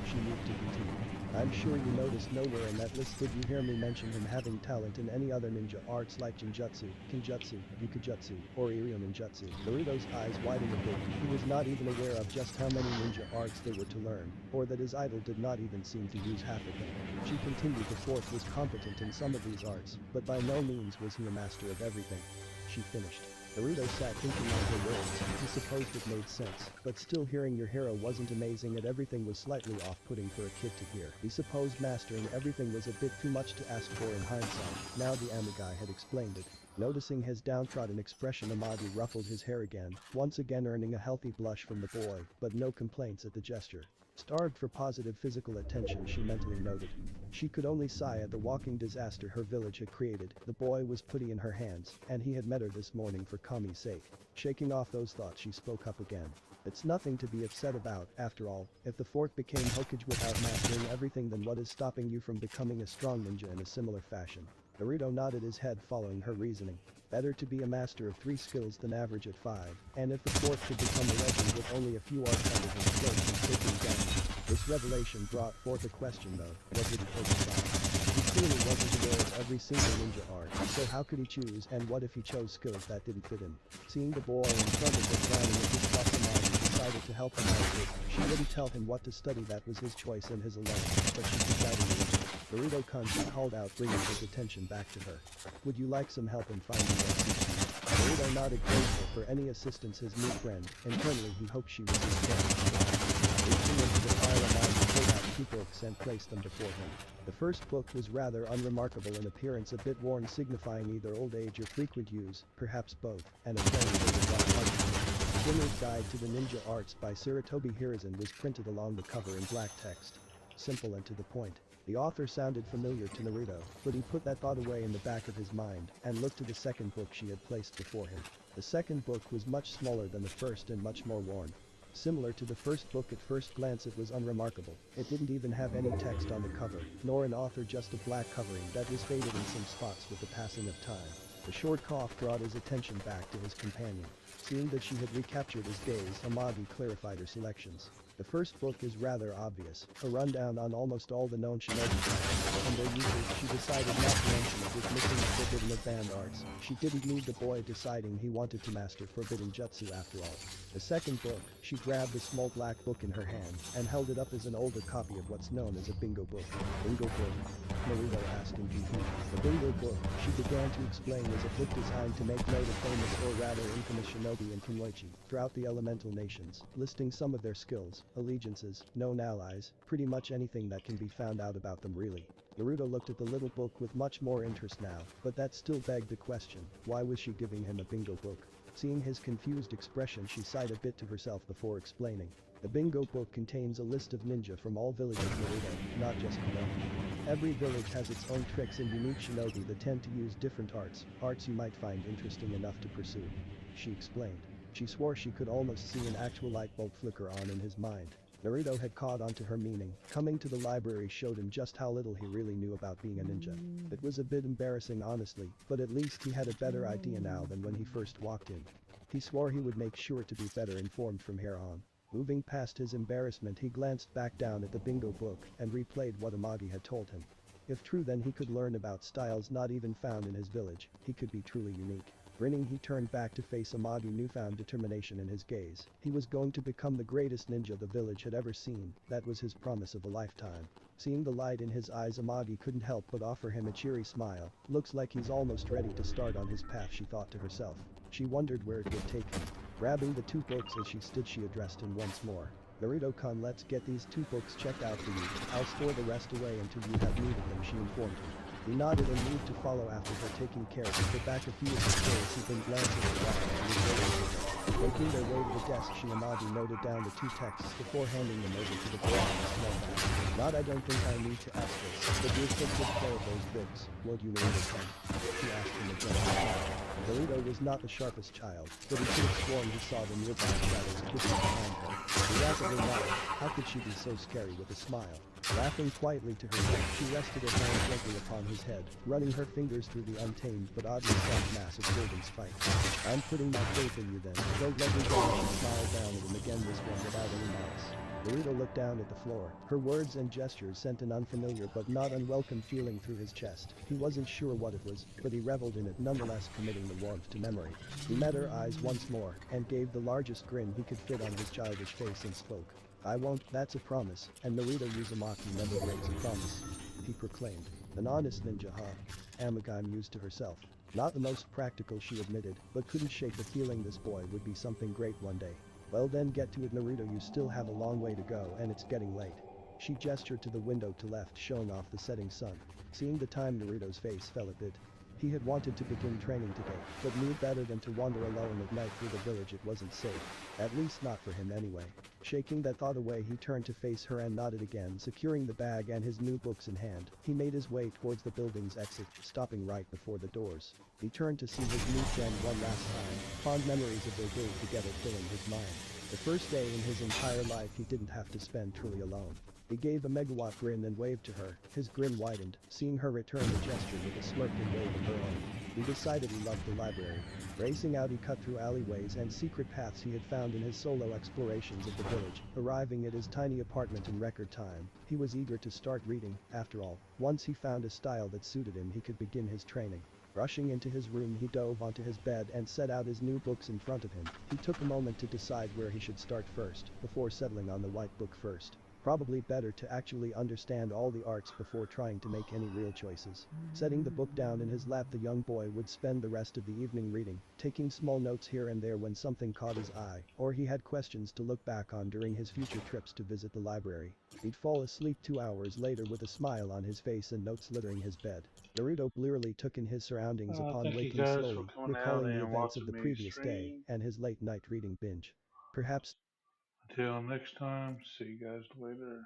She moved to continue. I'm sure you noticed nowhere in that list did you hear me mention him having talent in any other ninja arts like Jinjutsu, Kinjutsu, Yukijutsu, or Iryo Ninjutsu. Naruto's eyes widened a bit. He was not even aware of just how many ninja arts there were to learn, or that his idol did not even seem to use half of them. She continued, the fourth was competent in some of these arts, but by no means was he a master of everything. She finished. Naruto sat thinking on her words. He supposed it made sense, but still, hearing your hero wasn't amazing at everything was slightly off-putting for a kid to hear. He supposed mastering everything was a bit too much to ask for in hindsight. Now the Amigai had explained it. Noticing his downtrodden expression, Amagi ruffled his hair again, once again earning a healthy blush from the boy, but no complaints at the gesture. Starved for positive physical attention, she mentally noted. She could only sigh at the walking disaster her village had created. The boy was putty in her hands, and he had met her this morning for Kami's sake. Shaking off those thoughts, she spoke up again. It's nothing to be upset about, after all. If the fourth became Hokage without mastering everything, then what is stopping you from becoming a strong ninja in a similar fashion? Naruto nodded his head following her reasoning. Better to be a master of 3 skills than average at 5, and if the fourth could become a legend with only a few arts under his cloak and taking damage. This revelation brought forth a question though, what would he focus on? He clearly wasn't aware of every single ninja art, so how could he choose, and what if he chose skills that didn't fit him? Seeing the boy in front of her frowning at his Amagi decided to help him out with it. She wouldn't tell him what to study, that was his choice and his alone, but she decided to. Naruto-kun, she called out, bringing his attention back to her. Would you like some help in finding more teachers? Naruto nodded, grateful for any assistance his new friend. Internally he hoped she was his friend. Reaching into the pile of eyes, he pulled out 2 books and placed them before him. The first book was rather unremarkable in appearance, a bit worn, signifying either old age or frequent use, perhaps both, and a very little black margin. Beginner's Guide to the Ninja Arts by Sarutobi Hiruzen was printed along the cover in black text. Simple and to the point. The author sounded familiar to Naruto, but he put that thought away in the back of his mind and looked to the second book she had placed before him. The second book was much smaller than the first and much more worn. Similar to the first book at first glance, it was unremarkable. It didn't even have any text on the cover, nor an author, just a black covering that was faded in some spots with the passing of time. The short cough brought his attention back to his companion. Seeing that she had recaptured his gaze, Amagi clarified her selections. The first book is rather obvious, a rundown on almost all the known shinobi types, and their uses. She decided not to mention it with missing the forbidden of banned arts. She didn't need the boy deciding he wanted to master forbidden jutsu after all. The second book, she grabbed a small black book in her hand and held it up as an older copy of what's known as a bingo book. Bingo book? Naruto asked in confusion. The bingo book, she began to explain, is a book designed to make note of famous, or rather infamous, shinobi and kinmochi throughout the elemental nations, listing some of their skills, allegiances, known allies, pretty much anything that can be found out about them really. Naruto looked at the little book with much more interest now, but that still begged the question, why was she giving him a bingo book? Seeing his confused expression, she sighed a bit to herself before explaining. The bingo book contains a list of ninja from all villages, Naruto, not just shinobi. Every village has its own tricks and unique shinobi that tend to use different arts you might find interesting enough to pursue. She explained. She swore she could almost see an actual light bulb flicker on in his mind. Naruto had caught on to her meaning. Coming to the library showed him just how little he really knew about being a ninja. It was a bit embarrassing honestly, but at least he had a better idea now than when he first walked in. He swore he would make sure to be better informed from here on. Moving past his embarrassment, he glanced back down at the bingo book and replayed what Amagi had told him. If true, then he could learn about styles not even found in his village. He could be truly unique. Grinning, he turned back to face Amagi, newfound determination in his gaze. He was going to become the greatest ninja the village had ever seen. That was his promise of a lifetime. Seeing the light in his eyes, Amagi couldn't help but offer him a cheery smile. Looks like he's almost ready to start on his path, she thought to herself. She wondered where it would take him. Grabbing the two books as she stood, she addressed him once more. Naruto-kun, let's get these two books checked out for you. I'll store the rest away until you have needed them, she informed him. He nodded and moved to follow after her, taking care to put back a few of the scrolls he'd been glancing around and was waiting for them. Making their way to the desk, she and Amagi noted down the two texts before handing them over to the boy in a small bag. Not, I don't think I need to ask this, but you're such good player of those books, won't you, Naruto-kun? She asked him again. Naruto was not the sharpest child, but he could have sworn he saw the nearby shadows twitching behind her. He rapidly nodded. How could she be so scary? With a smile. Laughing quietly to herself, she rested her hand gently upon his head, running her fingers through the untamed but oddly soft mass of golden spikes. I'm putting my faith in you then. Don't let me go. She smiled down at him again, this one without any malice. Naruto looked down at the floor. Her words and gestures sent an unfamiliar but not unwelcome feeling through his chest. He wasn't sure what it was, but he reveled in it nonetheless, committing the warmth to memory. He met her eyes once more, and gave the largest grin he could fit on his childish face and spoke. I won't, that's a promise, and Naruto Uzumaki never breaks a promise, he proclaimed. An honest ninja, huh? Amagi mused to herself. Not the most practical, she admitted, but couldn't shake the feeling this boy would be something great one day. Well then, get to it, Naruto, you still have a long way to go and it's getting late. She gestured to the window to left, showing off the setting sun. Seeing the time, Naruto's face fell a bit. He had wanted to begin training today, but knew better than to wander alone at night through the village. It wasn't safe. At least not for him anyway. Shaking that thought away, he turned to face her and nodded again, securing the bag and his new books in hand. He made his way towards the building's exit, stopping right before the doors. He turned to see his new friend one last time, fond memories of their day together filling his mind. The first day in his entire life he didn't have to spend truly alone. He gave a megawatt grin and waved to her. His grin widened, seeing her return the gesture with a smirk and wave of her own. He decided he loved the library. Racing out, he cut through alleyways and secret paths he had found in his solo explorations of the village, arriving at his tiny apartment in record time. He was eager to start reading. After all, once he found a style that suited him, he could begin his training. Rushing into his room, he dove onto his bed and set out his new books in front of him. He took a moment to decide where he should start first, before settling on the white book first. Probably better to actually understand all the arts before trying to make any real choices. Setting the book down in his lap, the young boy would spend the rest of the evening reading, taking small notes here and there when something caught his eye, or he had questions to look back on during his future trips to visit the library. He'd fall asleep 2 hours later with a smile on his face and notes littering his bed. Naruto blearily took in his surroundings upon Thank you waking guys for slowly, coming out recalling the and events of watching the me previous day stream. and his late night reading binge. Perhaps Until next time, see you guys later.